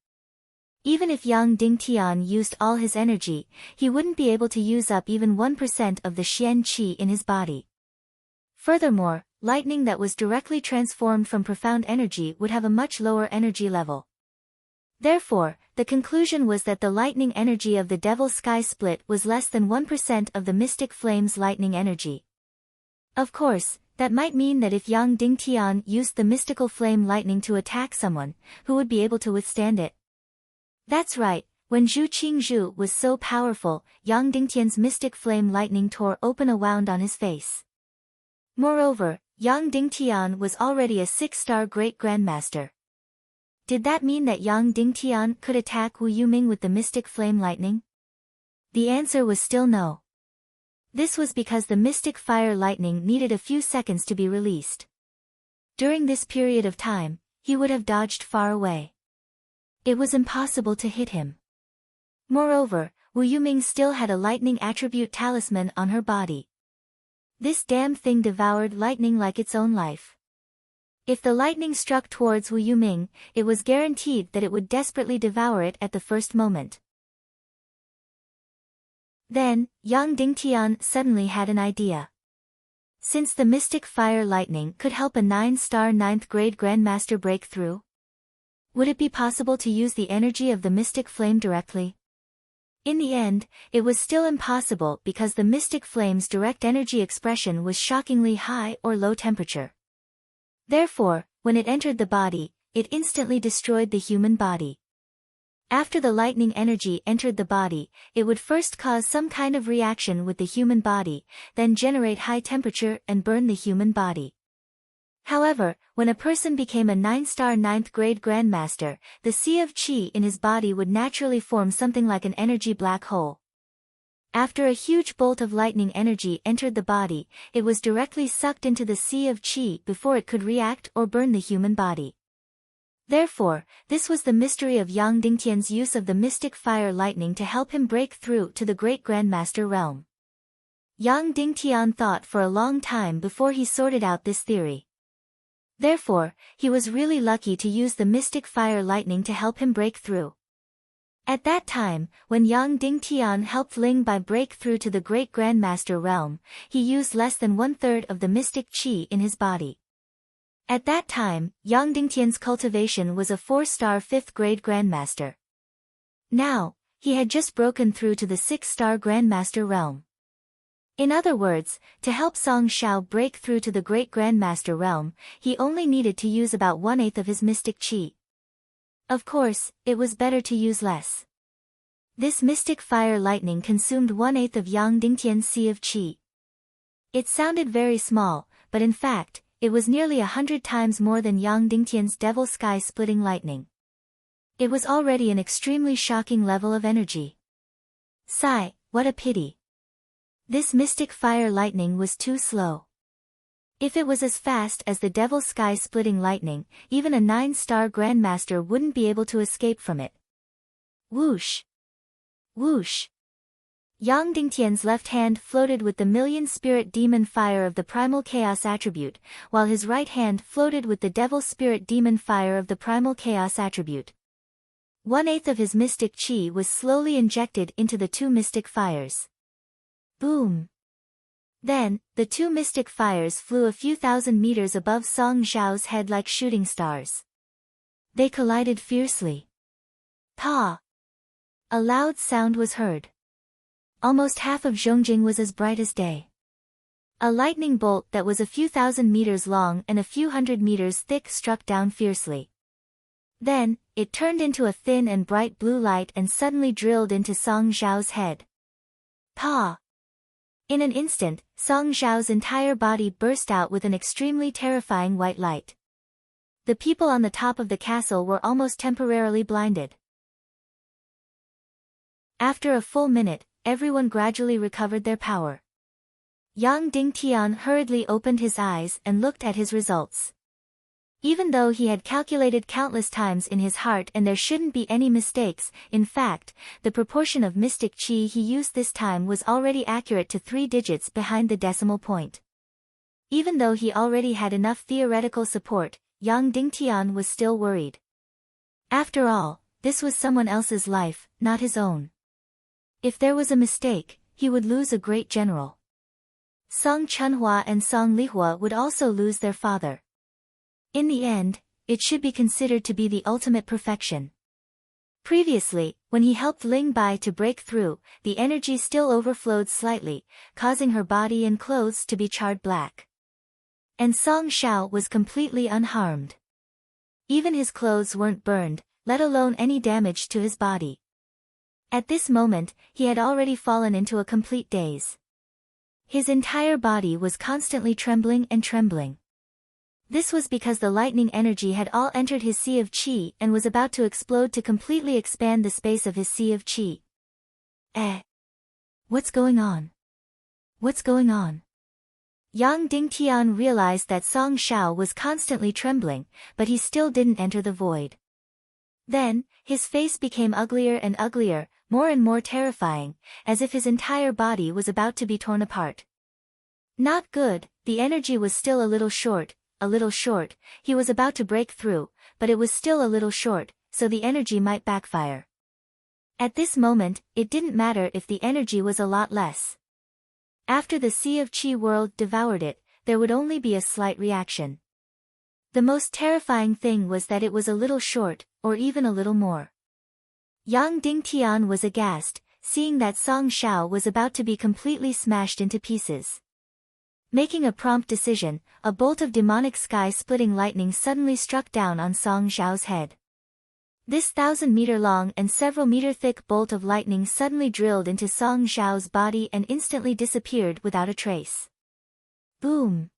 Even if Yang Dingtian used all his energy, he wouldn't be able to use up even 1% of the Xian qi in his body. Furthermore, lightning that was directly transformed from profound energy would have a much lower energy level. Therefore, the conclusion was that the lightning energy of the devil sky split was less than 1% of the mystic flame's lightning energy. Of course, that might mean that if Yang Dingtian used the mystical flame lightning to attack someone, who would be able to withstand it? That's right, when Zhu Qingzhu was so powerful, Yang Dingtian's mystic flame lightning tore open a wound on his face. Moreover, Yang Dingtian was already a 6-star Great Grandmaster. Did that mean that Yang Dingtian could attack Wu Yuming with the mystic flame lightning? The answer was still no. This was because the mystic fire lightning needed a few seconds to be released. During this period of time, he would have dodged far away. It was impossible to hit him. Moreover, Wu Yuming still had a lightning attribute talisman on her body. This damn thing devoured lightning like its own life. If the lightning struck towards Wu Yuming, it was guaranteed that it would desperately devour it at the first moment. Then, Yang Dingtian suddenly had an idea. Since the mystic fire lightning could help a 9-star 9th grade Grandmaster break through, would it be possible to use the energy of the mystic flame directly? In the end, it was still impossible because the mystic flame's direct energy expression was shockingly high or low temperature. Therefore, when it entered the body, it instantly destroyed the human body. After the lightning energy entered the body, it would first cause some kind of reaction with the human body, then generate high temperature and burn the human body. However, when a person became a 9-star 9th grade grandmaster, the sea of qi in his body would naturally form something like an energy black hole. After a huge bolt of lightning energy entered the body, it was directly sucked into the sea of qi before it could react or burn the human body. Therefore, this was the mystery of Yang Dingtian's use of the mystic fire lightning to help him break through to the great grandmaster realm. Yang Dingtian thought for a long time before he sorted out this theory. Therefore, he was really lucky to use the mystic fire lightning to help him break through. At that time, when Yang Dingtian helped Ling Bai break through to the great grandmaster realm, he used less than 1/3 of the mystic qi in his body. At that time, Yang Dingtian's cultivation was a 4-star 5th grade grandmaster. Now, he had just broken through to the 6-star grandmaster realm. In other words, to help Song Shao break through to the great grandmaster realm, he only needed to use about 1/8 of his mystic qi. Of course, it was better to use less. This mystic fire lightning consumed 1/8 of Yang Dingtian's sea of qi. It sounded very small, but in fact, it was nearly 100 times more than Yang Dingtian's devil sky-splitting lightning. It was already an extremely shocking level of energy. Sigh, what a pity. This mystic fire lightning was too slow. If it was as fast as the devil sky-splitting lightning, even a 9-star grandmaster wouldn't be able to escape from it. Whoosh! Whoosh! Yang Dingtian's left hand floated with the million-spirit demon fire of the primal chaos attribute, while his right hand floated with the devil spirit demon fire of the primal chaos attribute. 1/8 of his mystic qi was slowly injected into the two mystic fires. Boom! Then, the two mystic fires flew a few thousand meters above Song Zhao's head like shooting stars. They collided fiercely. Pa! A loud sound was heard. Almost half of Zhongjing was as bright as day. A lightning bolt that was a few thousand meters long and a few hundred meters thick struck down fiercely. Then, it turned into a thin and bright blue light and suddenly drilled into Song Zhao's head. Pa! In an instant, Song Zhao's entire body burst out with an extremely terrifying white light. The people on the top of the castle were almost temporarily blinded. After a full minute, everyone gradually recovered their power. Yang Dingtian hurriedly opened his eyes and looked at his results. Even though he had calculated countless times in his heart and there shouldn't be any mistakes, in fact, the proportion of mystic qi he used this time was already accurate to 3 digits behind the decimal point. Even though he already had enough theoretical support, Yang Dingtian was still worried. After all, this was someone else's life, not his own. If there was a mistake, he would lose a great general. Song Chunhua and Song Lihua would also lose their father. In the end, it should be considered to be the ultimate perfection. Previously, when he helped Ling Bai to break through, the energy still overflowed slightly, causing her body and clothes to be charred black. And Song Shao was completely unharmed. Even his clothes weren't burned, let alone any damage to his body. At this moment, he had already fallen into a complete daze. His entire body was constantly trembling and trembling. This was because the lightning energy had all entered his sea of qi and was about to explode to completely expand the space of his sea of qi. What's going on? What's going on? Yang Dingtian realized that Song Shao was constantly trembling, but he still didn't enter the void. Then, his face became uglier and uglier, more and more terrifying, as if his entire body was about to be torn apart. Not good, the energy was still a little short, he was about to break through, but it was still a little short, so the energy might backfire. At this moment, it didn't matter if the energy was a lot less. After the Sea of Qi world devoured it, there would only be a slight reaction. The most terrifying thing was that it was a little short, or even a little more. Yang Dingtian was aghast, seeing that Song Shao was about to be completely smashed into pieces. Making a prompt decision, a bolt of demonic sky-splitting lightning suddenly struck down on Song Shao's head. This 1,000-meter-long and several-meter-thick bolt of lightning suddenly drilled into Song Shao's body and instantly disappeared without a trace. Boom!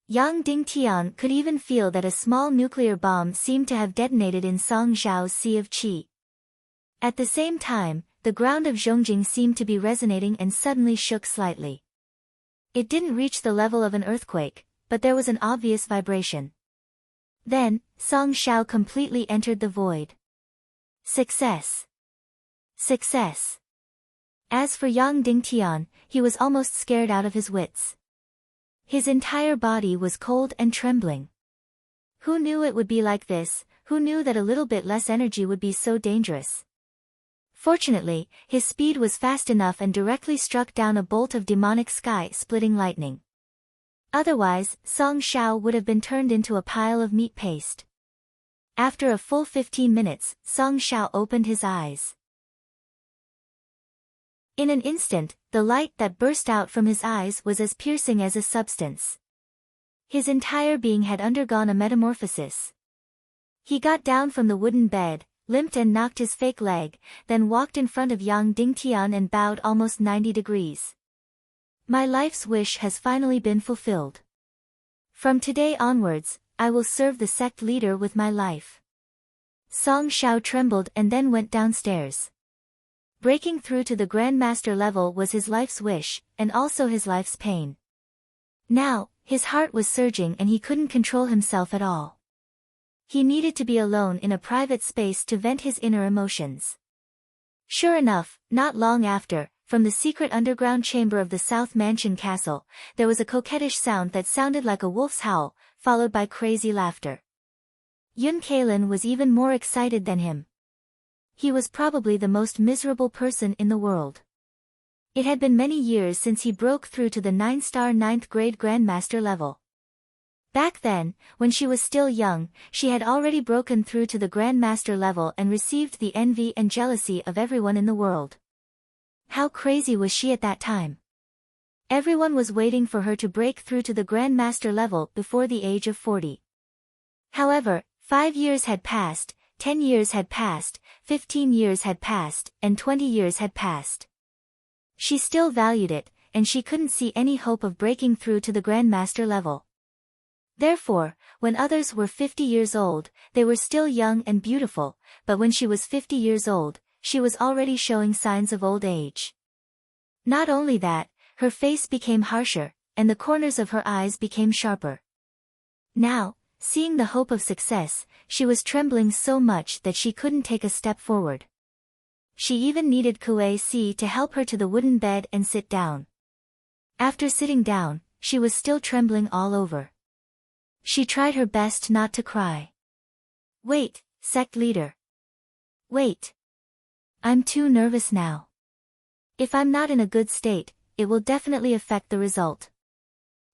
Yang Dingtian could even feel that a small nuclear bomb seemed to have detonated in Song Shao's sea of qi. At the same time, the ground of Zhongjing seemed to be resonating and suddenly shook slightly. It didn't reach the level of an earthquake, but there was an obvious vibration. Then, Song Shao completely entered the void. Success! Success! As for Yang Dingtian, he was almost scared out of his wits. His entire body was cold and trembling. Who knew it would be like this? Who knew that a little bit less energy would be so dangerous? Fortunately, his speed was fast enough and directly struck down a bolt of demonic sky-splitting lightning. Otherwise, Song Shao would have been turned into a pile of meat paste. After a full 15 minutes, Song Shao opened his eyes. In an instant, the light that burst out from his eyes was as piercing as a substance. His entire being had undergone a metamorphosis. He got down from the wooden bed, limped and knocked his fake leg, then walked in front of Yang Dingtian and bowed almost 90 degrees. My life's wish has finally been fulfilled. From today onwards, I will serve the sect leader with my life. Song Shao trembled and then went downstairs. Breaking through to the Grandmaster level was his life's wish, and also his life's pain. Now, his heart was surging and he couldn't control himself at all. He needed to be alone in a private space to vent his inner emotions. Sure enough, not long after, from the secret underground chamber of the South Mansion Castle, there was a coquettish sound that sounded like a wolf's howl, followed by crazy laughter. Yun Kalin was even more excited than him. He was probably the most miserable person in the world. It had been many years since he broke through to the 9-star 9th grade Grandmaster level. Back then, when she was still young, she had already broken through to the Grandmaster level and received the envy and jealousy of everyone in the world. How crazy was she at that time? Everyone was waiting for her to break through to the Grandmaster level before the age of 40. However, 5 years had passed, 10 years had passed, 15 years had passed, and 20 years had passed. She still valued it, and she couldn't see any hope of breaking through to the Grandmaster level. Therefore, when others were 50 years old, they were still young and beautiful, but when she was 50 years old, she was already showing signs of old age. Not only that, her face became harsher, and the corners of her eyes became sharper. Now, seeing the hope of success, she was trembling so much that she couldn't take a step forward. She even needed Kuei Si to help her to the wooden bed and sit down. After sitting down, she was still trembling all over. She tried her best not to cry. Wait, sect leader. Wait. I'm too nervous now. If I'm not in a good state, it will definitely affect the result.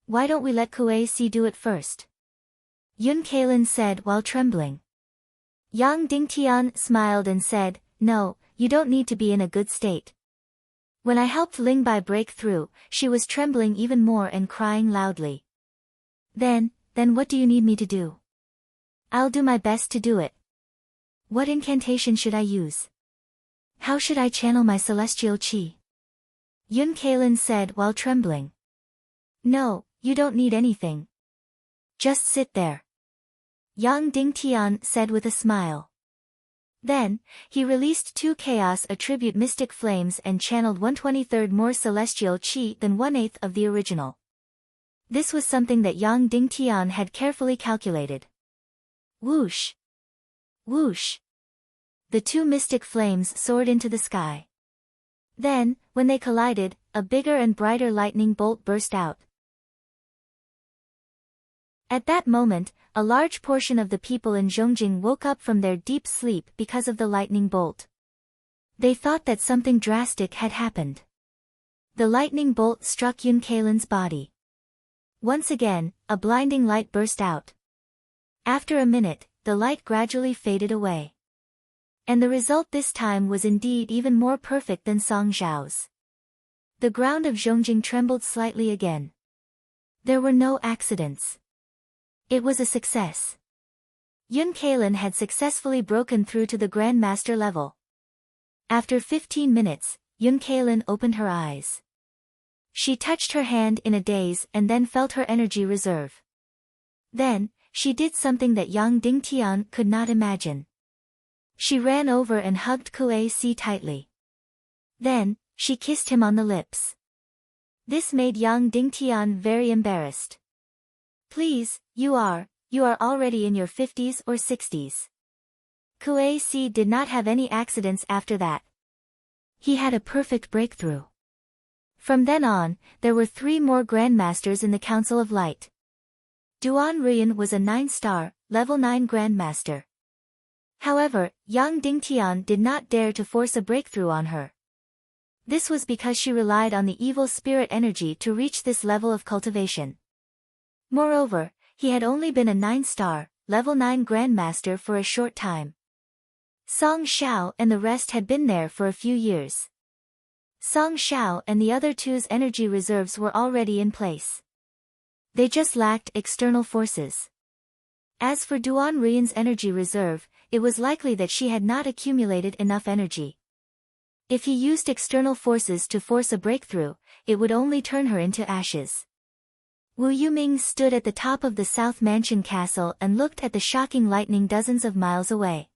Why don't we let Kuei Si do it first? Yun Kalin said while trembling. Yang Dingtian smiled and said, No, you don't need to be in a good state. When I helped Lingbai break through, she was trembling even more and crying loudly. Then what do you need me to do? I'll do my best to do it. What incantation should I use? How should I channel my celestial qi? Yun Kalin said while trembling. No, you don't need anything. Just sit there. Yang Dingtian said with a smile. Then, he released 2 Chaos Attribute Mystic Flames and channeled 1/23 more celestial qi than 1/8 of the original. This was something that Yang Dingtian had carefully calculated. Whoosh! Whoosh! The 2 mystic flames soared into the sky. Then, when they collided, a bigger and brighter lightning bolt burst out. At that moment, a large portion of the people in Zhongjing woke up from their deep sleep because of the lightning bolt. They thought that something drastic had happened. The lightning bolt struck Yun Kalin's body. Once again, a blinding light burst out. After a minute, the light gradually faded away. And the result this time was indeed even more perfect than Song Zhao's. The ground of Zhongjing trembled slightly again. There were no accidents. It was a success. Yun Kalin had successfully broken through to the Grandmaster level. After 15 minutes, Yun Kalin opened her eyes. She touched her hand in a daze and then felt her energy reserve. Then, she did something that Yang Dingtian could not imagine. She ran over and hugged Kue Si tightly. Then, she kissed him on the lips. This made Yang Dingtian very embarrassed. Please, you are already in your 50s or 60s. Kue Si did not have any accidents after that. He had a perfect breakthrough. From then on, there were 3 more Grandmasters in the Council of Light. Duan Ruyan was a 9-star, level 9 Grandmaster. However, Yang Dingtian did not dare to force a breakthrough on her. This was because she relied on the evil spirit energy to reach this level of cultivation. Moreover, he had only been a 9-star, level 9 Grandmaster for a short time. Song Xiao and the rest had been there for a few years. Song Xiao and the other 2's energy reserves were already in place. They just lacked external forces. As for Duan Ruyan's energy reserve, it was likely that she had not accumulated enough energy. If he used external forces to force a breakthrough, it would only turn her into ashes. Wu Yuming stood at the top of the South Mansion Castle and looked at the shocking lightning dozens of miles away.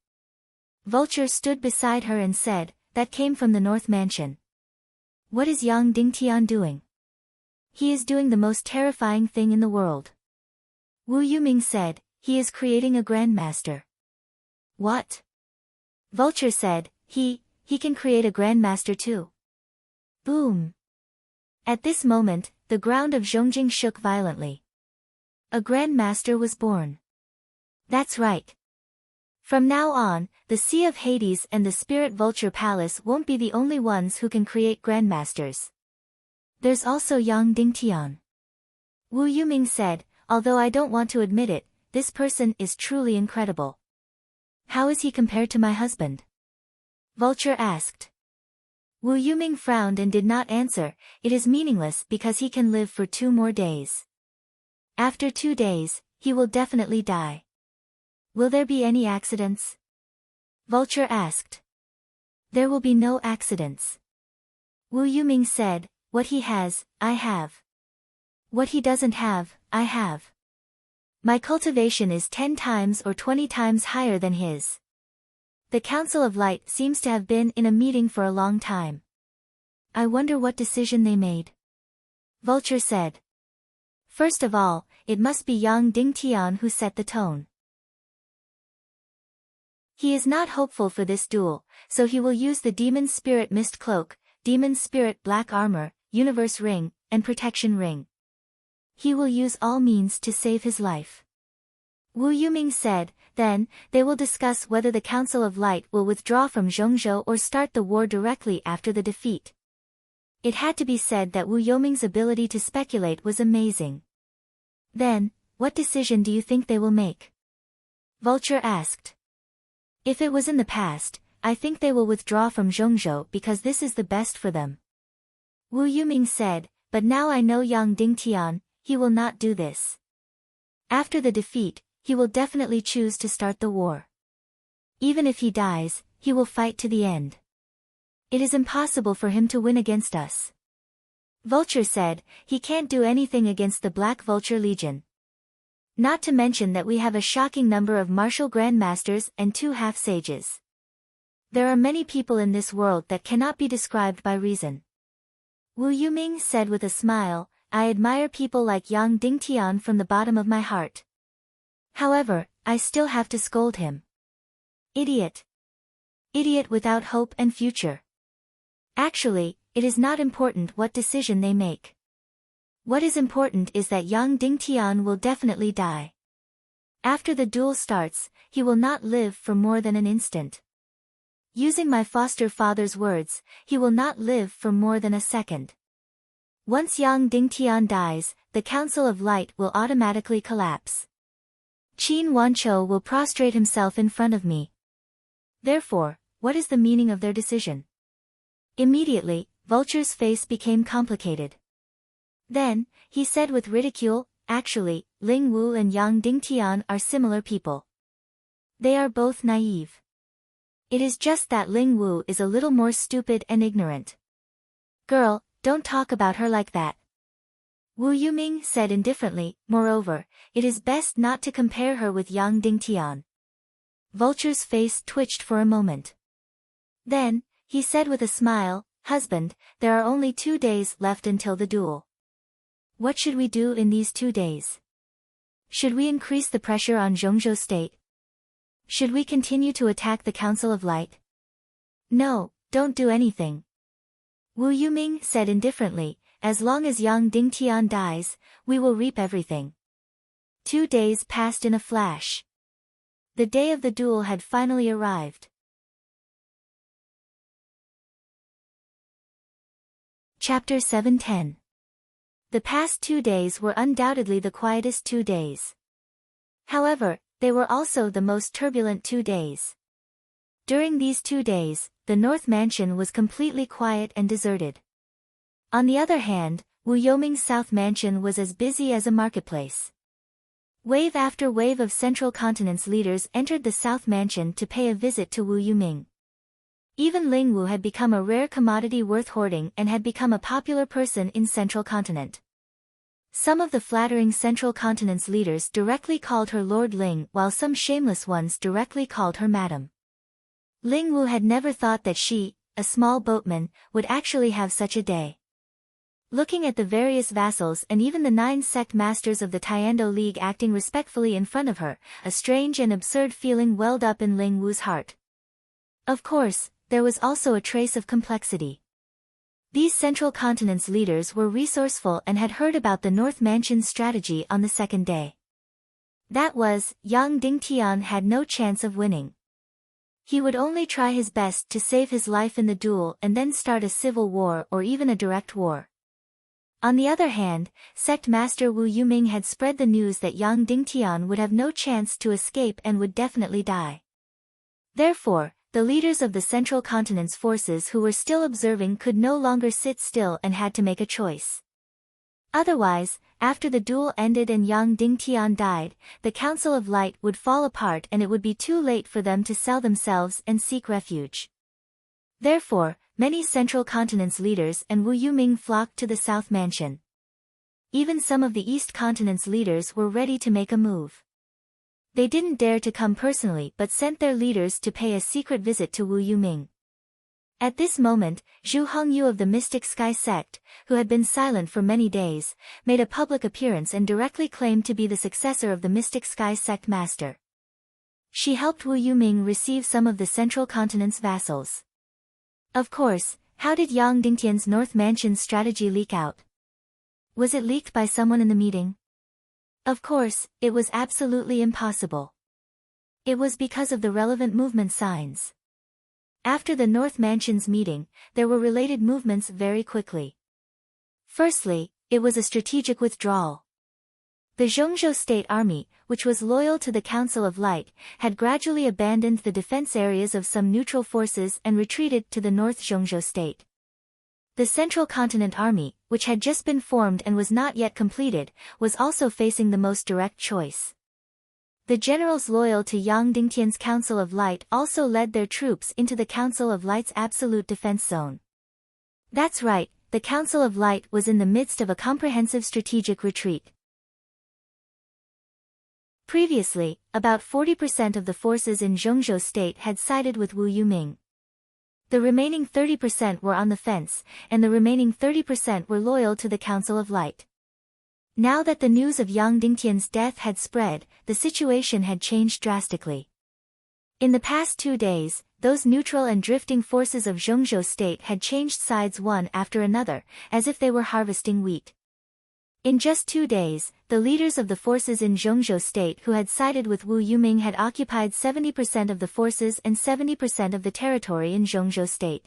Vulture stood beside her and said, "That came from the North Mansion. What is Yang Dingtian doing? He is doing the most terrifying thing in the world." Wu Yuming said, "He is creating a Grandmaster." What? Vulture said, He can create a Grandmaster too. Boom. At this moment, the ground of Zhongjing shook violently. A Grandmaster was born. That's right. From now on, the Sea of Hades and the Spirit Vulture Palace won't be the only ones who can create Grandmasters. There's also Yang Dingtian. Wu Yuming said, "Although I don't want to admit it, this person is truly incredible." "How is he compared to my husband?" Vulture asked. Wu Yuming frowned and did not answer. "It is meaningless because he can live for 2 more days. After 2 days, he will definitely die." "Will there be any accidents?" Vulture asked. "There will be no accidents." Wu Yuming said, "What he has, I have. What he doesn't have, I have. My cultivation is 10 times or 20 times higher than his." The Council of Light seems to have been in a meeting for a long time. "I wonder what decision they made." Vulture said. "First of all, it must be Yang Dingtian who set the tone. He is not hopeful for this duel, so he will use the Demon Spirit Mist Cloak, Demon Spirit Black Armor, Universe Ring, and Protection Ring. He will use all means to save his life." Wu Yuming said, "Then, they will discuss whether the Council of Light will withdraw from Zhongzhou or start the war directly after the defeat." It had to be said that Wu Yuming's ability to speculate was amazing. "Then, what decision do you think they will make?" Vulture asked. "If it was in the past, I think they will withdraw from Zhongzhou because this is the best for them." Wu Yuming said, "But now I know Yang Dingtian, he will not do this. After the defeat, he will definitely choose to start the war. Even if he dies, he will fight to the end. It is impossible for him to win against us." Vulture said, "He can't do anything against the Black Vulture Legion. Not to mention that we have a shocking number of martial grandmasters and 2 half-sages. There are many people in this world that cannot be described by reason." Wu Yuming said with a smile, "I admire people like Yang Dingtian from the bottom of my heart. However, I still have to scold him. Idiot. Idiot without hope and future. Actually, it is not important what decision they make. What is important is that Yang Dingtian will definitely die. After the duel starts, he will not live for more than an instant. Using my foster father's words, he will not live for more than a second. Once Yang Dingtian dies, the Council of Light will automatically collapse. Qin Wanchou will prostrate himself in front of me. Therefore, what is the meaning of their decision? Immediately, Vulture's face became complicated. Then, he said with ridicule, actually, Ling Wu and Yang Dingtian are similar people. They are both naive. It is just that Ling Wu is a little more stupid and ignorant. Girl, don't talk about her like that. Wu Yuming said indifferently, moreover, it is best not to compare her with Yang Dingtian. Vulture's face twitched for a moment. Then, he said with a smile, husband, there are only 2 days left until the duel. What should we do in these 2 days? Should we increase the pressure on Zhongzhou State? Should we continue to attack the Council of Light? No, don't do anything. Wu Yuming said indifferently, as long as Yang Dingtian dies, we will reap everything. 2 days passed in a flash. The day of the duel had finally arrived. Chapter 710. The past 2 days were undoubtedly the quietest 2 days. However, they were also the most turbulent 2 days. During these 2 days, the North Mansion was completely quiet and deserted. On the other hand, Wu Yoming's South Mansion was as busy as a marketplace. Wave after wave of Central Continent's leaders entered the South Mansion to pay a visit to Wu Yuming. Even Ling Wu had become a rare commodity worth hoarding and had become a popular person in Central Continent. Some of the flattering Central Continent's leaders directly called her Lord Ling, while some shameless ones directly called her Madam. Ling Wu had never thought that she, a small boatman, would actually have such a day. Looking at the various vassals and even the 9 sect masters of the Tiando League acting respectfully in front of her, a strange and absurd feeling welled up in Ling Wu's heart. Of course, there was also a trace of complexity. These Central Continent's leaders were resourceful and had heard about the North Mansion's strategy on the second day. That was, Yang Dingtian had no chance of winning. He would only try his best to save his life in the duel and then start a civil war or even a direct war. On the other hand, Sect Master Wu Yuming had spread the news that Yang Dingtian would have no chance to escape and would definitely die. Therefore, the leaders of the Central Continent's forces who were still observing could no longer sit still and had to make a choice. Otherwise, after the duel ended and Yang Dingtian died, the Council of Light would fall apart and it would be too late for them to sell themselves and seek refuge. Therefore, many Central Continent's leaders and Wu Yuming flocked to the South Mansion. Even some of the East Continent's leaders were ready to make a move. They didn't dare to come personally but sent their leaders to pay a secret visit to Wu Yuming. At this moment, Zhu Hongyu of the Mystic Sky Sect, who had been silent for many days, made a public appearance and directly claimed to be the successor of the Mystic Sky Sect master. She helped Wu Yuming receive some of the Central Continent's vassals. Of course, how did Yang Dingtian's North Mansion's strategy leak out? Was it leaked by someone in the meeting? Of course, it was absolutely impossible. It was because of the relevant movement signs. After the North Mansion's meeting, there were related movements very quickly. Firstly, it was a strategic withdrawal. The Zhongzhou State Army, which was loyal to the Council of Light, had gradually abandoned the defense areas of some neutral forces and retreated to the North Zhongzhou State. The Central Continent Army, which had just been formed and was not yet completed, was also facing the most direct choice. The generals loyal to Yang Dingtian's Council of Light also led their troops into the Council of Light's absolute defense zone. That's right, the Council of Light was in the midst of a comprehensive strategic retreat. Previously, about 40% of the forces in Zhongzhou State had sided with Wu Yuming. The remaining 30% were on the fence, and the remaining 30% were loyal to the Council of Light. Now that the news of Yang Dingtian's death had spread, the situation had changed drastically. In the past 2 days, those neutral and drifting forces of Zhongzhou State had changed sides one after another, as if they were harvesting wheat. In just 2 days, the leaders of the forces in Zhongzhou State who had sided with Wu Yuming had occupied 70% of the forces and 70% of the territory in Zhongzhou State.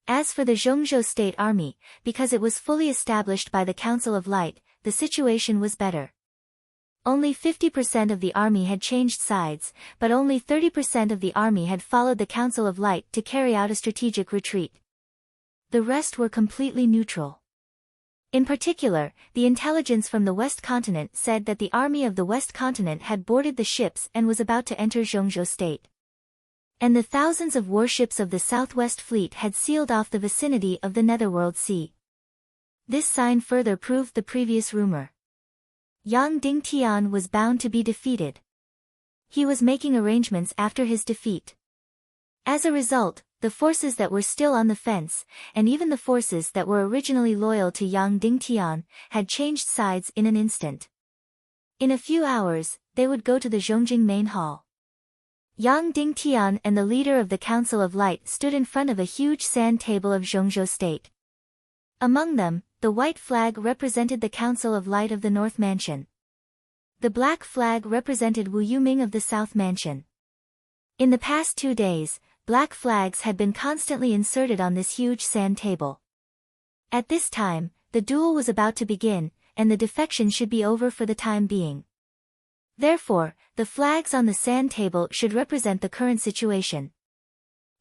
As for the Zhongzhou State Army, because it was fully established by the Council of Light, the situation was better. Only 50% of the army had changed sides, but only 30% of the army had followed the Council of Light to carry out a strategic retreat. The rest were completely neutral. In particular, the intelligence from the West Continent said that the army of the West Continent had boarded the ships and was about to enter Zhongzhou State. And the thousands of warships of the Southwest Fleet had sealed off the vicinity of the Netherworld Sea. This sign further proved the previous rumor. Yang Dingtian was bound to be defeated. He was making arrangements after his defeat. As a result, the forces that were still on the fence, and even the forces that were originally loyal to Yang Dingtian, had changed sides in an instant. In a few hours, they would go to the Zhongjing main hall. Yang Dingtian and the leader of the Council of Light stood in front of a huge sand table of Zhongzhou State. Among them, the white flag represented the Council of Light of the North Mansion. The black flag represented Wu Yuming of the South Mansion. In the past 2 days, black flags had been constantly inserted on this huge sand table. At this time, the duel was about to begin, and the defection should be over for the time being. Therefore, the flags on the sand table should represent the current situation.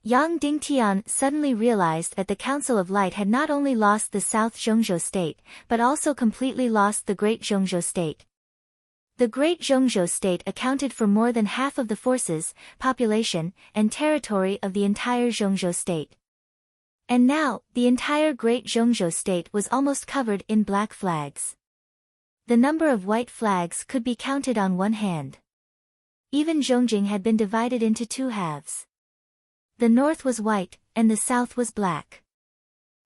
Yang Dingtian suddenly realized that the Council of Light had not only lost the South Zhongzhou State, but also completely lost the Great Zhongzhou State. The Great Zhongzhou State accounted for more than half of the forces, population, and territory of the entire Zhongzhou State. And now, the entire Great Zhongzhou State was almost covered in black flags. The number of white flags could be counted on one hand. Even Zhongjing had been divided into 2 halves. The north was white, and the south was black.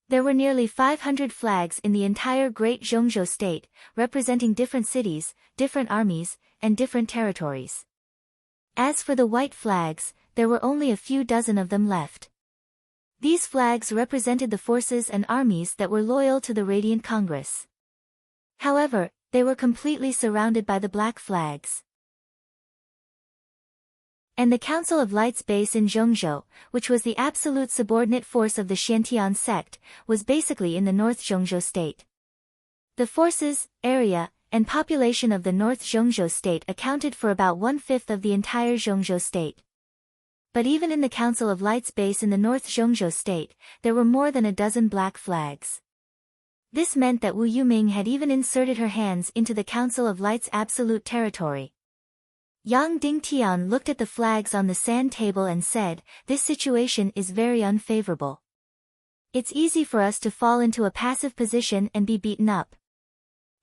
There were nearly 500 flags in the entire Great Zhongzhou State, representing different cities, different armies, and different territories. As for the white flags, there were only a few dozen of them left. These flags represented the forces and armies that were loyal to the Radiant Congress. However, they were completely surrounded by the black flags. And the Council of Light's base in Zhongzhou, which was the absolute subordinate force of the Xiantian sect, was basically in the North Zhongzhou State. The forces, area, and population of the North Zhongzhou State accounted for about 1/5 of the entire Zhongzhou State. But even in the Council of Light's base in the North Zhongzhou State, there were more than a dozen black flags. This meant that Wu Yuming had even inserted her hands into the Council of Light's absolute territory. Yang Dingtian looked at the flags on the sand table and said, "This situation is very unfavorable. It's easy for us to fall into a passive position and be beaten up.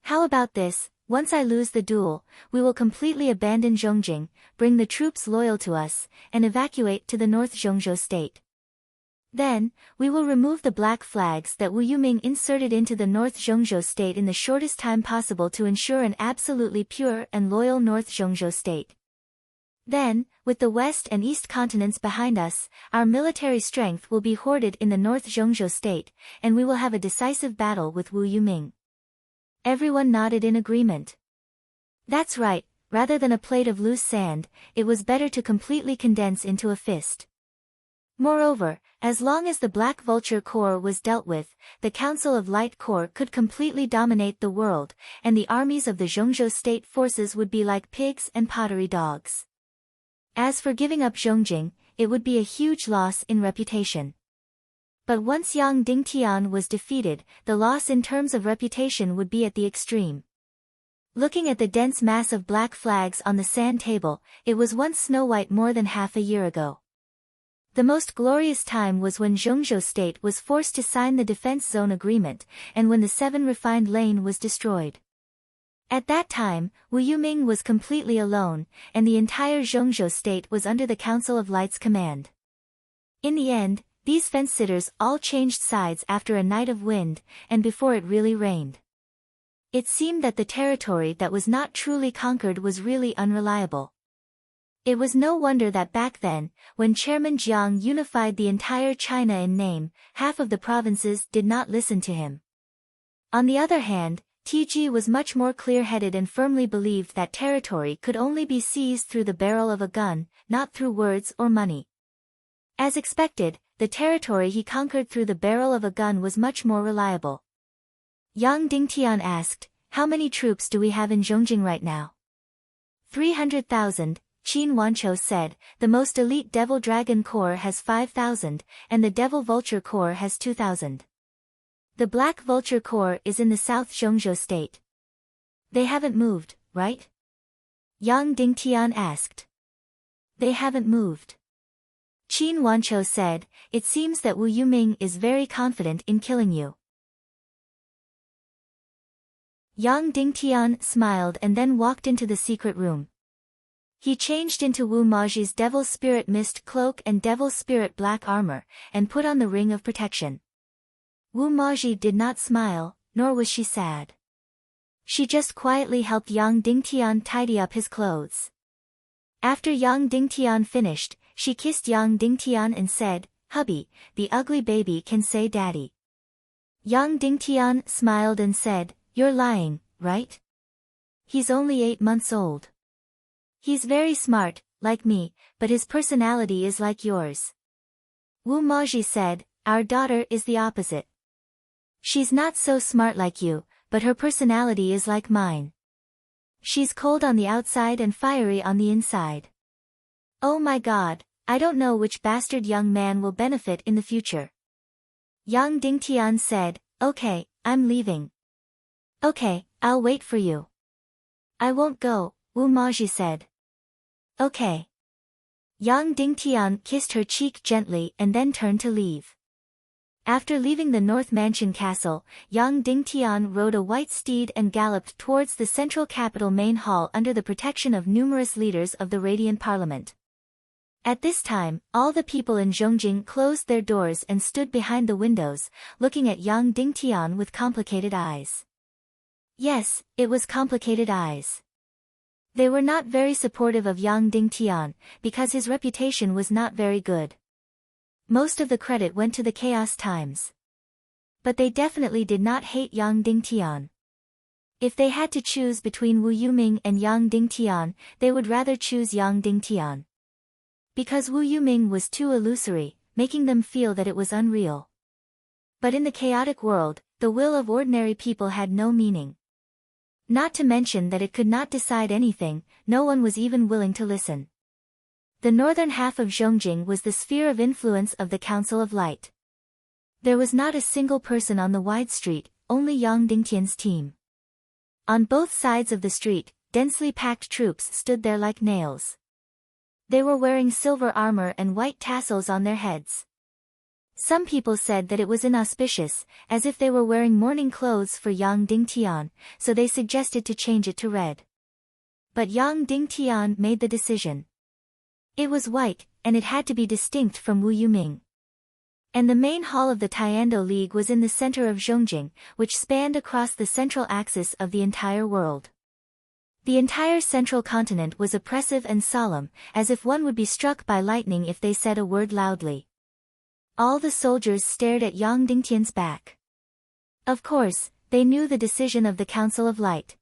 How about this? Once I lose the duel, we will completely abandon Zhongjing, bring the troops loyal to us, and evacuate to the North Zhongzhou State. Then, we will remove the black flags that Wu Yuming inserted into the North Zhongzhou State in the shortest time possible to ensure an absolutely pure and loyal North Zhongzhou State. Then, with the West and East continents behind us, our military strength will be hoarded in the North Zhongzhou State, and we will have a decisive battle with Wu Yuming." Everyone nodded in agreement. That's right, rather than a plate of loose sand, it was better to completely condense into a fist. Moreover, as long as the Black Vulture Corps was dealt with, the Council of Light Corps could completely dominate the world, and the armies of the Zhongzhou State forces would be like pigs and pottery dogs. As for giving up Zhongjing, it would be a huge loss in reputation. But once Yang Dingtian was defeated, the loss in terms of reputation would be at the extreme. Looking at the dense mass of black flags on the sand table, it was once Snow White more than half a year ago. The most glorious time was when Zhongzhou State was forced to sign the Defense Zone Agreement, and when the 7 refined lane was destroyed. At that time, Wu Yuming was completely alone, and the entire Zhongzhou State was under the Council of Light's command. In the end, these fence-sitters all changed sides after a night of wind, and before it really rained. It seemed that the territory that was not truly conquered was really unreliable. It was no wonder that back then, when Chairman Jiang unified the entire China in name, half of the provinces did not listen to him. On the other hand, TG was much more clear-headed and firmly believed that territory could only be seized through the barrel of a gun, not through words or money. As expected, the territory he conquered through the barrel of a gun was much more reliable. Yang Dingtian asked, "How many troops do we have in Zhongjing right now?" 300,000, Qin Wancho said. The most elite Devil Dragon Corps has 5,000, and the Devil Vulture Corps has 2,000. The Black Vulture Corps is in the South Zhongzhou state. They haven't moved, right? Yang Dingtian asked. They haven't moved. Qin Wancho said, it seems that Wu Yuming is very confident in killing you. Yang Dingtian smiled and then walked into the secret room. He changed into Wu Maji's Devil Spirit Mist cloak and Devil Spirit Black armor, and put on the Ring of Protection. Wu Maji did not smile, nor was she sad. She just quietly helped Yang Dingtian tidy up his clothes. After Yang Dingtian finished, she kissed Yang Dingtian and said, "Hubby, the ugly baby can say daddy." Yang Dingtian smiled and said, "You're lying, right? He's only 8 months old. He's very smart, like me, but his personality is like yours." Wu Maji said, "Our daughter is the opposite. She's not so smart like you, but her personality is like mine. She's cold on the outside and fiery on the inside. Oh my God, I don't know which bastard young man will benefit in the future." Yang Dingtian said, "Okay, I'm leaving." "Okay, I'll wait for you." "I won't go," Wu Maji said. "Okay." Yang Dingtian kissed her cheek gently and then turned to leave. After leaving the North Mansion Castle, Yang Dingtian rode a white steed and galloped towards the central capital main hall under the protection of numerous leaders of the Radiant Parliament. At this time, all the people in Zhongjing closed their doors and stood behind the windows, looking at Yang Dingtian with complicated eyes. Yes, it was complicated eyes. They were not very supportive of Yang Dingtian, because his reputation was not very good. Most of the credit went to the Chaos Times. But they definitely did not hate Yang Dingtian. If they had to choose between Wu Yuming and Yang Dingtian, they would rather choose Yang Dingtian. Because Wu Yuming was too illusory, making them feel that it was unreal. But in the chaotic world, the will of ordinary people had no meaning. Not to mention that it could not decide anything, no one was even willing to listen. The northern half of Zhongjing was the sphere of influence of the Council of Light. There was not a single person on the wide street, only Yang Dingtian's team. On both sides of the street, densely packed troops stood there like nails. They were wearing silver armor and white tassels on their heads. Some people said that it was inauspicious, as if they were wearing mourning clothes for Yang Dingtian, so they suggested to change it to red. But Yang Dingtian made the decision. It was white, and it had to be distinct from Wu Yuming. And the main hall of the Tiando League was in the center of Zhongjing, which spanned across the central axis of the entire world. The entire central continent was oppressive and solemn, as if one would be struck by lightning if they said a word loudly. All the soldiers stared at Yang Dingtian's back. Of course, they knew the decision of the Council of Light.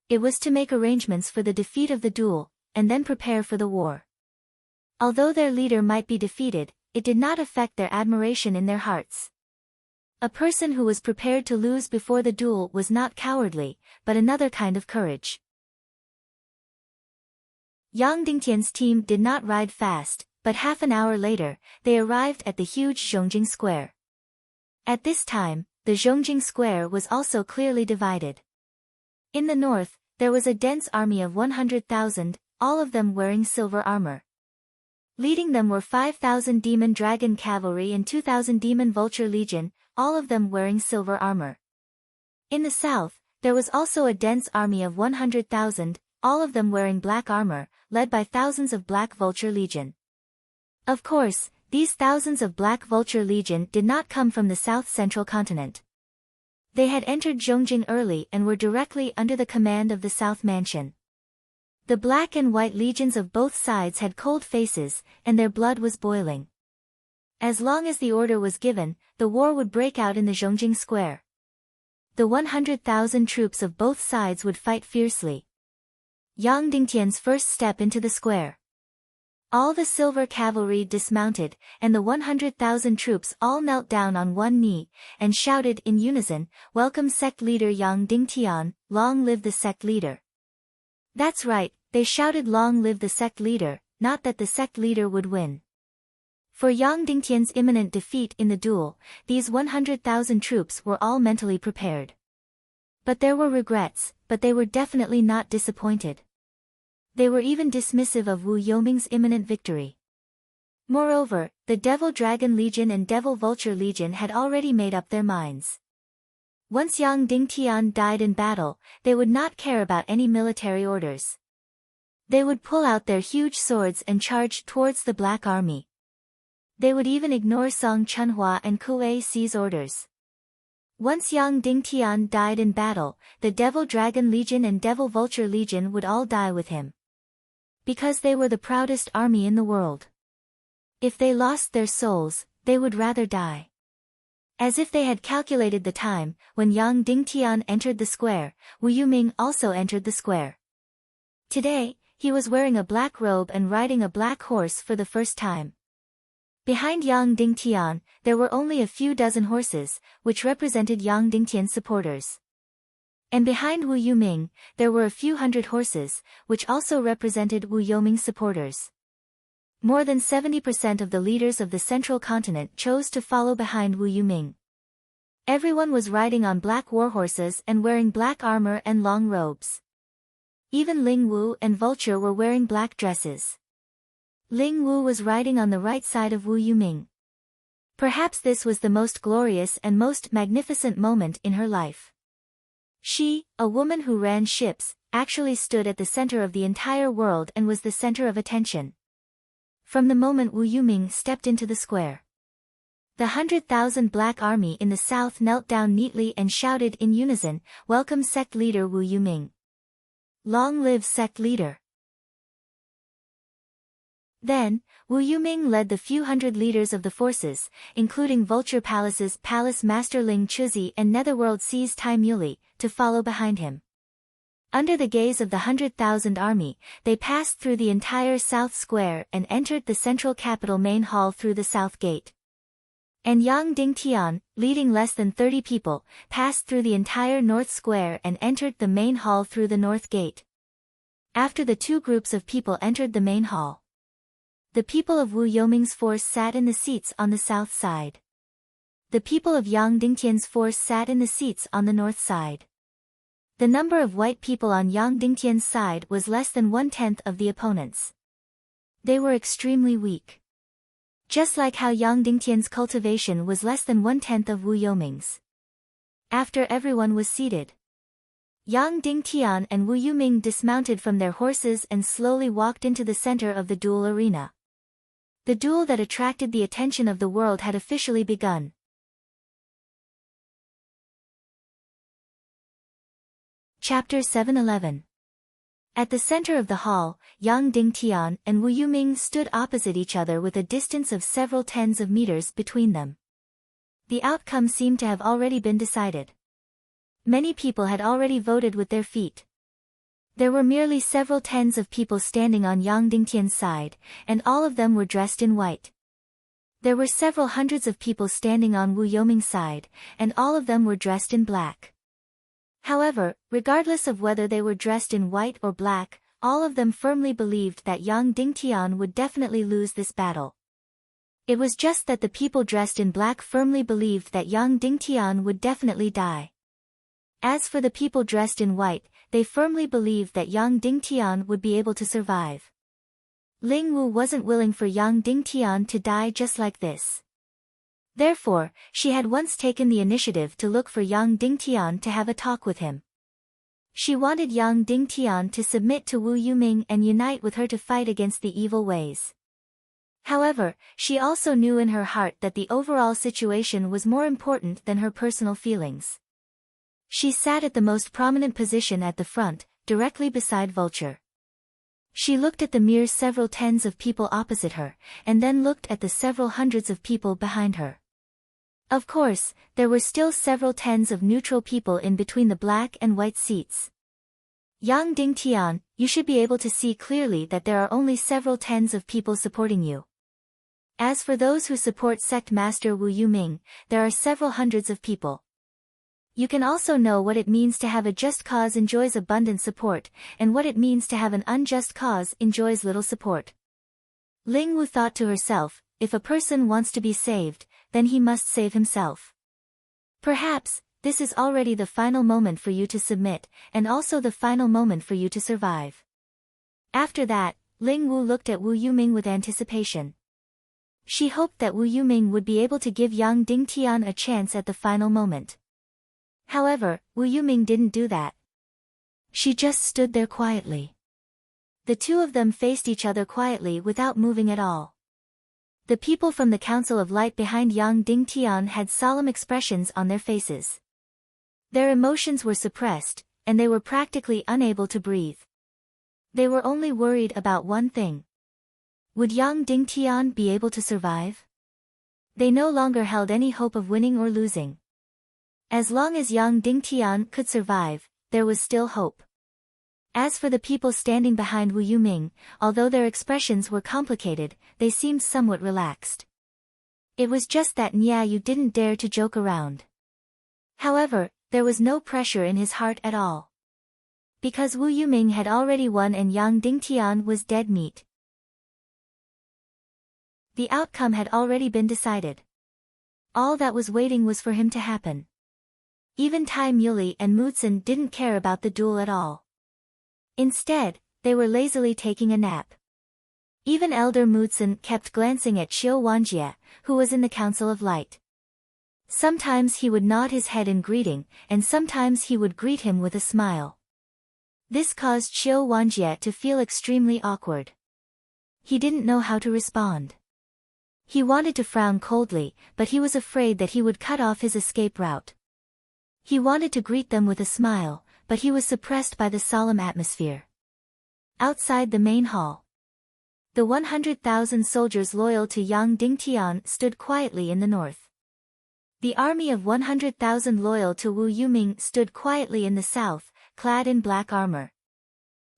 It was to make arrangements for the defeat of the duel, and then prepare for the war. Although their leader might be defeated, it did not affect their admiration in their hearts. A person who was prepared to lose before the duel was not cowardly, but another kind of courage. Yang Dingtian's team did not ride fast, but half an hour later, they arrived at the huge Zhongjing Square. At this time, the Zhongjing Square was also clearly divided. In the north, there was a dense army of 100,000, all of them wearing silver armor. Leading them were 5,000 Demon Dragon Cavalry and 2,000 Demon Vulture Legion, all of them wearing silver armor. In the south, there was also a dense army of 100,000, all of them wearing black armor, led by thousands of Black Vulture Legion. Of course, these thousands of Black Vulture Legion did not come from the South Central Continent. They had entered Zhongjing early and were directly under the command of the South Mansion. The black and white legions of both sides had cold faces, and their blood was boiling. As long as the order was given, the war would break out in the Zhongjing Square. The 100,000 troops of both sides would fight fiercely. Yang Dingtian's first step into the square. All the silver cavalry dismounted, and the 100,000 troops all knelt down on one knee, and shouted in unison, "Welcome sect leader Yang Dingtian, long live the sect leader." That's right, They shouted long live the sect leader, not that the sect leader would win. For Yang Dingtian's imminent defeat in the duel, these 100,000 troops were all mentally prepared. But there were regrets, but they were definitely not disappointed. They were even dismissive of Wu Yoming's imminent victory. Moreover, the Devil Dragon Legion and Devil Vulture Legion had already made up their minds. Once Yang Dingtian died in battle, they would not care about any military orders. They would pull out their huge swords and charge towards the Black Army. They would even ignore Song Chunhua and Kuei Si's orders. Once Yang Dingtian died in battle, the Devil Dragon Legion and Devil Vulture Legion would all die with him. Because they were the proudest army in the world. If they lost their souls, they would rather die. As if they had calculated the time, when Yang Dingtian entered the square, Wu Yuming also entered the square. Today, he was wearing a black robe and riding a black horse for the first time. Behind Yang Dingtian, there were only a few dozen horses, which represented Yang Dingtian's supporters. And behind Wu Yuming, there were a few hundred horses, which also represented Wu Yoming's supporters. More than 70% of the leaders of the central continent chose to follow behind Wu Yuming. Everyone was riding on black warhorses and wearing black armor and long robes. Even Ling Wu and Vulture were wearing black dresses. Ling Wu was riding on the right side of Wu Yuming. Perhaps this was the most glorious and most magnificent moment in her life. She, a woman who ran ships, actually stood at the center of the entire world and was the center of attention. From the moment Wu Yuming stepped into the square, the 100,000 Black Army in the south knelt down neatly and shouted in unison, "Welcome sect leader Wu Yuming. Long live sect leader." Then, Wu Yuming led the few hundred leaders of the forces, including Vulture Palace's Palace Master Ling Chuzi and Netherworld Sea's Tai Muli, to follow behind him. Under the gaze of the 100,000 army, they passed through the entire South Square and entered the central capital main hall through the South Gate. And Yang Dingtian, leading less than 30 people, passed through the entire North Square and entered the main hall through the North Gate. After the two groups of people entered the main hall, the people of Wu Yoming's force sat in the seats on the south side. The people of Yang Dingtian's force sat in the seats on the north side. The number of white people on Yang Dingtian's side was less than 1/10 of the opponents. They were extremely weak. Just like how Yang Dingtian's cultivation was less than 1/10 of Wu Yoming's. After everyone was seated, Yang Dingtian and Wu Yuming dismounted from their horses and slowly walked into the center of the duel arena. The duel that attracted the attention of the world had officially begun. Chapter 711. At the center of the hall, Yang Dingtian and Wu Yuming stood opposite each other with a distance of several tens of meters between them. The outcome seemed to have already been decided. Many people had already voted with their feet. There were merely several tens of people standing on Yang Dingtian's side, and all of them were dressed in white. There were several hundreds of people standing on Wu Yoming's side, and all of them were dressed in black. However, regardless of whether they were dressed in white or black, all of them firmly believed that Yang Dingtian would definitely lose this battle. It was just that the people dressed in black firmly believed that Yang Dingtian would definitely die. As for the people dressed in white, they firmly believed that Yang Dingtian would be able to survive. Ling Wu wasn't willing for Yang Dingtian to die just like this. Therefore, she had once taken the initiative to look for Yang Dingtian to have a talk with him. She wanted Yang Dingtian to submit to Wu Yuming and unite with her to fight against the evil ways. However, she also knew in her heart that the overall situation was more important than her personal feelings. She sat at the most prominent position at the front, directly beside Vulture. She looked at the mere several tens of people opposite her, and then looked at the several hundreds of people behind her. Of course, there were still several tens of neutral people in between the black and white seats. Yang Dingtian, you should be able to see clearly that there are only several tens of people supporting you. As for those who support sect master Wu Yuming, there are several hundreds of people. You can also know what it means to have a just cause enjoys abundant support, and what it means to have an unjust cause enjoys little support. Ling Wu thought to herself, if a person wants to be saved, then he must save himself. Perhaps, this is already the final moment for you to submit, and also the final moment for you to survive. After that, Ling Wu looked at Wu Yuming with anticipation. She hoped that Wu Yuming would be able to give Yang Dingtian a chance at the final moment. However, Wu Yuming didn't do that. She just stood there quietly. The two of them faced each other quietly without moving at all. The people from the Council of Light behind Yang Dingtian had solemn expressions on their faces. Their emotions were suppressed, and they were practically unable to breathe. They were only worried about one thing. Would Yang Dingtian be able to survive? They no longer held any hope of winning or losing. As long as Yang Dingtian could survive, there was still hope. As for the people standing behind Wu Yuming, although their expressions were complicated, they seemed somewhat relaxed. It was just that Nyayu didn't dare to joke around. However, there was no pressure in his heart at all. Because Wu Yuming had already won and Yang Dingtian was dead meat. The outcome had already been decided. All that was waiting was for him to happen. Even Tai Muley and Mutsun didn't care about the duel at all. Instead, they were lazily taking a nap. Even Elder Mutsun kept glancing at Xiu Wanjie, who was in the Council of Light. Sometimes he would nod his head in greeting, and sometimes he would greet him with a smile. This caused Xiu Wanjie to feel extremely awkward. He didn't know how to respond. He wanted to frown coldly, but he was afraid that he would cut off his escape route. He wanted to greet them with a smile, but he was suppressed by the solemn atmosphere. Outside the main hall, the 100,000 soldiers loyal to Yang Dingtian stood quietly in the north. The army of 100,000 loyal to Wu Yuming stood quietly in the south, clad in black armor.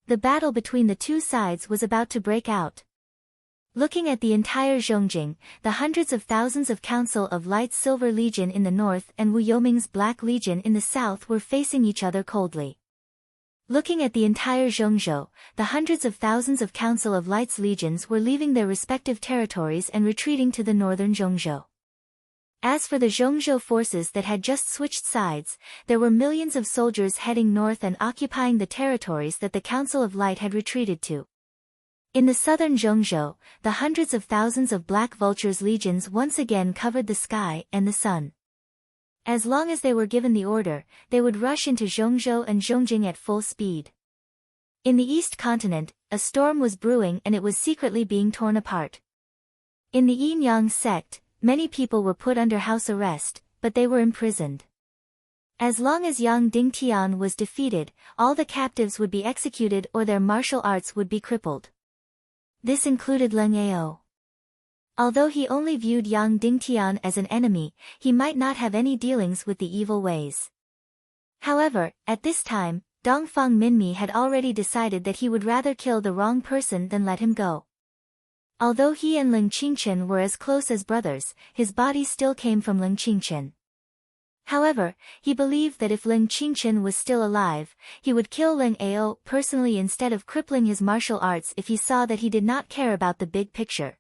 The battle between the two sides was about to break out. Looking at the entire Zhongjing, the hundreds of thousands of Council of Light's Silver Legion in the north and Wu Yoming's Black Legion in the south were facing each other coldly. Looking at the entire Zhongzhou, the hundreds of thousands of Council of Light's legions were leaving their respective territories and retreating to the northern Zhongzhou. As for the Zhongzhou forces that had just switched sides, there were millions of soldiers heading north and occupying the territories that the Council of Light had retreated to. In the southern Zhongzhou, the hundreds of thousands of Black Vulture's legions once again covered the sky and the sun. As long as they were given the order, they would rush into Zhongzhou and Zhongjing at full speed. In the East Continent, a storm was brewing and it was secretly being torn apart. In the Yin-Yang sect, many people were put under house arrest, but they were imprisoned. As long as Yang Dingtian was defeated, all the captives would be executed or their martial arts would be crippled. This included Leng Ao. Although he only viewed Yang Dingtian as an enemy, he might not have any dealings with the evil ways. However, at this time, Dongfang Minmi had already decided that he would rather kill the wrong person than let him go. Although he and Ling Qingchen were as close as brothers, his body still came from Ling Qingchen. However, he believed that if Ling Qingchen was still alive, he would kill Leng Ao personally instead of crippling his martial arts if he saw that he did not care about the big picture.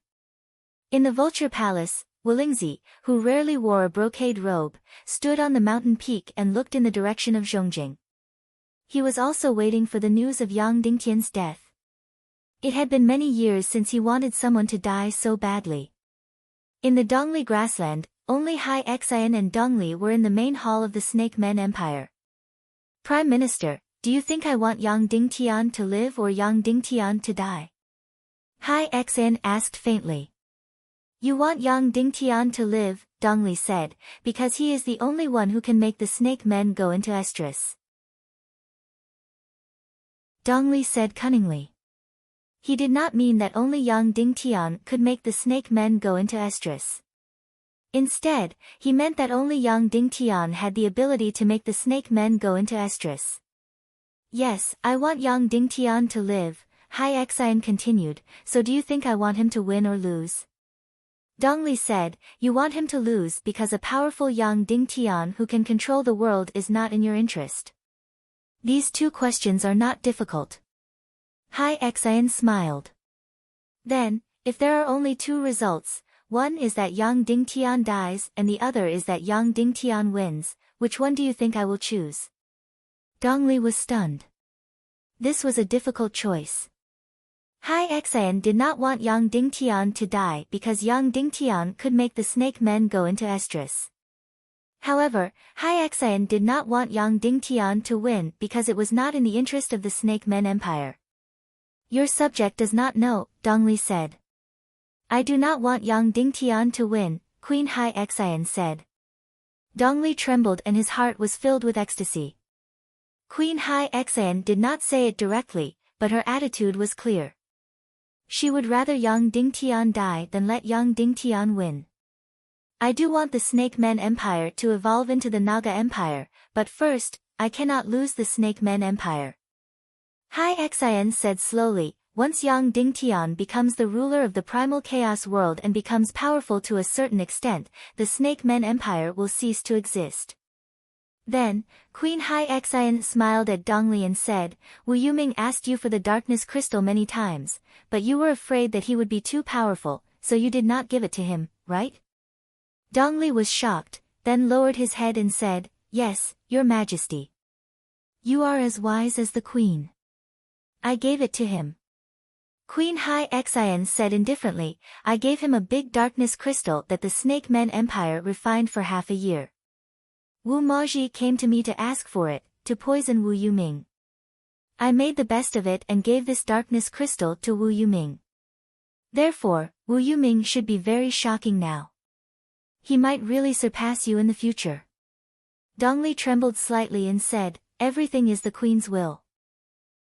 In the Vulture Palace, Wulingzi, who rarely wore a brocade robe, stood on the mountain peak and looked in the direction of Zhongjing. He was also waiting for the news of Yang Dingtian's death. It had been many years since he wanted someone to die so badly. In the Dongli grassland, only Hai Xian and Dongli were in the main hall of the Snake Men Empire. Prime Minister, do you think I want Yang Dingtian to live or Yang Dingtian to die? Hai Xian asked faintly. You want Yang Dingtian to live, Dongli said, because he is the only one who can make the Snake Men go into estrus. Dongli said cunningly. He did not mean that only Yang Dingtian could make the Snake Men go into estrus. Instead, he meant that only Yang Dingtian had the ability to make the Snake Men go into estrus. Yes, I want Yang Dingtian to live, Hai Xian continued, so do you think I want him to win or lose? Dongli said, you want him to lose because a powerful Yang Dingtian who can control the world is not in your interest. These two questions are not difficult. Hai Xian smiled. Then, if there are only two results, one is that Yang Dingtian dies and the other is that Yang Dingtian wins, which one do you think I will choose? Dongli was stunned. This was a difficult choice. Hai Xian did not want Yang Dingtian to die because Yang Dingtian could make the snake men go into estrus. However, Hai Xian did not want Yang Dingtian to win because it was not in the interest of the snake men empire. Your subject does not know, Dongli said. I do not want Yang Dingtian to win, Queen Hai Xian said. Dongli trembled and his heart was filled with ecstasy. Queen Hai Xian did not say it directly, but her attitude was clear. She would rather Yang Dingtian die than let Yang Dingtian win. I do want the Snake Men Empire to evolve into the Naga Empire, but first, I cannot lose the Snake Men Empire. Hai Xian said slowly, once Yang Dingtian becomes the ruler of the primal chaos world and becomes powerful to a certain extent, the Snake Men Empire will cease to exist. Then, Queen Hai Xian smiled at Dongli and said, Wu Yuming asked you for the darkness crystal many times, but you were afraid that he would be too powerful, so you did not give it to him, right? Dongli was shocked, then lowered his head and said, Yes, Your Majesty. You are as wise as the Queen. I gave it to him. Queen Hai Xian said indifferently, I gave him a big darkness crystal that the Snake Men Empire refined for half a year. Wu Maji came to me to ask for it, to poison Wu Yuming. I made the best of it and gave this darkness crystal to Wu Yuming. Therefore, Wu Yuming should be very shocking now. He might really surpass you in the future. Dongli trembled slightly and said, Everything is the Queen's will.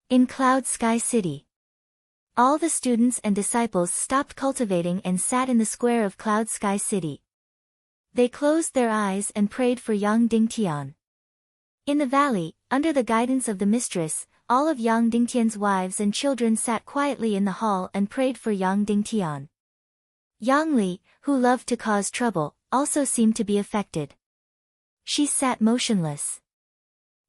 In Cloud Sky City. All the students and disciples stopped cultivating and sat in the square of Cloud Sky City. They closed their eyes and prayed for Yang Dingtian. In the valley, under the guidance of the mistress, all of Yang Dingtian's wives and children sat quietly in the hall and prayed for Yang Dingtian. Yang Li, who loved to cause trouble, also seemed to be affected. She sat motionless.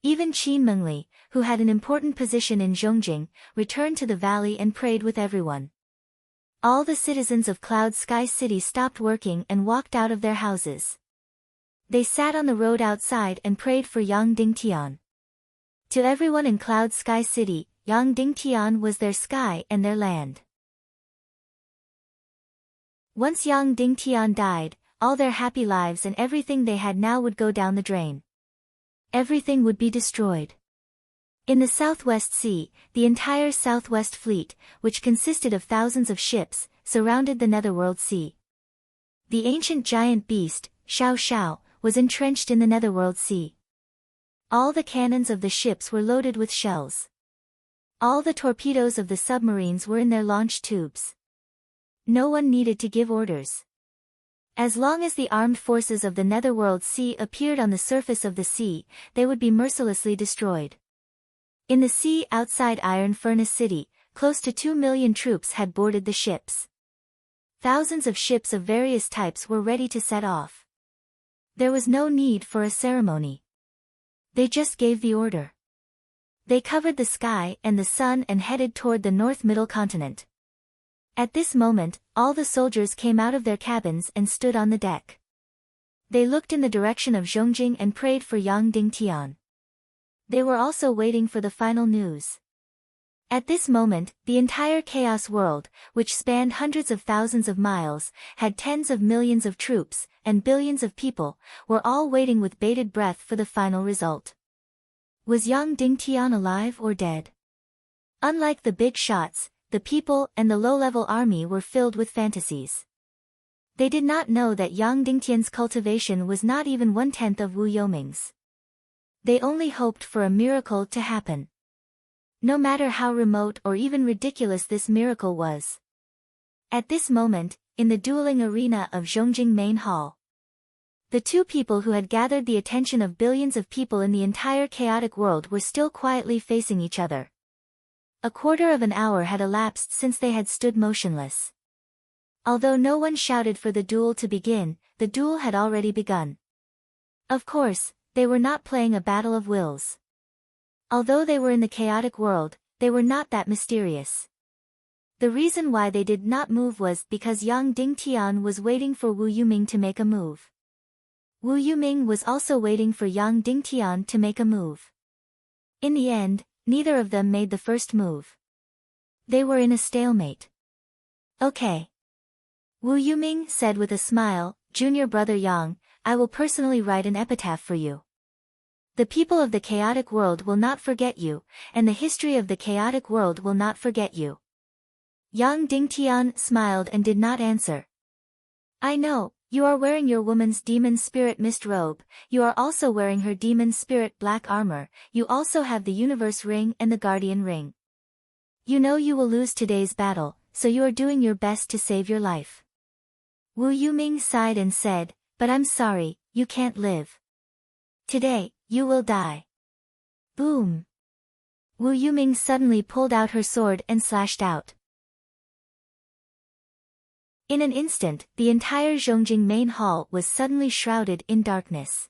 Even Qin Mengli, who had an important position in Zhongjing, returned to the valley and prayed with everyone. All the citizens of Cloud Sky City stopped working and walked out of their houses. They sat on the road outside and prayed for Yang Dingtian. To everyone in Cloud Sky City, Yang Dingtian was their sky and their land. Once Yang Dingtian died, all their happy lives and everything they had now would go down the drain. Everything would be destroyed. In the Southwest Sea, the entire Southwest Fleet, which consisted of thousands of ships, surrounded the Netherworld Sea. The ancient giant beast, Xiao Xiao, was entrenched in the Netherworld Sea. All the cannons of the ships were loaded with shells. All the torpedoes of the submarines were in their launch tubes. No one needed to give orders. As long as the armed forces of the Netherworld Sea appeared on the surface of the sea, they would be mercilessly destroyed. In the sea outside Iron Furnace City, close to 2 million troops had boarded the ships. Thousands of ships of various types were ready to set off. There was no need for a ceremony. They just gave the order. They covered the sky and the sun and headed toward the North Middle Continent. At this moment, all the soldiers came out of their cabins and stood on the deck. They looked in the direction of Zhongjing and prayed for Yang Dingtian. They were also waiting for the final news. At this moment, the entire Chaos World, which spanned hundreds of thousands of miles, had tens of millions of troops, and billions of people, were all waiting with bated breath for the final result. Was Yang Dingtian alive or dead? Unlike the big shots, the people and the low-level army were filled with fantasies. They did not know that Yang Dingtian's cultivation was not even 1/10 of Wu Yoming's. They only hoped for a miracle to happen. No matter how remote or even ridiculous this miracle was. At this moment, in the dueling arena of Zhongjing Main Hall, the two people who had gathered the attention of billions of people in the entire chaotic world were still quietly facing each other. A quarter of an hour had elapsed since they had stood motionless. Although no one shouted for the duel to begin, the duel had already begun. Of course, they were not playing a battle of wills. Although they were in the chaotic world, they were not that mysterious. The reason why they did not move was because Yang Dingtian was waiting for Wu Yuming to make a move. Wu Yuming was also waiting for Yang Dingtian to make a move. In the end, neither of them made the first move. They were in a stalemate. Okay. Wu Yuming said with a smile, "Junior brother Yang, I will personally write an epitaph for you. The people of the chaotic world will not forget you, and the history of the chaotic world will not forget you." Yang Dingtian smiled and did not answer. "I know, you are wearing your woman's demon spirit mist robe, you are also wearing her demon spirit black armor, you also have the universe ring and the guardian ring. You know you will lose today's battle, so you are doing your best to save your life." Wu Yuming sighed and said, "But I'm sorry, you can't live. Today, you will die." Boom! Wu Yuming suddenly pulled out her sword and slashed out. In an instant, the entire Zhongjing main hall was suddenly shrouded in darkness.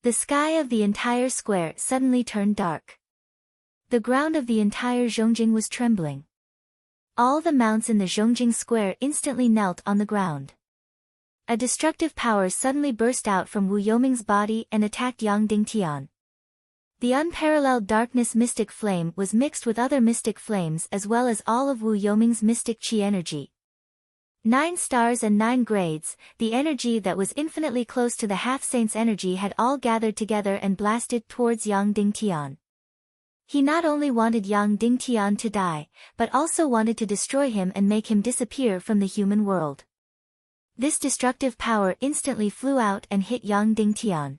The sky of the entire square suddenly turned dark. The ground of the entire Zhongjing was trembling. All the mounts in the Zhongjing square instantly knelt on the ground. A destructive power suddenly burst out from Wu Yoming's body and attacked Yang Dingtian. The unparalleled darkness mystic flame was mixed with other mystic flames as well as all of Wu Yoming's mystic chi energy. 9 stars and 9 grades, the energy that was infinitely close to the half-saint's energy had all gathered together and blasted towards Yang Dingtian. He not only wanted Yang Dingtian to die, but also wanted to destroy him and make him disappear from the human world. This destructive power instantly flew out and hit Yang Dingtian.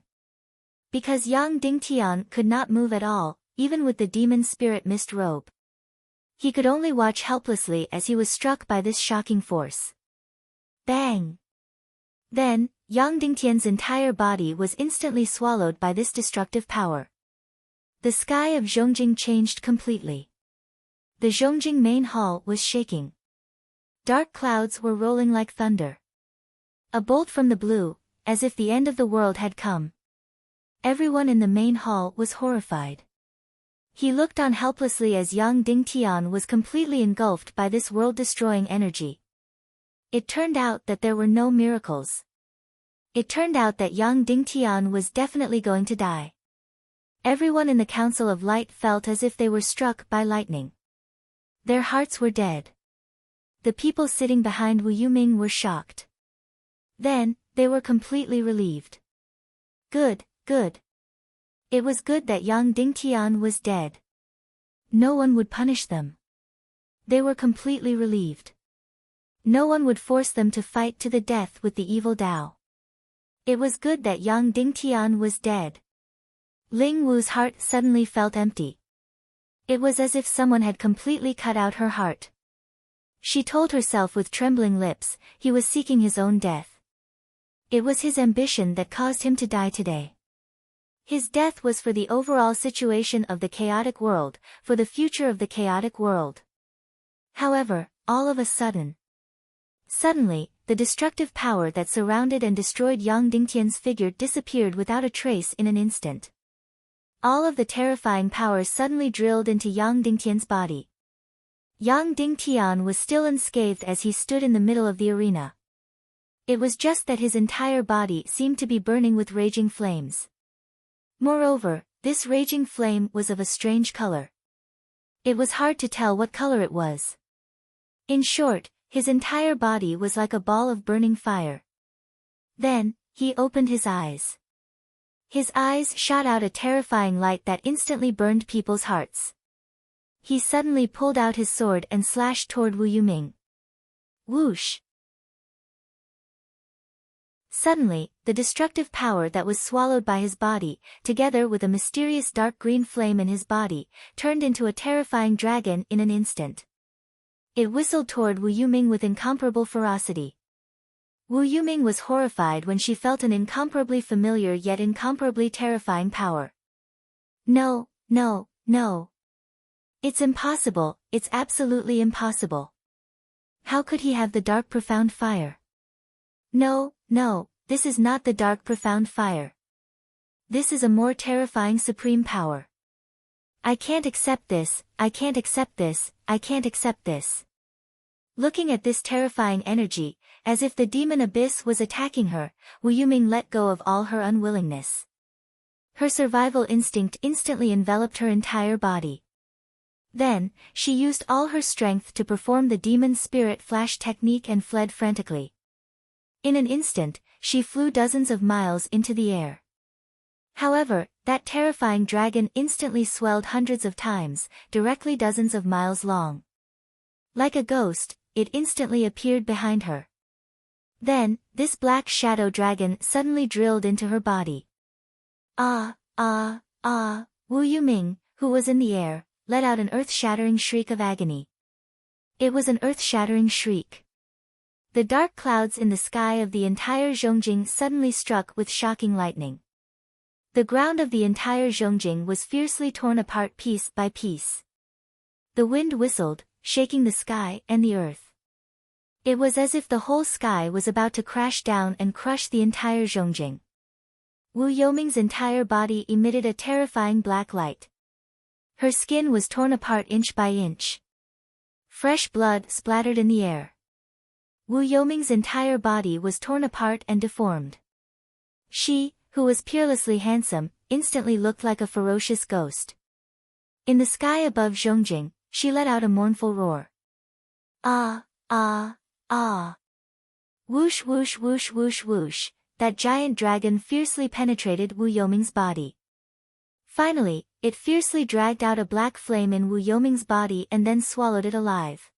Because Yang Dingtian could not move at all, even with the demon spirit mist robe. He could only watch helplessly as he was struck by this shocking force. Bang! Then, Yang Dingtian's entire body was instantly swallowed by this destructive power. The sky of Zhongjing changed completely. The Zhongjing main hall was shaking. Dark clouds were rolling like thunder. A bolt from the blue, as if the end of the world had come. Everyone in the main hall was horrified. He looked on helplessly as Yang Dingtian was completely engulfed by this world-destroying energy. It turned out that there were no miracles. It turned out that Yang Dingtian was definitely going to die. Everyone in the Council of Light felt as if they were struck by lightning. Their hearts were dead. The people sitting behind Wu Yuming were shocked. Then, they were completely relieved. Good, good. It was good that Yang Dingtian was dead. No one would punish them. They were completely relieved. No one would force them to fight to the death with the evil Tao. It was good that Yang Dingtian was dead. Ling Wu's heart suddenly felt empty. It was as if someone had completely cut out her heart. She told herself with trembling lips, he was seeking his own death. It was his ambition that caused him to die today. His death was for the overall situation of the chaotic world, for the future of the chaotic world. However, all of a sudden. Suddenly, the destructive power that surrounded and destroyed Yang Dingtian's figure disappeared without a trace in an instant. All of the terrifying powers suddenly drilled into Yang Dingtian's body. Yang Dingtian was still unscathed as he stood in the middle of the arena. It was just that his entire body seemed to be burning with raging flames. Moreover, this raging flame was of a strange color. It was hard to tell what color it was. In short, his entire body was like a ball of burning fire. Then, he opened his eyes. His eyes shot out a terrifying light that instantly burned people's hearts. He suddenly pulled out his sword and slashed toward Wu Yuming. Whoosh! Suddenly, the destructive power that was swallowed by his body, together with a mysterious dark green flame in his body, turned into a terrifying dragon in an instant. It whistled toward Wu Yuming with incomparable ferocity. Wu Yuming was horrified when she felt an incomparably familiar yet incomparably terrifying power. No, no, no. It's impossible, it's absolutely impossible. How could he have the dark profound fire? No, no, this is not the dark profound fire. This is a more terrifying supreme power. I can't accept this, I can't accept this, I can't accept this. Looking at this terrifying energy, as if the demon abyss was attacking her, Wu Yuming let go of all her unwillingness. Her survival instinct instantly enveloped her entire body. Then, she used all her strength to perform the demon spirit flash technique and fled frantically. In an instant, she flew dozens of miles into the air. However, that terrifying dragon instantly swelled hundreds of times, directly dozens of miles long. Like a ghost, it instantly appeared behind her. Then, this black shadow dragon suddenly drilled into her body. Ah, ah, ah, Wu Yuming, who was in the air, let out an earth-shattering shriek of agony. It was an earth-shattering shriek. The dark clouds in the sky of the entire Zhongjing suddenly struck with shocking lightning. The ground of the entire Zhongjing was fiercely torn apart piece by piece. The wind whistled, shaking the sky and the earth. It was as if the whole sky was about to crash down and crush the entire Zhongjing. Wu Yoming's entire body emitted a terrifying black light. Her skin was torn apart inch by inch. Fresh blood splattered in the air. Wu Yoming's entire body was torn apart and deformed. She, who was peerlessly handsome, instantly looked like a ferocious ghost. In the sky above Zhongjing, she let out a mournful roar. Ah, ah, ah. Whoosh whoosh whoosh whoosh whoosh, that giant dragon fiercely penetrated Wu Yoming's body. Finally, it fiercely dragged out a black flame in Wu Yoming's body and then swallowed it alive.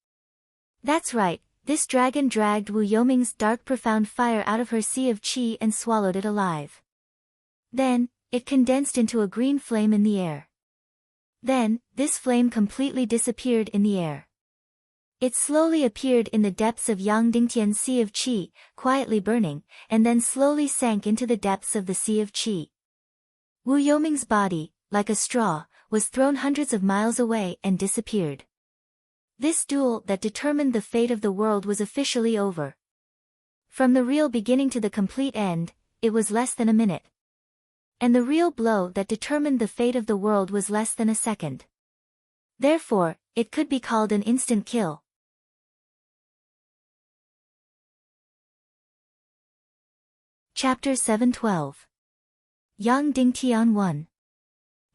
That's right, this dragon dragged Wu Yoming's dark profound fire out of her sea of qi and swallowed it alive. Then, it condensed into a green flame in the air. Then, this flame completely disappeared in the air. It slowly appeared in the depths of Yang Dingtian's sea of qi, quietly burning, and then slowly sank into the depths of the sea of qi. Wu Yoming's body, like a straw, was thrown hundreds of miles away and disappeared. This duel that determined the fate of the world was officially over. From the real beginning to the complete end, it was less than a minute. And the real blow that determined the fate of the world was less than a second. Therefore, it could be called an instant kill. Chapter 712. Yang Dingtian 1.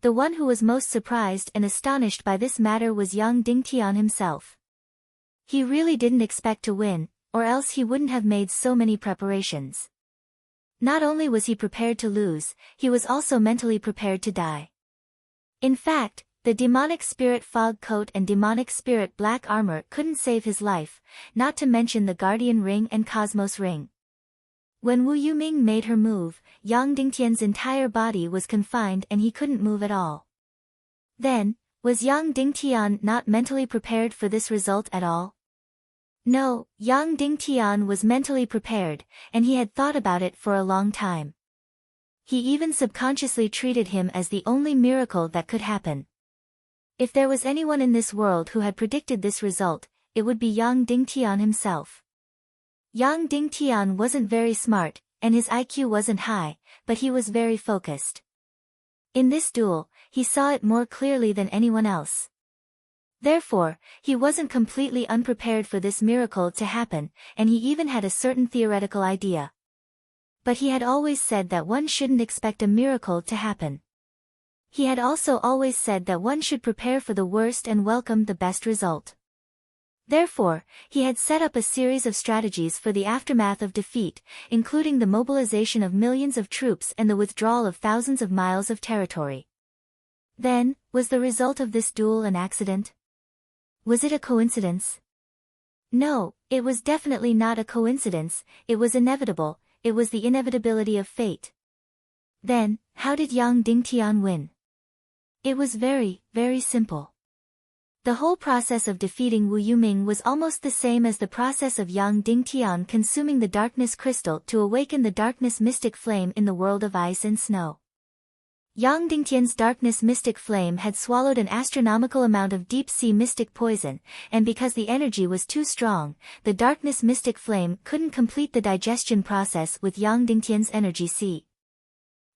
The one who was most surprised and astonished by this matter was Yang Dingtian himself. He really didn't expect to win, or else he wouldn't have made so many preparations. Not only was he prepared to lose, he was also mentally prepared to die. In fact, the demonic spirit fog coat and demonic spirit black armor couldn't save his life, not to mention the guardian ring and cosmos ring. When Wu Yuming made her move, Yang Dingtian's entire body was confined and he couldn't move at all. Then, was Yang Dingtian not mentally prepared for this result at all? No, Yang Dingtian was mentally prepared, and he had thought about it for a long time. He even subconsciously treated him as the only miracle that could happen. If there was anyone in this world who had predicted this result, it would be Yang Dingtian himself. Yang Dingtian wasn't very smart, and his IQ wasn't high, but he was very focused. In this duel, he saw it more clearly than anyone else. Therefore, he wasn't completely unprepared for this miracle to happen, and he even had a certain theoretical idea. But he had always said that one shouldn't expect a miracle to happen. He had also always said that one should prepare for the worst and welcome the best result. Therefore, he had set up a series of strategies for the aftermath of defeat, including the mobilization of millions of troops and the withdrawal of thousands of miles of territory. Then, was the result of this duel an accident? Was it a coincidence? No, it was definitely not a coincidence, it was inevitable, it was the inevitability of fate. Then, how did Yang Dingtian win? It was very, very simple. The whole process of defeating Wu Yuming was almost the same as the process of Yang Dingtian consuming the darkness crystal to awaken the darkness mystic flame in the world of ice and snow. Yang Dingtian's darkness mystic flame had swallowed an astronomical amount of deep-sea mystic poison, and because the energy was too strong, the darkness mystic flame couldn't complete the digestion process with Yang Dingtian's energy sea.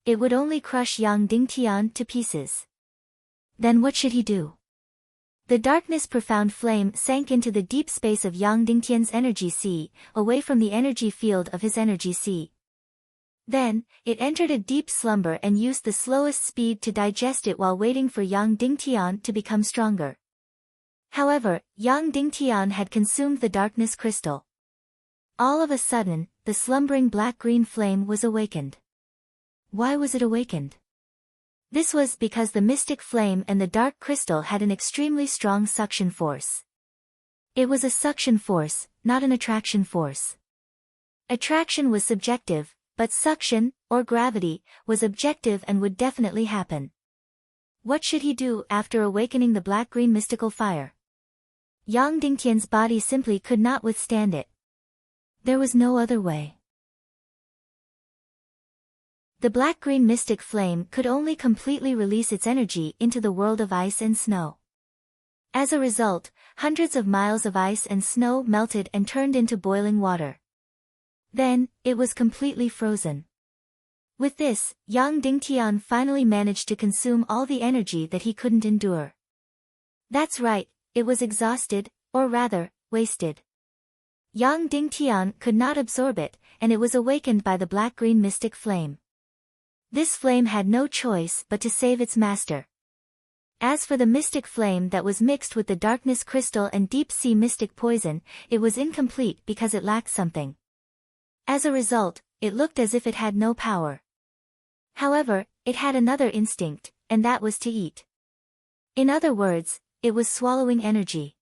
It would only crush Yang Dingtian to pieces. Then what should he do? The darkness profound flame sank into the deep space of Yang Dingtian's energy sea, away from the energy field of his energy sea. Then, it entered a deep slumber and used the slowest speed to digest it while waiting for Yang Dingtian to become stronger. However, Yang Dingtian had consumed the darkness crystal. All of a sudden, the slumbering black-green flame was awakened. Why was it awakened? This was because the mystic flame and the dark crystal had an extremely strong suction force. It was a suction force, not an attraction force. Attraction was subjective, but suction, or gravity, was objective and would definitely happen. What should he do after awakening the black-green mystical fire? Yang Dingtian's body simply could not withstand it. There was no other way. The black-green mystic flame could only completely release its energy into the world of ice and snow. As a result, hundreds of miles of ice and snow melted and turned into boiling water. Then, it was completely frozen. With this, Yang Dingtian finally managed to consume all the energy that he couldn't endure. That's right, it was exhausted, or rather, wasted. Yang Dingtian could not absorb it, and it was awakened by the black-green mystic flame. This flame had no choice but to save its master. As for the mystic flame that was mixed with the darkness crystal and deep-sea mystic poison, it was incomplete because it lacked something. As a result, it looked as if it had no power. However, it had another instinct, and that was to eat. In other words, it was swallowing energy.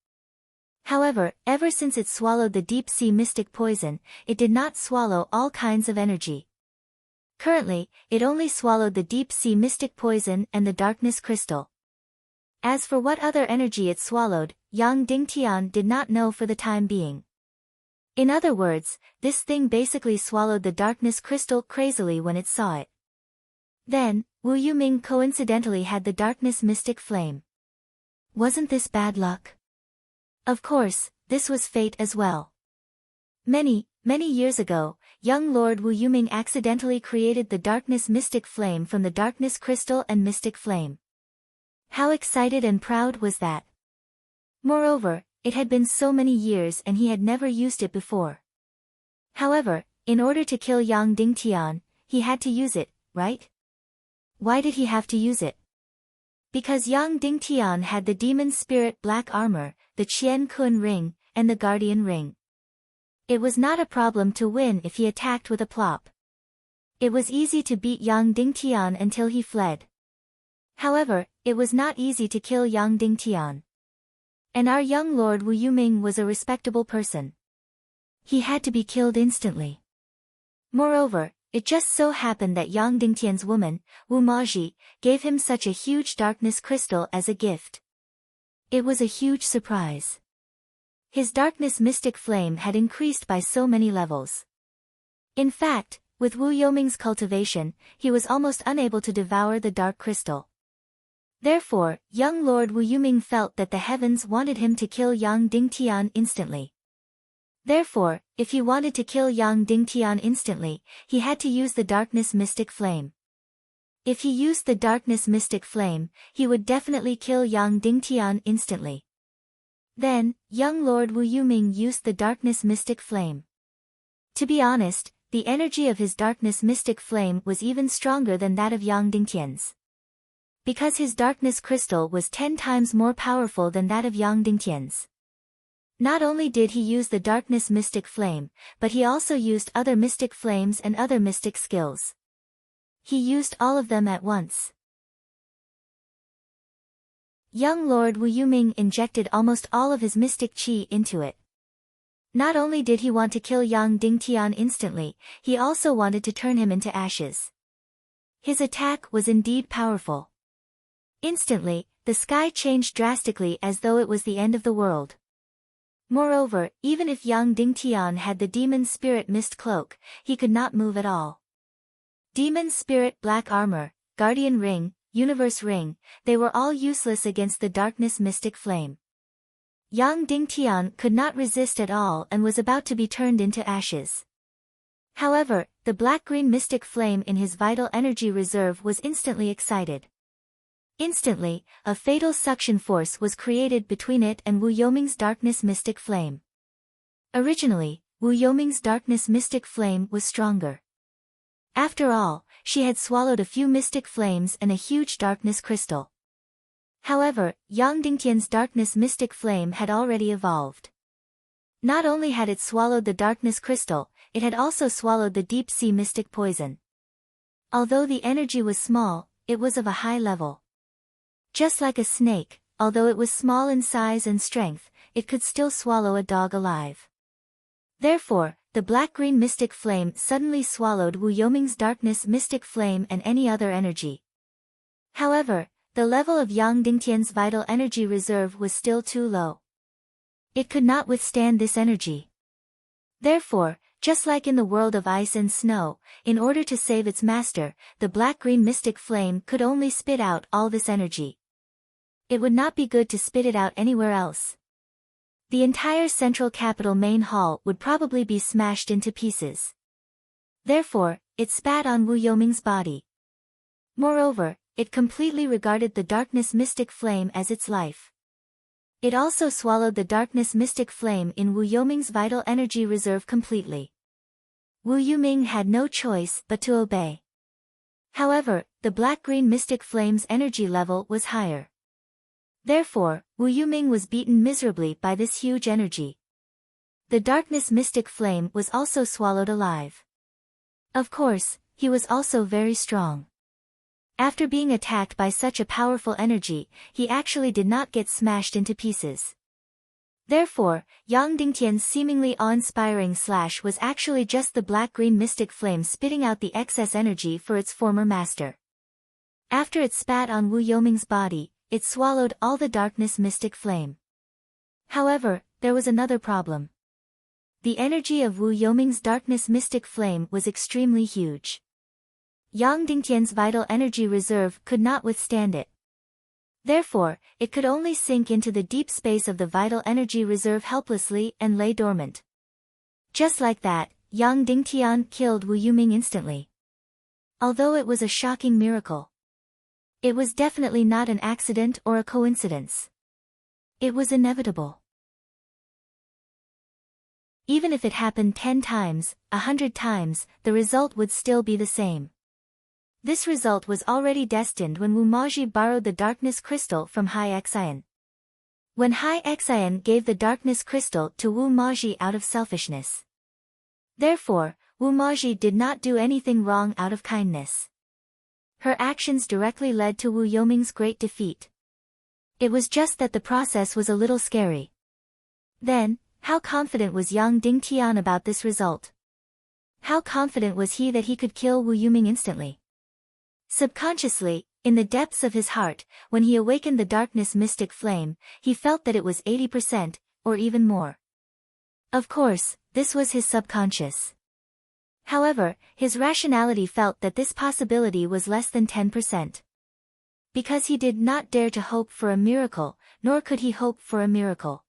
However, ever since it swallowed the deep-sea mystic poison, it did not swallow all kinds of energy. Currently, it only swallowed the deep-sea mystic poison and the darkness crystal. As for what other energy it swallowed, Yang Dingtian did not know for the time being. In other words, this thing basically swallowed the darkness crystal crazily when it saw it. Then, Wu Yuming coincidentally had the darkness mystic flame. Wasn't this bad luck? Of course, this was fate as well. Many years ago, young Lord Wu Yuming accidentally created the darkness mystic flame from the darkness crystal and mystic flame. How excited and proud was that? Moreover, it had been so many years and he had never used it before. However, in order to kill Yang Dingtian, he had to use it, right? Why did he have to use it? Because Yang Dingtian had the demon spirit black armor, the Qian Kun ring, and the guardian ring. It was not a problem to win if he attacked with a plop. It was easy to beat Yang Dingtian until he fled. However, it was not easy to kill Yang Dingtian. And our young Lord Wu Yuming was a respectable person. He had to be killed instantly. Moreover, it just so happened that Yang Dingtian's woman, Wu Maji, gave him such a huge darkness crystal as a gift. It was a huge surprise. His darkness mystic flame had increased by so many levels. In fact, with Wu Yuming's cultivation, he was almost unable to devour the dark crystal. Therefore, young Lord Wu Yuming felt that the heavens wanted him to kill Yang Dingtian instantly. Therefore, if he wanted to kill Yang Dingtian instantly, he had to use the darkness mystic flame. If he used the darkness mystic flame, he would definitely kill Yang Dingtian instantly. Then, young Lord Wu Yuming used the darkness mystic flame. To be honest, the energy of his darkness mystic flame was even stronger than that of Yang Dingtian's. Because his darkness crystal was 10 times more powerful than that of Yang Dingtian's. Not only did he use the darkness mystic flame, but he also used other mystic flames and other mystic skills. He used all of them at once. Young Lord Wu Yuming injected almost all of his mystic qi into it. Not only did he want to kill Yang Dingtian instantly, he also wanted to turn him into ashes. His attack was indeed powerful. Instantly, the sky changed drastically as though it was the end of the world. Moreover, even if Yang Dingtian had the demon spirit mist cloak, he could not move at all. Demon spirit black armor, guardian ring, universe ring, they were all useless against the darkness mystic flame. Yang Dingtian could not resist at all and was about to be turned into ashes. However, the black-green mystic flame in his vital energy reserve was instantly excited. Instantly, a fatal suction force was created between it and Wu Yoming's darkness mystic flame. Originally, Wu Yoming's darkness mystic flame was stronger. After all, she had swallowed a few mystic flames and a huge darkness crystal. However, Yang Dingtian's darkness mystic flame had already evolved. Not only had it swallowed the darkness crystal, it had also swallowed the deep-sea mystic poison. Although the energy was small, it was of a high level. Just like a snake, although it was small in size and strength, it could still swallow a dog alive. Therefore, the black-green mystic flame suddenly swallowed Wu Yoming's darkness mystic flame and any other energy. However, the level of Yang Dingtian's vital energy reserve was still too low. It could not withstand this energy. Therefore, just like in the world of ice and snow, in order to save its master, the black-green mystic flame could only spit out all this energy. It would not be good to spit it out anywhere else. The entire central capital main hall would probably be smashed into pieces. Therefore, it spat on Wu Yoming's body. Moreover, it completely regarded the darkness mystic flame as its life. It also swallowed the darkness mystic flame in Wu Yoming's vital energy reserve completely. Wu Yoming had no choice but to obey. However, the black-green mystic flame's energy level was higher. Therefore, Wu Yoming was beaten miserably by this huge energy. The darkness mystic flame was also swallowed alive. Of course, he was also very strong. After being attacked by such a powerful energy, he actually did not get smashed into pieces. Therefore, Yang Dingtian's seemingly awe-inspiring slash was actually just the black-green mystic flame spitting out the excess energy for its former master. After it spat on Wu Yoming's body, it swallowed all the darkness mystic flame. However, there was another problem. The energy of Wu Yoming's darkness mystic flame was extremely huge. Yang Dingtian's vital energy reserve could not withstand it. Therefore, it could only sink into the deep space of the vital energy reserve helplessly and lay dormant. Just like that, Yang Dingtian killed Wu Yoming instantly. Although it was a shocking miracle, it was definitely not an accident or a coincidence. It was inevitable. Even if it happened 10 times, 100 times, the result would still be the same. This result was already destined when Wu Maji borrowed the darkness crystal from Hai Xian. When Hai Xian gave the darkness crystal to Wu Maji out of selfishness. Therefore, Wu Maji did not do anything wrong out of kindness. Her actions directly led to Wu Yoming's great defeat. It was just that the process was a little scary. Then, how confident was Yang Dingtian about this result? How confident was he that he could kill Wu Yoming instantly? Subconsciously, in the depths of his heart, when he awakened the darkness mystic flame, he felt that it was 80%, or even more. Of course, this was his subconscious. However, his rationality felt that this possibility was less than 10%. Because he did not dare to hope for a miracle, nor could he hope for a miracle.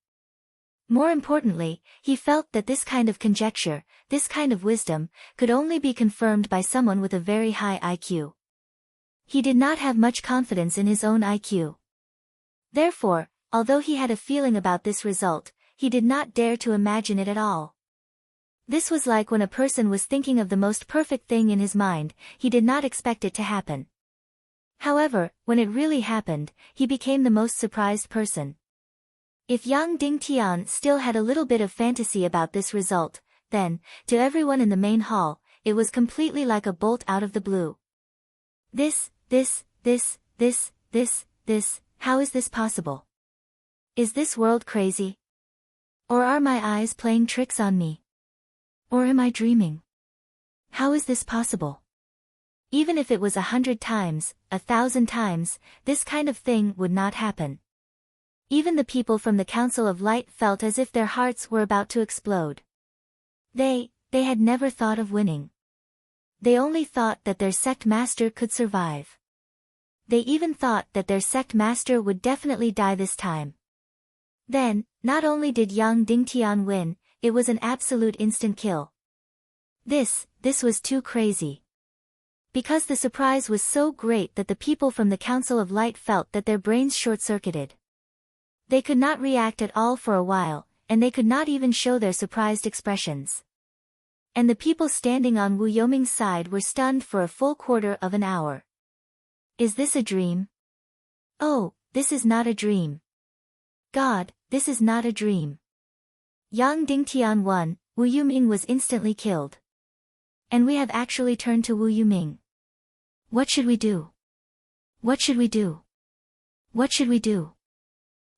More importantly, he felt that this kind of conjecture, this kind of wisdom, could only be confirmed by someone with a very high IQ. He did not have much confidence in his own IQ. Therefore, although he had a feeling about this result, he did not dare to imagine it at all. This was like when a person was thinking of the most perfect thing in his mind, he did not expect it to happen. However, when it really happened, he became the most surprised person. If Yang Dingtian still had a little bit of fantasy about this result, then, to everyone in the main hall, it was completely like a bolt out of the blue. This, how is this possible? Is this world crazy? Or are my eyes playing tricks on me? Or am I dreaming? How is this possible? Even if it was 100 times, 1,000 times, this kind of thing would not happen. Even the people from the Council of Light felt as if their hearts were about to explode. They had never thought of winning. They only thought that their sect master could survive. They even thought that their sect master would definitely die this time. Then, not only did Yang Dingtian win, it was an absolute instant kill. This was too crazy. Because the surprise was so great that the people from the Council of Light felt that their brains short-circuited. They could not react at all for a while, and they could not even show their surprised expressions. And the people standing on Wu Yoming's side were stunned for a full quarter of an hour. Is this a dream? Oh, this is not a dream. God, this is not a dream. Yang Dingtian won, Wu Yuming was instantly killed. And we have actually turned to Wu Yuming. What should we do? What should we do? What should we do?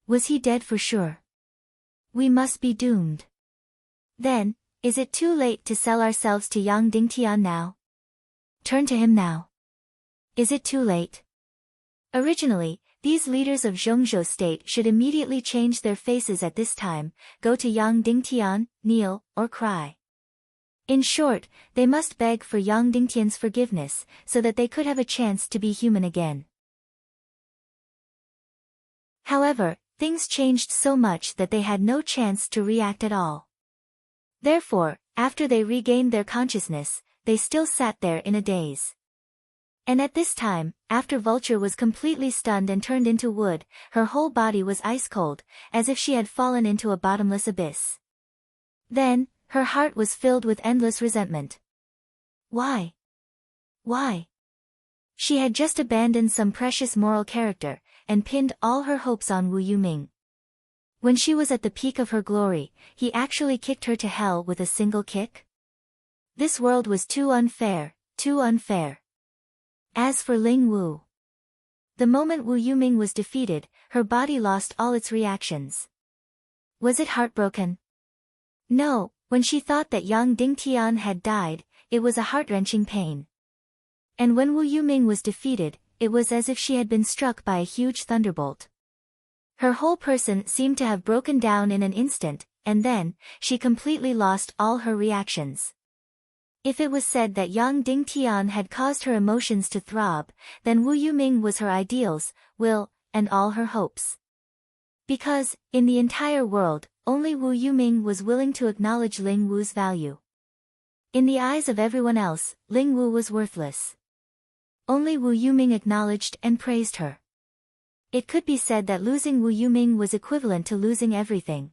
Was he dead for sure? We must be doomed. Then, is it too late to sell ourselves to Yang Dingtian now? Turn to him now. Is it too late? Originally, these leaders of Zhongzhou state should immediately change their faces at this time, go to Yang Dingtian, kneel, or cry. In short, they must beg for Yang Dingtian's forgiveness, so that they could have a chance to be human again. However, things changed so much that they had no chance to react at all. Therefore, after they regained their consciousness, they still sat there in a daze. And at this time, after Vulture was completely stunned and turned into wood, her whole body was ice-cold, as if she had fallen into a bottomless abyss. Then, her heart was filled with endless resentment. Why? Why? She had just abandoned some precious moral character, and pinned all her hopes on Wu Yuming. When she was at the peak of her glory, he actually kicked her to hell with a single kick? This world was too unfair, too unfair. As for Ling Wu, the moment Wu Yuming was defeated, her body lost all its reactions. Was it heartbroken? No, when she thought that Yang Dingtian had died, it was a heart-wrenching pain. And when Wu Yuming was defeated, it was as if she had been struck by a huge thunderbolt. Her whole person seemed to have broken down in an instant, and then, she completely lost all her reactions. If it was said that Yang Dingtian had caused her emotions to throb, then Wu Yuming was her ideals, will, and all her hopes. Because, in the entire world, only Wu Yuming was willing to acknowledge Ling Wu's value. In the eyes of everyone else, Ling Wu was worthless. Only Wu Yuming acknowledged and praised her. It could be said that losing Wu Yuming was equivalent to losing everything.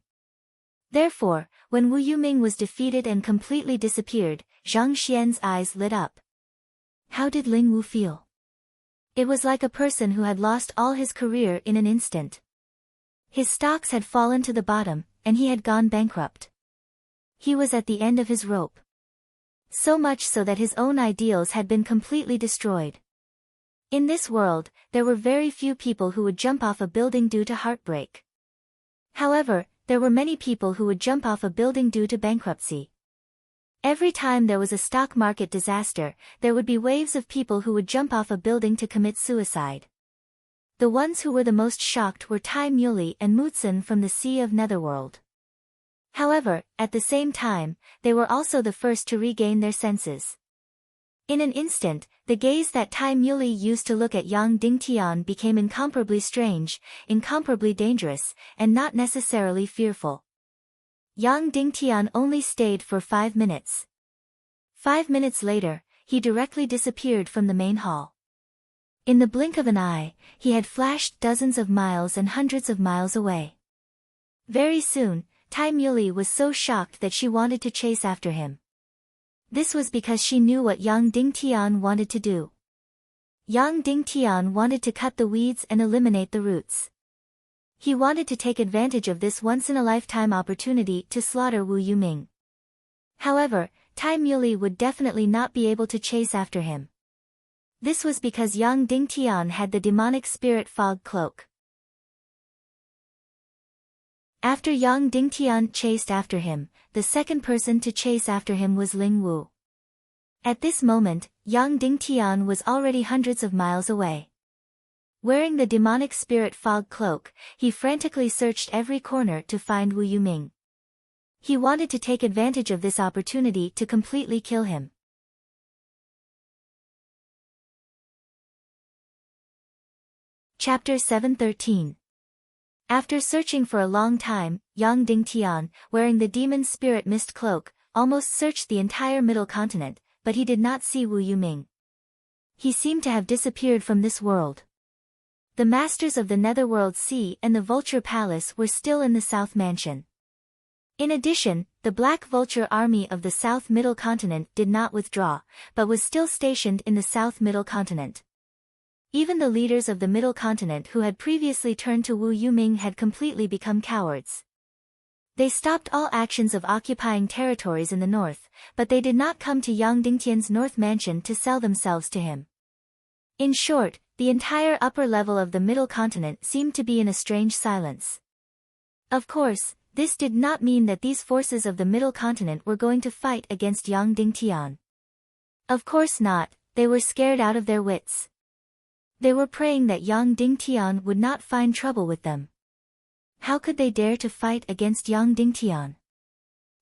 Therefore, when Wu Yuming was defeated and completely disappeared, Zhang Xian's eyes lit up. How did Ling Wu feel? It was like a person who had lost all his career in an instant. His stocks had fallen to the bottom, and he had gone bankrupt. He was at the end of his rope. So much so that his own ideals had been completely destroyed. In this world, there were very few people who would jump off a building due to heartbreak. However, there were many people who would jump off a building due to bankruptcy. Every time there was a stock market disaster, there would be waves of people who would jump off a building to commit suicide. The ones who were the most shocked were Tai Muley and Mutsun from the Sea of Netherworld. However, at the same time, they were also the first to regain their senses. In an instant, the gaze that Tai Muley used to look at Yang Dingtian became incomparably strange, incomparably dangerous, and not necessarily fearful. Yang Dingtian only stayed for 5 minutes. 5 minutes later, he directly disappeared from the main hall. In the blink of an eye, he had flashed dozens of miles and hundreds of miles away. Very soon, Tai Muley was so shocked that she wanted to chase after him. This was because she knew what Yang Dingtian wanted to do. Yang Dingtian wanted to cut the weeds and eliminate the roots. He wanted to take advantage of this once-in-a-lifetime opportunity to slaughter Wu Yuming. However, Tai Muley would definitely not be able to chase after him. This was because Yang Dingtian had the demonic spirit fog cloak. After Yang Dingtian chased after him, the second person to chase after him was Ling Wu. At this moment, Yang Dingtian was already hundreds of miles away. Wearing the demonic spirit fog cloak, he frantically searched every corner to find Wu Yuming. He wanted to take advantage of this opportunity to completely kill him. Chapter 713. After searching for a long time, Yang Dingtian, wearing the demon spirit mist cloak, almost searched the entire middle continent, but he did not see Wu Yuming. He seemed to have disappeared from this world. The masters of the Netherworld Sea and the Vulture Palace were still in the South Mansion. In addition, the Black Vulture Army of the South Middle Continent did not withdraw, but was still stationed in the South Middle Continent. Even the leaders of the Middle Continent who had previously turned to Wu Yuming had completely become cowards. They stopped all actions of occupying territories in the north, but they did not come to Yang Dingtian's North Mansion to sell themselves to him. In short, the entire upper level of the Middle Continent seemed to be in a strange silence. Of course, this did not mean that these forces of the Middle Continent were going to fight against Yang Dingtian. Of course not, they were scared out of their wits. They were praying that Yang Dingtian would not find trouble with them. How could they dare to fight against Yang Dingtian?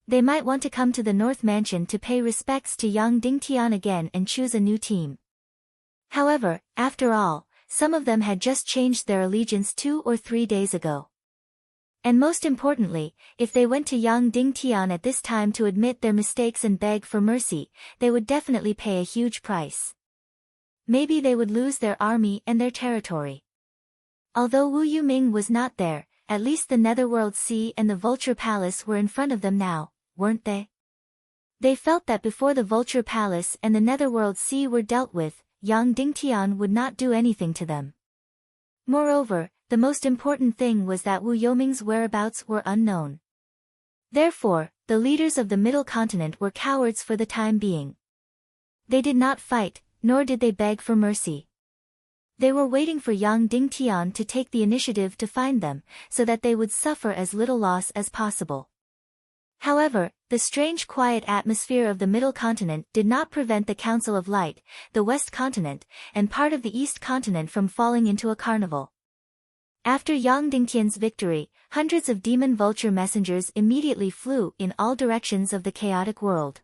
They might want to come to the North Mansion to pay respects to Yang Dingtian again and choose a new team. However, after all, some of them had just changed their allegiance 2 or 3 days ago. And most importantly, if they went to Yang Dingtian at this time to admit their mistakes and beg for mercy, they would definitely pay a huge price. Maybe they would lose their army and their territory. Although Wu Yuming was not there, at least the Netherworld Sea and the Vulture Palace were in front of them now, weren't they? They felt that before the Vulture Palace and the Netherworld Sea were dealt with, Yang Dingtian would not do anything to them. Moreover, the most important thing was that Wu Yuming's whereabouts were unknown. Therefore, the leaders of the Middle Continent were cowards for the time being. They did not fight, nor did they beg for mercy. They were waiting for Yang Dingtian to take the initiative to find them, so that they would suffer as little loss as possible. However, the strange quiet atmosphere of the Middle Continent did not prevent the Council of Light, the West Continent, and part of the East Continent from falling into a carnival. After Yang Dingtian's victory, hundreds of demon vulture messengers immediately flew in all directions of the chaotic world.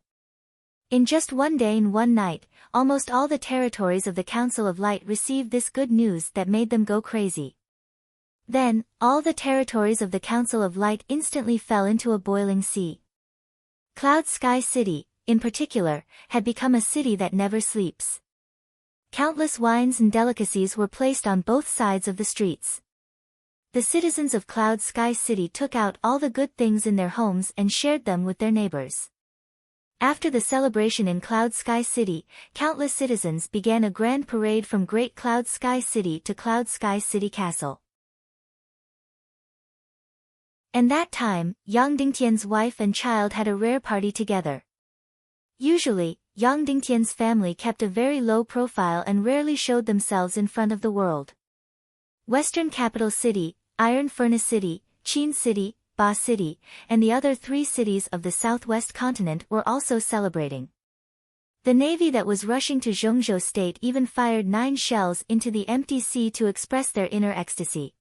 In just one day and one night, almost all the territories of the Council of Light received this good news that made them go crazy. Then, all the territories of the Council of Light instantly fell into a boiling sea. Cloud Sky City, in particular, had become a city that never sleeps. Countless wines and delicacies were placed on both sides of the streets. The citizens of Cloud Sky City took out all the good things in their homes and shared them with their neighbors. After the celebration in Cloud Sky City, countless citizens began a grand parade from Great Cloud Sky City to Cloud Sky City Castle. And that time, Yang Dingtian's wife and child had a rare party together. Usually, Yang Dingtian's family kept a very low profile and rarely showed themselves in front of the world. Western Capital City, Iron Furnace City, Qin City, Ba City, and the other 3 cities of the southwest continent were also celebrating. The navy that was rushing to Zhongzhou State even fired 9 shells into the empty sea to express their inner ecstasy.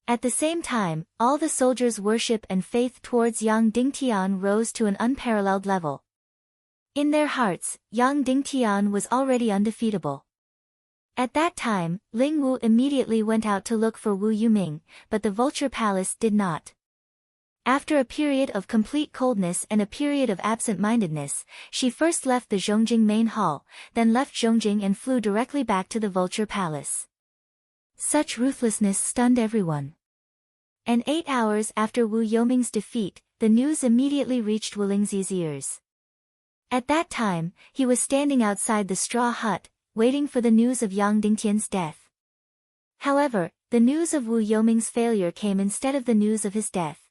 At the same time, all the soldiers' worship and faith towards Yang Dingtian rose to an unparalleled level. In their hearts, Yang Dingtian was already undefeatable. At that time, Ling Wu immediately went out to look for Wu Yuming, but the Vulture Palace did not. After a period of complete coldness and a period of absent-mindedness, she first left the Zhongjing main hall, then left Zhongjing and flew directly back to the Vulture Palace. Such ruthlessness stunned everyone. And 8 hours after Wu Yuming's defeat, the news immediately reached Wu Lingzi's ears. At that time, he was standing outside the straw hut, waiting for the news of Yang Dingtian's death. However, the news of Wu Yuming's failure came instead of the news of his death.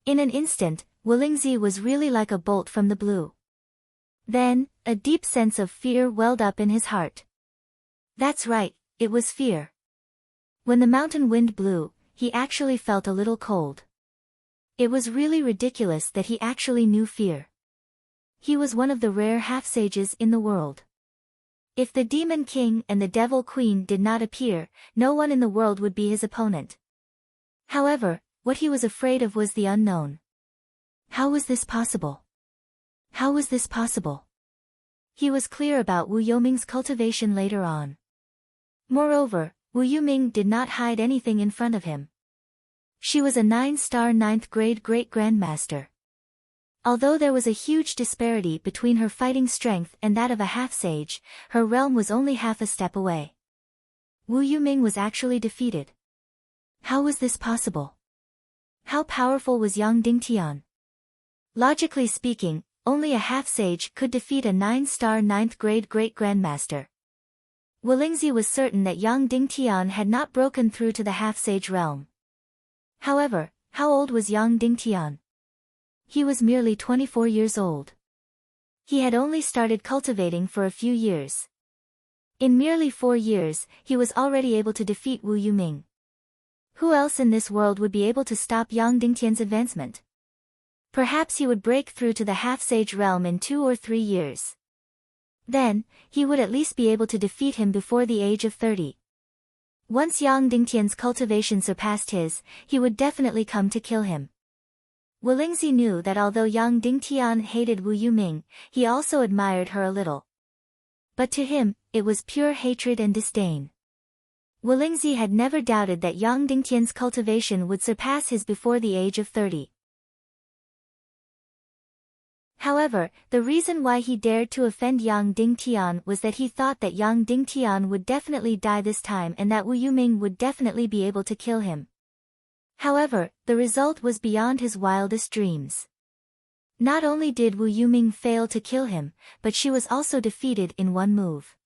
In an instant, Wu Lingzi was really like a bolt from the blue. Then, a deep sense of fear welled up in his heart. That's right, it was fear. When the mountain wind blew, he actually felt a little cold. It was really ridiculous that he actually knew fear. He was one of the rare half-sages in the world. If the Demon King and the Devil Queen did not appear, no one in the world would be his opponent. However, what he was afraid of was the unknown. How was this possible? How was this possible? He was clear about Wu Yuming's cultivation later on. Moreover, Wu Yuming did not hide anything in front of him. She was a 9-star 9th grade great-grandmaster. Although there was a huge disparity between her fighting strength and that of a half-sage, her realm was only half a step away. Wu Yuming was actually defeated. How was this possible? How powerful was Yang Dingtian? Logically speaking, only a half-sage could defeat a 9-star 9th grade great-grandmaster. Wilingzi was certain that Yang Dingtian had not broken through to the half-sage realm. However, how old was Yang Dingtian? He was merely 24 years old. He had only started cultivating for a few years. In merely 4 years, he was already able to defeat Wu Yuming. Who else in this world would be able to stop Yang Dingtian's advancement? Perhaps he would break through to the half-sage realm in 2 or 3 years. Then, he would at least be able to defeat him before the age of 30. Once Yang Dingtian's cultivation surpassed his, he would definitely come to kill him. Wilingzi knew that although Yang Dingtian hated Wu Yuming, he also admired her a little. But to him, it was pure hatred and disdain. Wilingzi had never doubted that Yang Dingtian's cultivation would surpass his before the age of 30. However, the reason why he dared to offend Yang Dingtian was that he thought that Yang Dingtian would definitely die this time and that Wu Yuming would definitely be able to kill him. However, the result was beyond his wildest dreams. Not only did Wu Yuming fail to kill him, but she was also defeated in one move.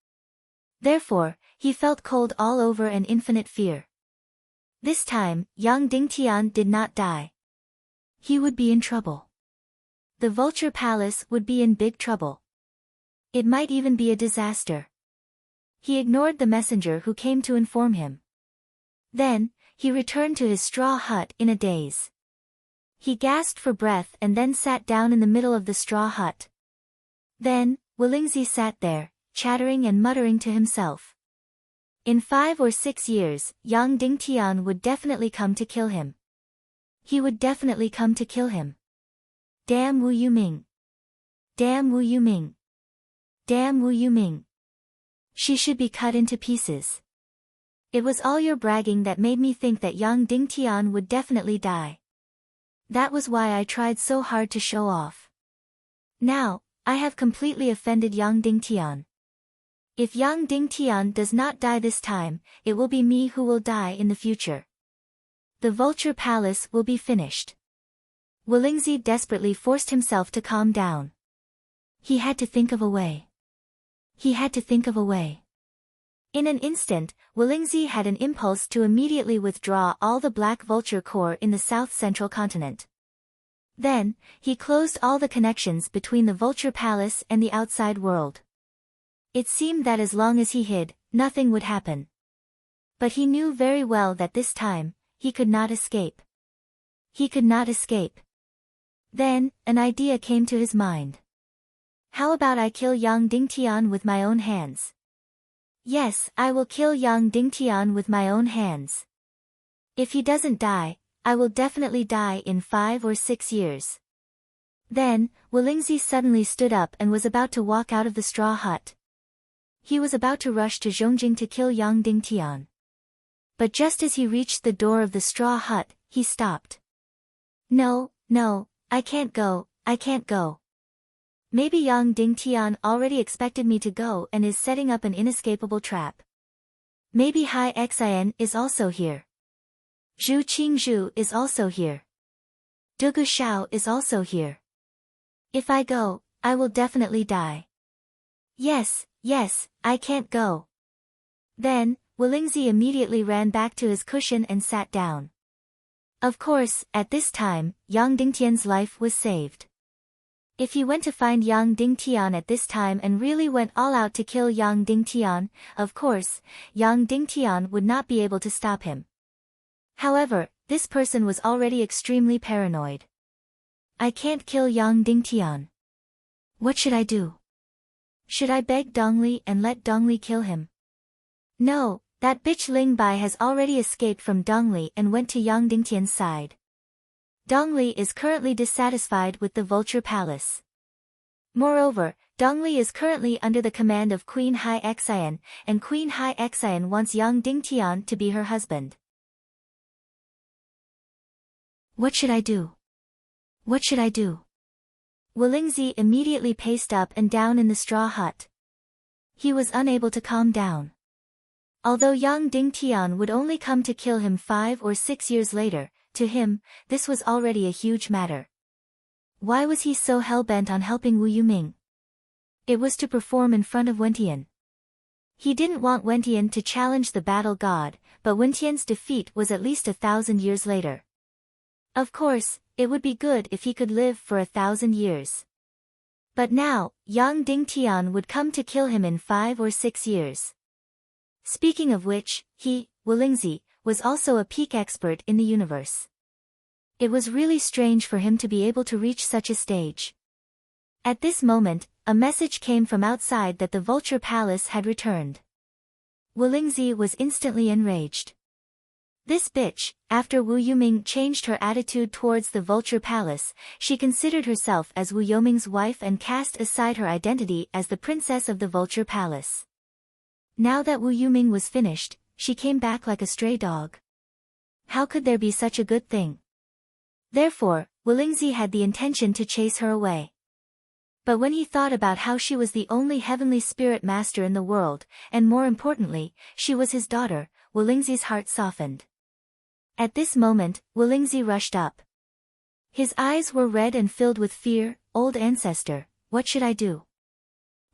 Therefore, he felt cold all over and infinite fear. This time, Yang Dingtian did not die. He would be in trouble. The Vulture Palace would be in big trouble. It might even be a disaster. He ignored the messenger who came to inform him. Then, he returned to his straw hut in a daze. He gasped for breath and then sat down in the middle of the straw hut. Then, Wilingzi sat there, chattering and muttering to himself. In 5 or 6 years, Yang Dingtian would definitely come to kill him. He would definitely come to kill him. Damn Wu Yuming. Damn Wu Yuming. Damn Wu Yuming. She should be cut into pieces. It was all your bragging that made me think that Yang Dingtian would definitely die. That was why I tried so hard to show off. Now, I have completely offended Yang Dingtian. If Yang Dingtian does not die this time, it will be me who will die in the future. The Vulture Palace will be finished. Wilingzi desperately forced himself to calm down. He had to think of a way. He had to think of a way. In an instant, Wilingzi had an impulse to immediately withdraw all the Black Vulture core in the south-central continent. Then, he closed all the connections between the Vulture Palace and the outside world. It seemed that as long as he hid, nothing would happen. But he knew very well that this time, he could not escape. He could not escape. Then, an idea came to his mind. How about I kill Yang Dingtian with my own hands? Yes, I will kill Yang Dingtian with my own hands. If he doesn't die, I will definitely die in 5 or 6 years. Then, Wilingzi suddenly stood up and was about to walk out of the straw hut. He was about to rush to Zhongjing to kill Yang Dingtian. But just as he reached the door of the straw hut, he stopped. No, I can't go, I can't go. Maybe Yang Dingtian already expected me to go and is setting up an inescapable trap. Maybe Hai Xin is also here. Zhu Qingzhu is also here. Dugu Shao is also here. If I go, I will definitely die. Yes, I can't go. Then, Wilingzi immediately ran back to his cushion and sat down. Of course, at this time, Yang Dingtian's life was saved. If he went to find Yang Dingtian at this time and really went all out to kill Yang Dingtian, of course, Yang Dingtian would not be able to stop him. However, this person was already extremely paranoid. I can't kill Yang Dingtian. What should I do? Should I beg Dongli and let Dongli kill him? No, that bitch Ling Bai has already escaped from Dongli and went to Yang Dingtian's side. Dongli is currently dissatisfied with the Vulture Palace. Moreover, Dongli is currently under the command of Queen Hai Xian, and Queen Hai Xian wants young Ding Tian to be her husband. What should I do? What should I do? Wulingzi immediately paced up and down in the straw hut. He was unable to calm down. Although young Ding Tian would only come to kill him 5 or 6 years later, to him, this was already a huge matter. Why was he so hell-bent on helping Wu Yuming? It was to perform in front of Wentian. He didn't want Wentian to challenge the battle god, but Wentian's defeat was at least 1,000 years later. Of course, it would be good if he could live for 1,000 years. But now, young Ding Tian would come to kill him in 5 or 6 years. Speaking of which, he, Wulingzi, was also a peak expert in the universe. It was really strange for him to be able to reach such a stage. At this moment, a message came from outside that the Vulture Palace had returned. Wulingzi was instantly enraged. This bitch, after Wu Yuming changed her attitude towards the Vulture Palace, she considered herself as Wu Yuming's wife and cast aside her identity as the princess of the Vulture Palace. Now that Wu Yuming was finished, she came back like a stray dog. How could there be such a good thing? Therefore, Wulingzi had the intention to chase her away. But when he thought about how she was the only heavenly spirit master in the world, and more importantly, she was his daughter, Wulingzi's heart softened. At this moment, Wulingzi rushed up. His eyes were red and filled with fear. Old ancestor, what should I do?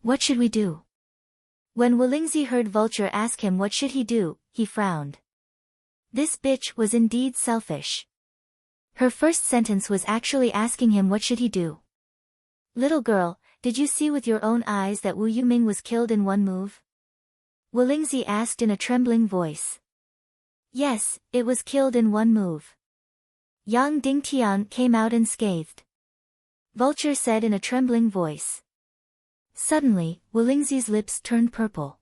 What should we do? When Wulingzi heard Vulture ask him what should he do, he frowned. This bitch was indeed selfish. Her first sentence was actually asking him what should he do. Little girl, did you see with your own eyes that Wu Yuming was killed in one move? Wulingzi asked in a trembling voice. Yes, it was killed in one move. Young Ding Tian came out unscathed. Vulture said in a trembling voice. Suddenly, Wulingzi's lips turned purple.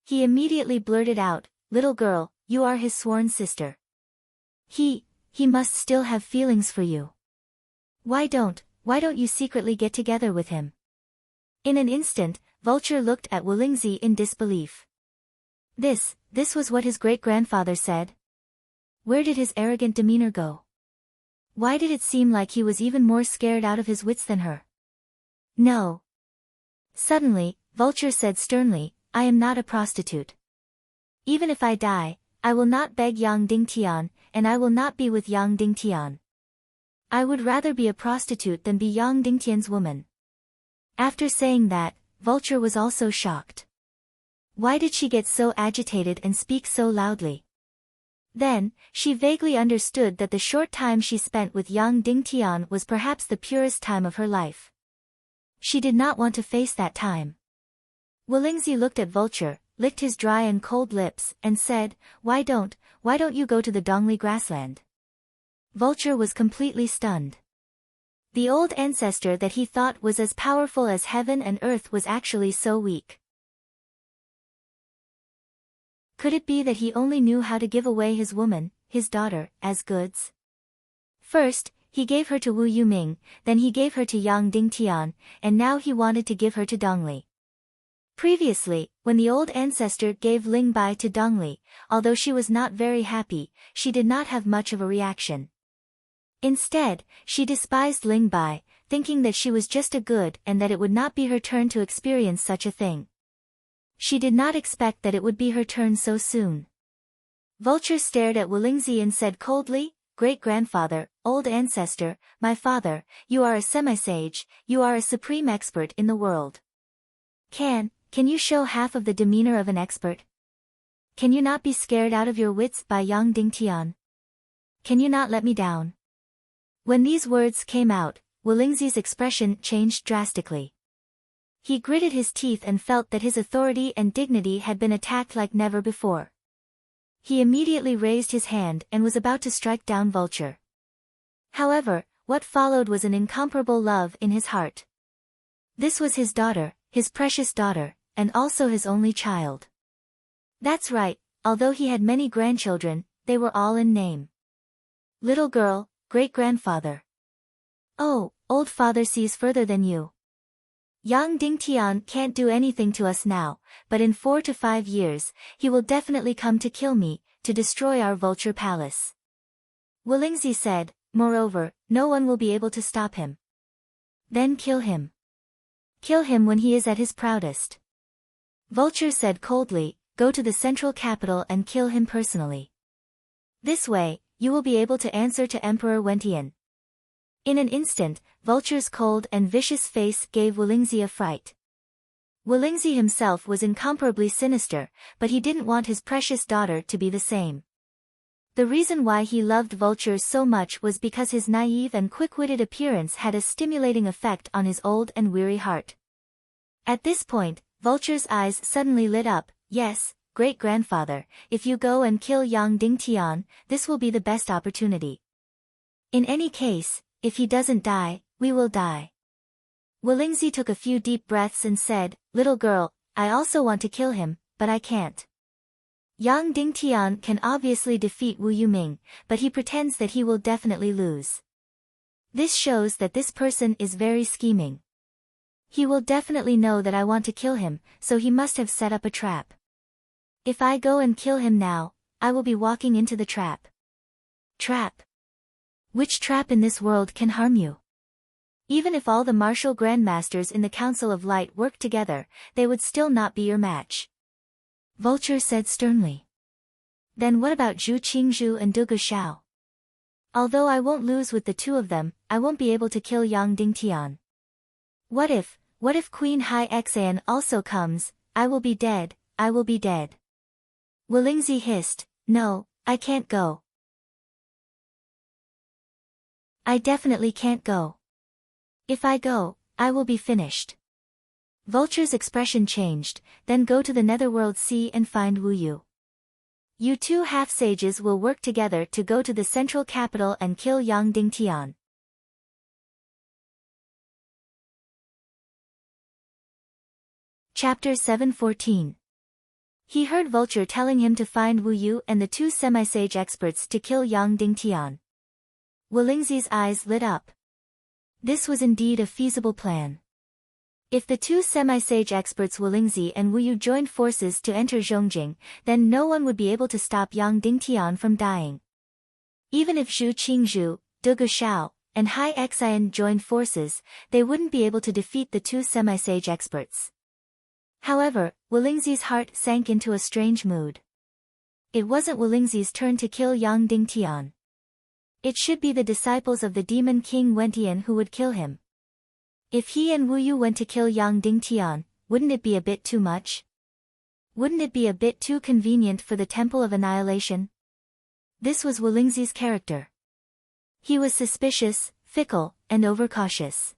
He immediately blurted out, little girl, you are his sworn sister. He must still have feelings for you. Why don't you secretly get together with him? In an instant, Vulture looked at Wulingzi in disbelief. This was what his great-grandfather said. Where did his arrogant demeanor go? Why did it seem like he was even more scared out of his wits than her? No. Suddenly, Vulture said sternly, I am not a prostitute. Even if I die, I will not beg Yang Ding Tian, and I will not be with Yang Ding Tian. I would rather be a prostitute than be Yang Ding Tian's woman. After saying that, Vulture was also shocked. Why did she get so agitated and speak so loudly? Then, she vaguely understood that the short time she spent with Yang Ding Tian was perhaps the purest time of her life. She did not want to face that time. Wulingzi looked at Vulture, licked his dry and cold lips, and said, why don't you go to the Dongli grassland? Vulture was completely stunned. The old ancestor that he thought was as powerful as heaven and earth was actually so weak. Could it be that he only knew how to give away his woman, his daughter, as goods? First, he gave her to Wu Yuming, then he gave her to Yang Ding Tian, and now he wanted to give her to Dongli. Previously, when the old ancestor gave Ling Bai to Dongli, although she was not very happy, she did not have much of a reaction. Instead, she despised Ling Bai, thinking that she was just a good and that it would not be her turn to experience such a thing. She did not expect that it would be her turn so soon. Vulture stared at Wulingzi and said coldly, Great-grandfather, old ancestor, my father, you are a semi-sage, you are a supreme expert in the world. Can you show half of the demeanor of an expert? Can you not be scared out of your wits by Yang Ding Tian? Can you not let me down? When these words came out, Wulingzi's expression changed drastically. He gritted his teeth and felt that his authority and dignity had been attacked like never before. He immediately raised his hand and was about to strike down Vulture. However, what followed was an incomparable love in his heart. This was his daughter, his precious daughter, and also his only child. That's right, although he had many grandchildren, they were all in name. Little girl, great-grandfather. Oh, old father sees further than you. Yang Dingtian can't do anything to us now, but in 4 to 5 years, he will definitely come to kill me, to destroy our vulture palace. Wolingzi said, moreover, no one will be able to stop him. Then kill him. Kill him when he is at his proudest. Vulture said coldly, go to the central capital and kill him personally. This way, you will be able to answer to Emperor Wentian. In an instant, Vulture's cold and vicious face gave Wolingzi a fright. Wolingzi himself was incomparably sinister, but he didn't want his precious daughter to be the same. The reason why he loved Vulture so much was because his naive and quick-witted appearance had a stimulating effect on his old and weary heart. At this point, Vulture's eyes suddenly lit up. Yes, great-grandfather, if you go and kill Yang Dingtian, this will be the best opportunity. In any case, if he doesn't die, we will die. Wolingzi took a few deep breaths and said, little girl, I also want to kill him, but I can't. Yang Dingtian can obviously defeat Wu Yuming, but he pretends that he will definitely lose. This shows that this person is very scheming. He will definitely know that I want to kill him, so he must have set up a trap. If I go and kill him now, I will be walking into the trap. Trap? Which trap in this world can harm you? Even if all the martial grandmasters in the Council of Light worked together, they would still not be your match. Vulture said sternly. Then what about Zhu Qingzhu and Du Gushao? Although I won't lose with the two of them, I won't be able to kill Yang Dingtian. What if Queen Hai Xan also comes? I will be dead, I will be dead. Wolingzi hissed, no, I can't go. I definitely can't go. If I go, I will be finished. Vulture's expression changed, then go to the Netherworld Sea and find Wu Yu. You two half-sages will work together to go to the central capital and kill Yang Dingtian. Chapter 714. He heard Vulture telling him to find Wu Yu and the two semi-sage experts to kill Yang Dingtian. Wolingzi's eyes lit up. This was indeed a feasible plan. If the two semi-sage experts Wolingzi and Wu Yu joined forces to enter Zhongjing, then no one would be able to stop Yang Dingtian from dying. Even if Zhu Qingzhu, Du Gushao, and Hai Xian joined forces, they wouldn't be able to defeat the two semi-sage experts. However, Wolingzi's heart sank into a strange mood. It wasn't Wolingzi's turn to kill Yang Dingtian. It should be the disciples of the demon king Wentian who would kill him. If he and Wu Yu went to kill Yang Dingtian, wouldn't it be a bit too much? Wouldn't it be a bit too convenient for the Temple of Annihilation? This was Wolingzi's character. He was suspicious, fickle, and overcautious.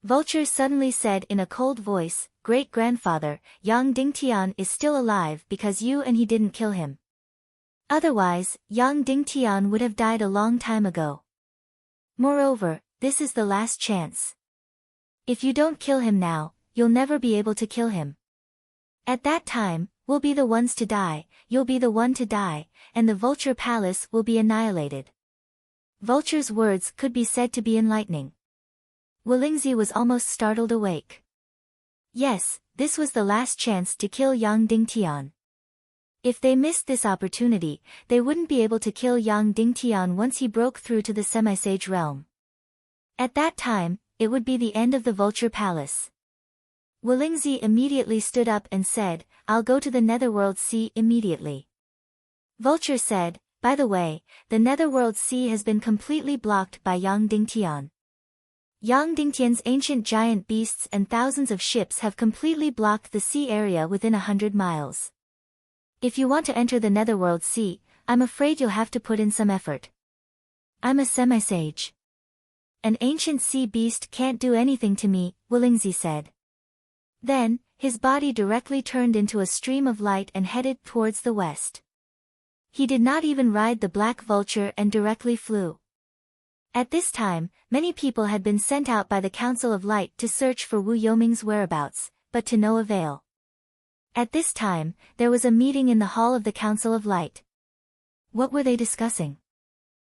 Vulture suddenly said in a cold voice, Great-grandfather, Yang Dingtian is still alive because you and he didn't kill him. Otherwise, Yang Dingtian would have died a long time ago. Moreover, this is the last chance. If you don't kill him now, you'll never be able to kill him. At that time, we'll be the ones to die, you'll be the one to die, and the Vulture Palace will be annihilated. Vulture's words could be said to be enlightening. Wolingzi was almost startled awake. Yes, this was the last chance to kill Yang Dingtian. If they missed this opportunity, they wouldn't be able to kill Yang Dingtian once he broke through to the semi-sage realm. At that time, it would be the end of the Vulture Palace. Wolingzi immediately stood up and said, I'll go to the Netherworld Sea immediately. Vulture said, by the way, the Netherworld Sea has been completely blocked by Yang Dingtian. Yang Dingtian's ancient giant beasts and thousands of ships have completely blocked the sea area within 100 miles. If you want to enter the Netherworld Sea, I'm afraid you'll have to put in some effort. I'm a semi-sage. An ancient sea beast can't do anything to me, Wolingzi said. Then, his body directly turned into a stream of light and headed towards the west. He did not even ride the black vulture and directly flew. At this time, many people had been sent out by the Council of Light to search for Wu Yoming's whereabouts, but to no avail. At this time, there was a meeting in the hall of the Council of Light. What were they discussing?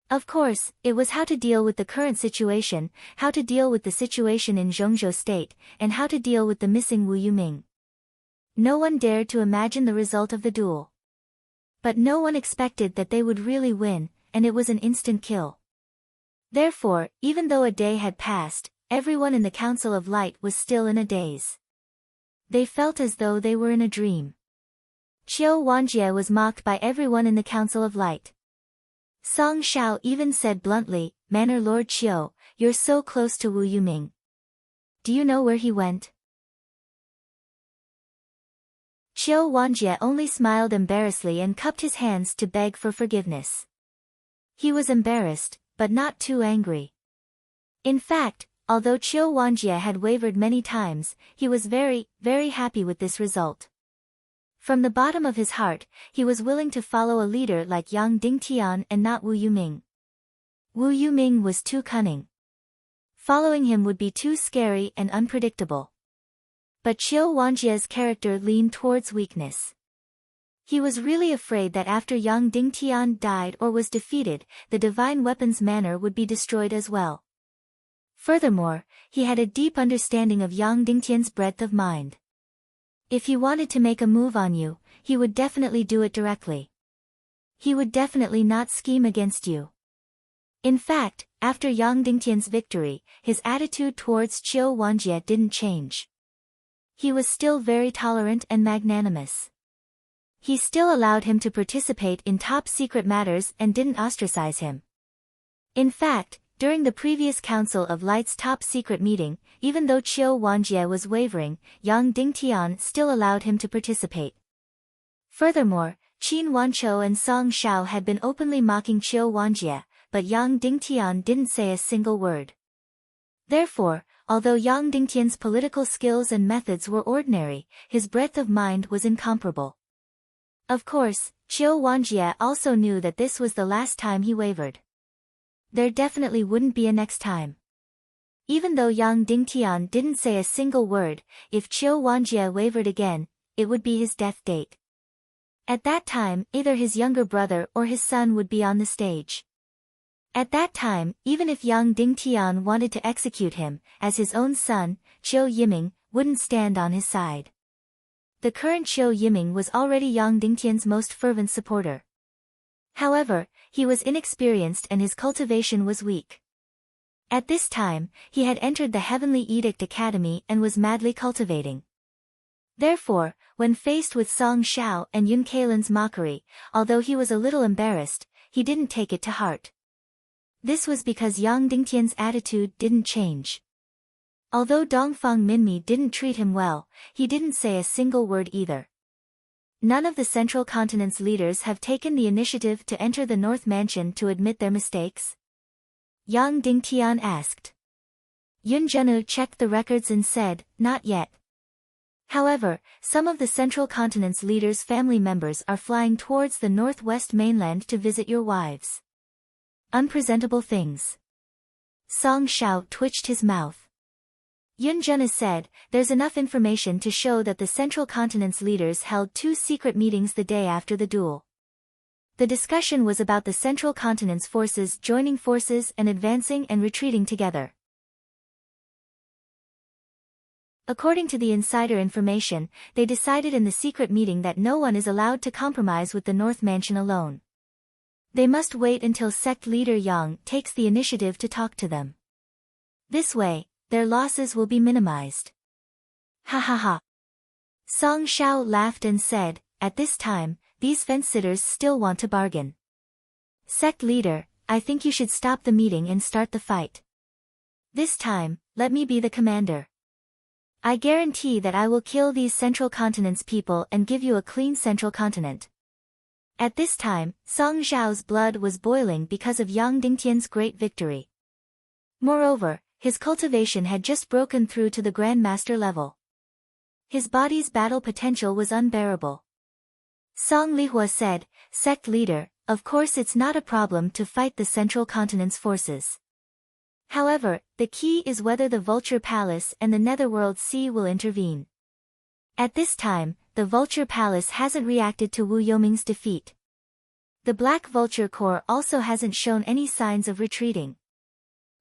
Of course, it was how to deal with the current situation, how to deal with the situation in Zhongzhou State, and how to deal with the missing Wu Yuming. No one dared to imagine the result of the duel. But no one expected that they would really win, and it was an instant kill. Therefore, even though a day had passed, everyone in the Council of Light was still in a daze. They felt as though they were in a dream. Qiu Wanjie was mocked by everyone in the Council of Light. Song Shao even said bluntly, "Manor Lord Qiu, you're so close to Wu Yuming. Do you know where he went?" Qiu Wanjie only smiled embarrassedly and cupped his hands to beg for forgiveness. He was embarrassed, but not too angry. In fact, although Qiu Wanjie had wavered many times, he was very, very happy with this result. From the bottom of his heart, he was willing to follow a leader like Yang Dingtian and not Wu Yuming. Wu Yuming was too cunning. Following him would be too scary and unpredictable. But Qiu Wanjie's character leaned towards weakness. He was really afraid that after Yang Dingtian died or was defeated, the divine weapons manor would be destroyed as well. Furthermore, he had a deep understanding of Yang Dingtian's breadth of mind. If he wanted to make a move on you, he would definitely do it directly. He would definitely not scheme against you. In fact, after Yang Dingtian's victory, his attitude towards Qiu Wanjie didn't change. He was still very tolerant and magnanimous. He still allowed him to participate in top-secret matters and didn't ostracize him. In fact, during the previous Council of Light's top-secret meeting, even though Qiu Wanjie was wavering, Yang Dingtian still allowed him to participate. Furthermore, Qin Wanchou and Song Shao had been openly mocking Qiu Wanjie, but Yang Dingtian didn't say a single word. Therefore, although Yang Dingtian's political skills and methods were ordinary, his breadth of mind was incomparable. Of course, Qiu Wanjie also knew that this was the last time he wavered. There definitely wouldn't be a next time. Even though Yang Dingtian didn't say a single word, if Qiu Wanjie wavered again, it would be his death date. At that time, either his younger brother or his son would be on the stage. At that time, even if Yang Dingtian wanted to execute him, as his own son, Qiu Yiming, wouldn't stand on his side. The current Qiu Yiming was already Yang Dingtian's most fervent supporter. However, he was inexperienced and his cultivation was weak. At this time, he had entered the Heavenly Edict Academy and was madly cultivating. Therefore, when faced with Song Shao and Yun Kailan's mockery, although he was a little embarrassed, he didn't take it to heart. This was because Yang Dingtian's attitude didn't change. Although Dongfang Minmi didn't treat him well, he didn't say a single word either. None of the Central Continent's leaders have taken the initiative to enter the North Mansion to admit their mistakes? Yang Dingtian asked. Yun Zhenu checked the records and said, "Not yet." However, some of the Central Continent's leaders' family members are flying towards the northwest mainland to visit your wives. Unpresentable things. Song Shao twitched his mouth. Yun Zhenu said, "There's enough information to show that the Central Continent's leaders held 2 secret meetings the day after the duel. The discussion was about the Central Continent's forces joining forces and advancing and retreating together." According to the insider information, they decided in the secret meeting that no one is allowed to compromise with the North Mansion alone. They must wait until sect leader Yang takes the initiative to talk to them. This way, their losses will be minimized. Ha ha ha. Song Shao laughed and said, "At this time, these fence-sitters still want to bargain. Sect leader, I think you should stop the meeting and start the fight. This time, let me be the commander. I guarantee that I will kill these Central Continent's people and give you a clean Central Continent." At this time, Song Zhao's blood was boiling because of Yang Dingtian's great victory. Moreover, his cultivation had just broken through to the Grandmaster level. His body's battle potential was unbearable. Song Lihua said, "Sect leader, of course it's not a problem to fight the Central Continent's forces. However, the key is whether the Vulture Palace and the Netherworld Sea will intervene. At this time, the Vulture Palace hasn't reacted to Wu Yoming's defeat. The Black Vulture Corps also hasn't shown any signs of retreating.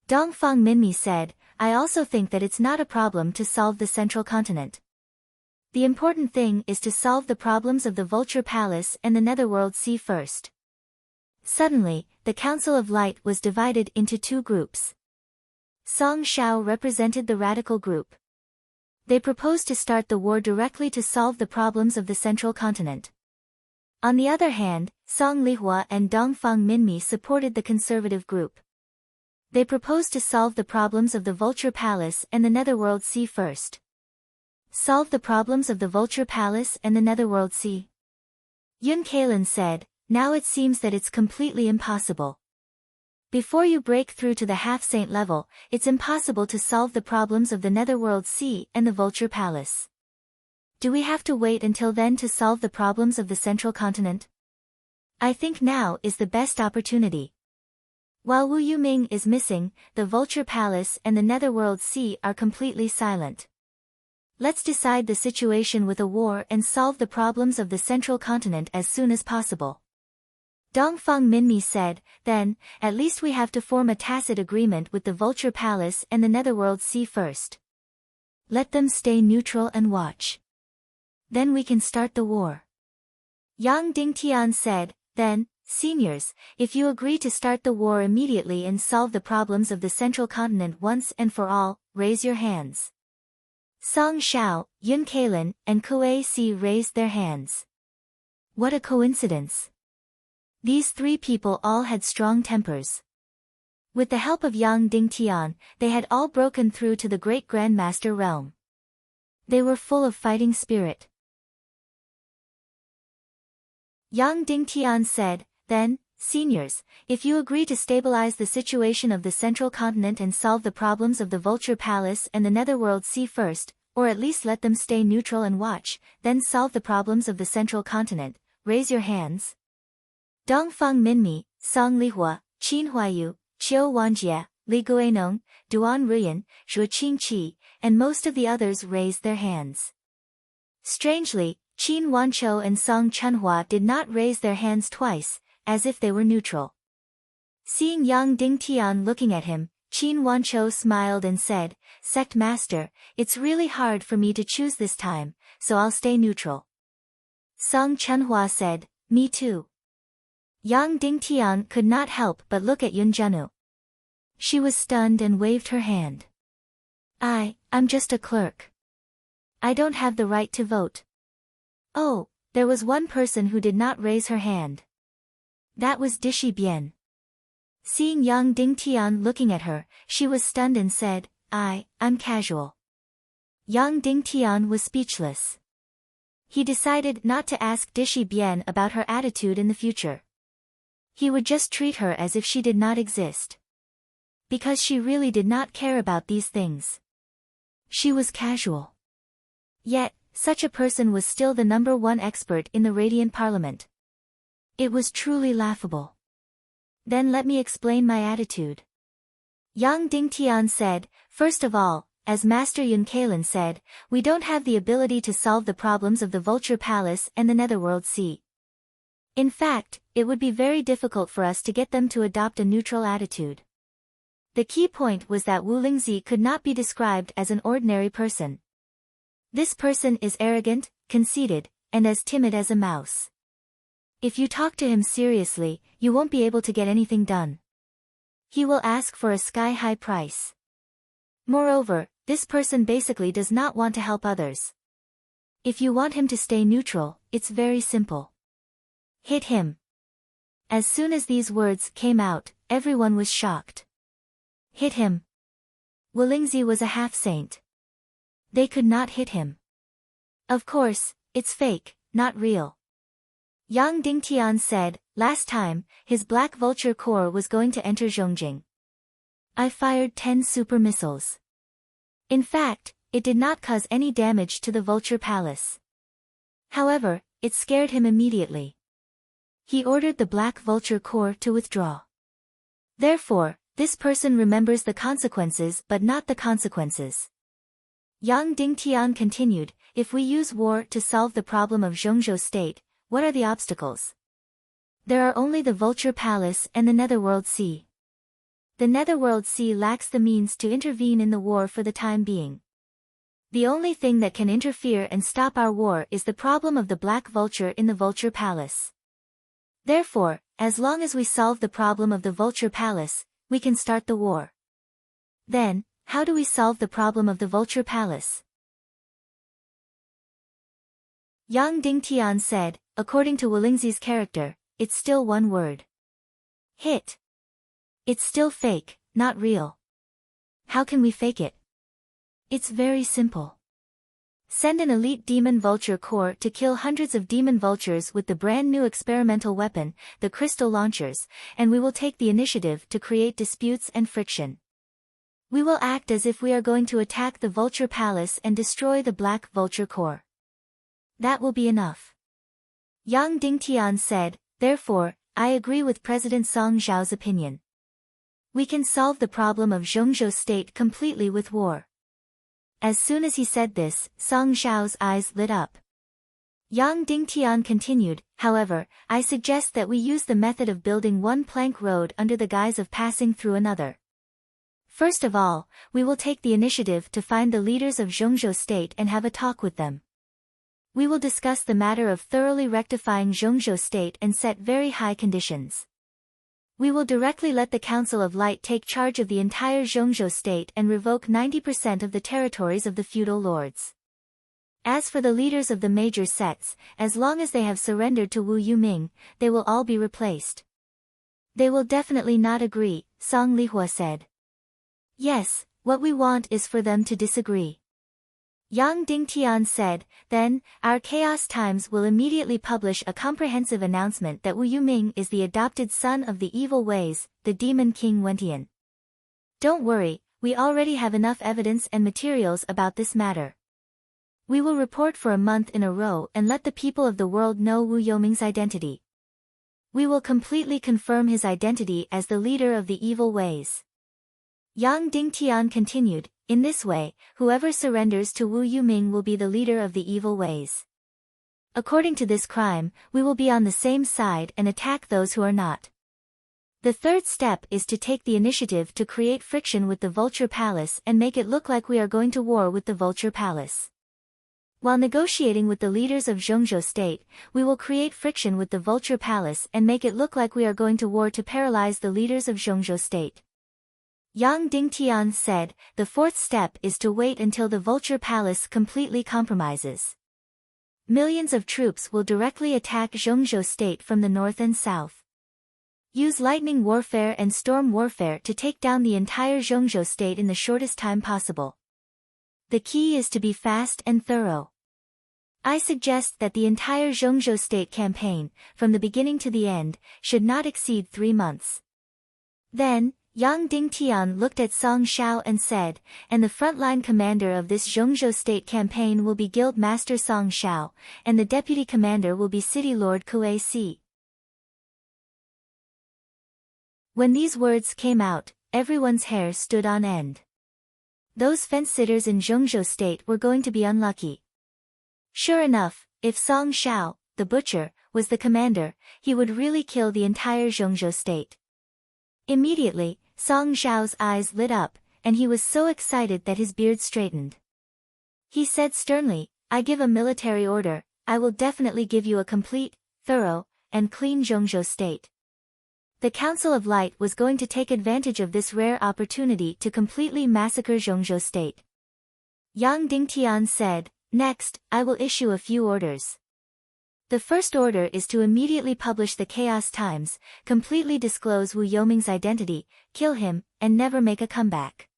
Dongfang Minmi said, I also think that it's not a problem to solve the central continent. The important thing is to solve the problems of the Vulture Palace and the Netherworld Sea first. Suddenly, the Council of Light was divided into two groups. Song Shao represented the radical group. They proposed to start the war directly to solve the problems of the central continent. On the other hand, Song Lihua and Dongfang Minmi supported the conservative group. They proposed to solve the problems of the Vulture Palace and the Netherworld Sea first. Solve the problems of the Vulture Palace and the Netherworld Sea? Yun Kalin said, now it seems that it's completely impossible. Before you break through to the half-saint level, it's impossible to solve the problems of the Netherworld Sea and the Vulture Palace. Do we have to wait until then to solve the problems of the central continent? I think now is the best opportunity. While Wu Yuming is missing, the Vulture Palace and the Netherworld Sea are completely silent. Let's decide the situation with a war and solve the problems of the central continent as soon as possible. Dongfang Minmi said, then, at least we have to form a tacit agreement with the Vulture Palace and the Netherworld Sea first. Let them stay neutral and watch. Then we can start the war. Yang Dingtian said, then, seniors, if you agree to start the war immediately and solve the problems of the central continent once and for all, raise your hands. Song Shao, Yun Kalin, and Kue Si raised their hands. What a coincidence. These three people all had strong tempers. With the help of Yang Dingtian, they had all broken through to the Great Grandmaster realm. They were full of fighting spirit. Yang Dingtian said, then, seniors, if you agree to stabilize the situation of the central continent and solve the problems of the Vulture Palace and the Netherworld Sea first, or at least let them stay neutral and watch, then solve the problems of the central continent, raise your hands. Dongfang Minmi, Song Lihua, Qin Huayu, Qiu Wanjie, Li Guanong, Duan Ruyan, Zhuo Qingqi, and most of the others raised their hands. Strangely, Qin Wanqiu and Song Chunhua did not raise their hands twice, as if they were neutral. Seeing Yang Dingtian looking at him, Qin Wanqiu smiled and said, Sect Master, it's really hard for me to choose this time, so I'll stay neutral. Song Chunhua said, me too. Yang Dingtian could not help but look at Yun Zhenu. She was stunned and waved her hand. I'm just a clerk. I don't have the right to vote. Oh, there was one person who did not raise her hand. That was Dishi Bian. Seeing Yang Dingtian looking at her, she was stunned and said, I'm casual. Yang Dingtian was speechless. He decided not to ask Dishi Bian about her attitude in the future. He would just treat her as if she did not exist. Because she really did not care about these things. She was casual. Yet, such a person was still the #1 expert in the Radiant Parliament. It was truly laughable. Then let me explain my attitude. Yang Dingtian said, first of all, as Master Yun Kalin said, we don't have the ability to solve the problems of the Vulture Palace and the Netherworld Sea. In fact, it would be very difficult for us to get them to adopt a neutral attitude. The key point was that Wu Lingzi could not be described as an ordinary person. This person is arrogant, conceited, and as timid as a mouse. If you talk to him seriously, you won't be able to get anything done. He will ask for a sky-high price. Moreover, this person basically does not want to help others. If you want him to stay neutral, it's very simple. Hit him. As soon as these words came out, everyone was shocked. Hit him. Wu Lingzi was a half-saint. They could not hit him. Of course, it's fake, not real. Yang Dingtian said, last time, his Black Vulture Corps was going to enter Zhongjing. I fired 10 super missiles. In fact, it did not cause any damage to the Vulture Palace. However, it scared him immediately. He ordered the Black Vulture Corps to withdraw. Therefore, this person remembers the consequences but not the consequences. Yang Dingtian continued, if we use war to solve the problem of Zhongzhou state, what are the obstacles? There are only the Vulture Palace and the Netherworld Sea. The Netherworld Sea lacks the means to intervene in the war for the time being. The only thing that can interfere and stop our war is the problem of the Black Vulture in the Vulture Palace. Therefore, as long as we solve the problem of the Vulture Palace, we can start the war. Then, how do we solve the problem of the Vulture Palace? Yang Dingtian said, according to Wulingzi's character, it's still one word. Hit. It's still fake, not real. How can we fake it? It's very simple. Send an elite demon vulture corps to kill hundreds of demon vultures with the brand new experimental weapon, the crystal launchers, and we will take the initiative to create disputes and friction. We will act as if we are going to attack the Vulture Palace and destroy the Black Vulture Corps. That will be enough. Yang Dingtian said, therefore, I agree with President Song Zhao's opinion. We can solve the problem of Zhongzhou state completely with war. As soon as he said this, Song Zhao's eyes lit up. Yang Dingtian continued, however, I suggest that we use the method of building one plank road under the guise of passing through another. First of all, we will take the initiative to find the leaders of Zhongzhou state and have a talk with them. We will discuss the matter of thoroughly rectifying Zhongzhou state and set very high conditions. We will directly let the Council of Light take charge of the entire Zhongzhou state and revoke 90% of the territories of the feudal lords. As for the leaders of the major sects, as long as they have surrendered to Wu Yuming, they will all be replaced. They will definitely not agree, Song Lihua said. Yes, what we want is for them to disagree. Yang Dingtian said, then, our Chaos Times will immediately publish a comprehensive announcement that Wu Yuming is the adopted son of the evil ways, the demon king Wentian. Don't worry, we already have enough evidence and materials about this matter. We will report for a month in a row and let the people of the world know Wu Yuming's identity. We will completely confirm his identity as the leader of the evil ways. Yang Dingtian continued, in this way, whoever surrenders to Wu Yuming will be the leader of the evil ways. According to this crime, we will be on the same side and attack those who are not. The third step is to take the initiative to create friction with the Vulture Palace and make it look like we are going to war with the Vulture Palace. While negotiating with the leaders of Zhongzhou state, we will create friction with the Vulture Palace and make it look like we are going to war to paralyze the leaders of Zhongzhou state. Yang Dingtian said, the fourth step is to wait until the Vulture Palace completely compromises. Millions of troops will directly attack Zhongzhou state from the north and south. Use lightning warfare and storm warfare to take down the entire Zhongzhou state in the shortest time possible. The key is to be fast and thorough. I suggest that the entire Zhongzhou state campaign, from the beginning to the end, should not exceed 3 months. Then, Yang Dingtian looked at Song Zhao and said, and the frontline commander of this Zhongzhou state campaign will be Guild Master Song Zhao, and the deputy commander will be City Lord Kuei Si. When these words came out, everyone's hair stood on end. Those fence-sitters in Zhongzhou state were going to be unlucky. Sure enough, if Song Zhao, the butcher, was the commander, he would really kill the entire Zhongzhou state. Immediately, Song Zhao's eyes lit up, and he was so excited that his beard straightened. He said sternly, I give a military order, I will definitely give you a complete, thorough, and clean Zhongzhou state. The Council of Light was going to take advantage of this rare opportunity to completely massacre Zhongzhou state. Yang Dingtian said, next, I will issue a few orders. The first order is to immediately publish the Chaos Times, completely disclose Wu Yuming's identity, kill him, and never make a comeback.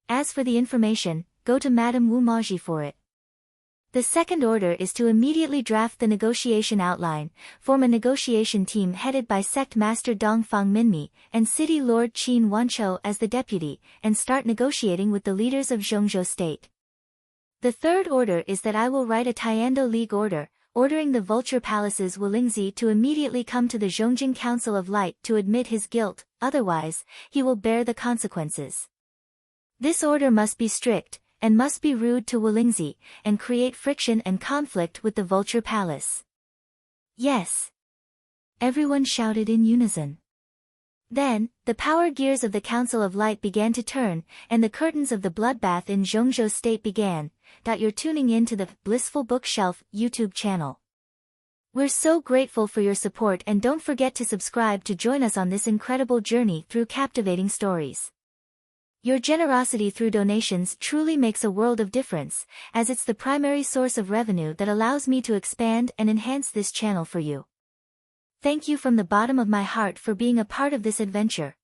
As for the information, go to Madame Wu Maji for it. The second order is to immediately draft the negotiation outline, form a negotiation team headed by Sect Master Dongfang Minmi, and City Lord Qin Wanchou as the deputy, and start negotiating with the leaders of Zhongzhou state. The third order is that I will write a Tiando League order, ordering the Vulture Palace's Wulingzi to immediately come to the Zhongjing Council of Light to admit his guilt, otherwise, he will bear the consequences. This order must be strict, and must be rude to Wulingzi, and create friction and conflict with the Vulture Palace. Yes. Everyone shouted in unison. Then, the power gears of the Council of Light began to turn, and the curtains of the bloodbath in Zhongzhou State began. You're tuning in to the Blissful Bookshelf YouTube channel. We're so grateful for your support, and don't forget to subscribe to join us on this incredible journey through captivating stories. Your generosity through donations truly makes a world of difference, as it's the primary source of revenue that allows me to expand and enhance this channel for you. Thank you from the bottom of my heart for being a part of this adventure.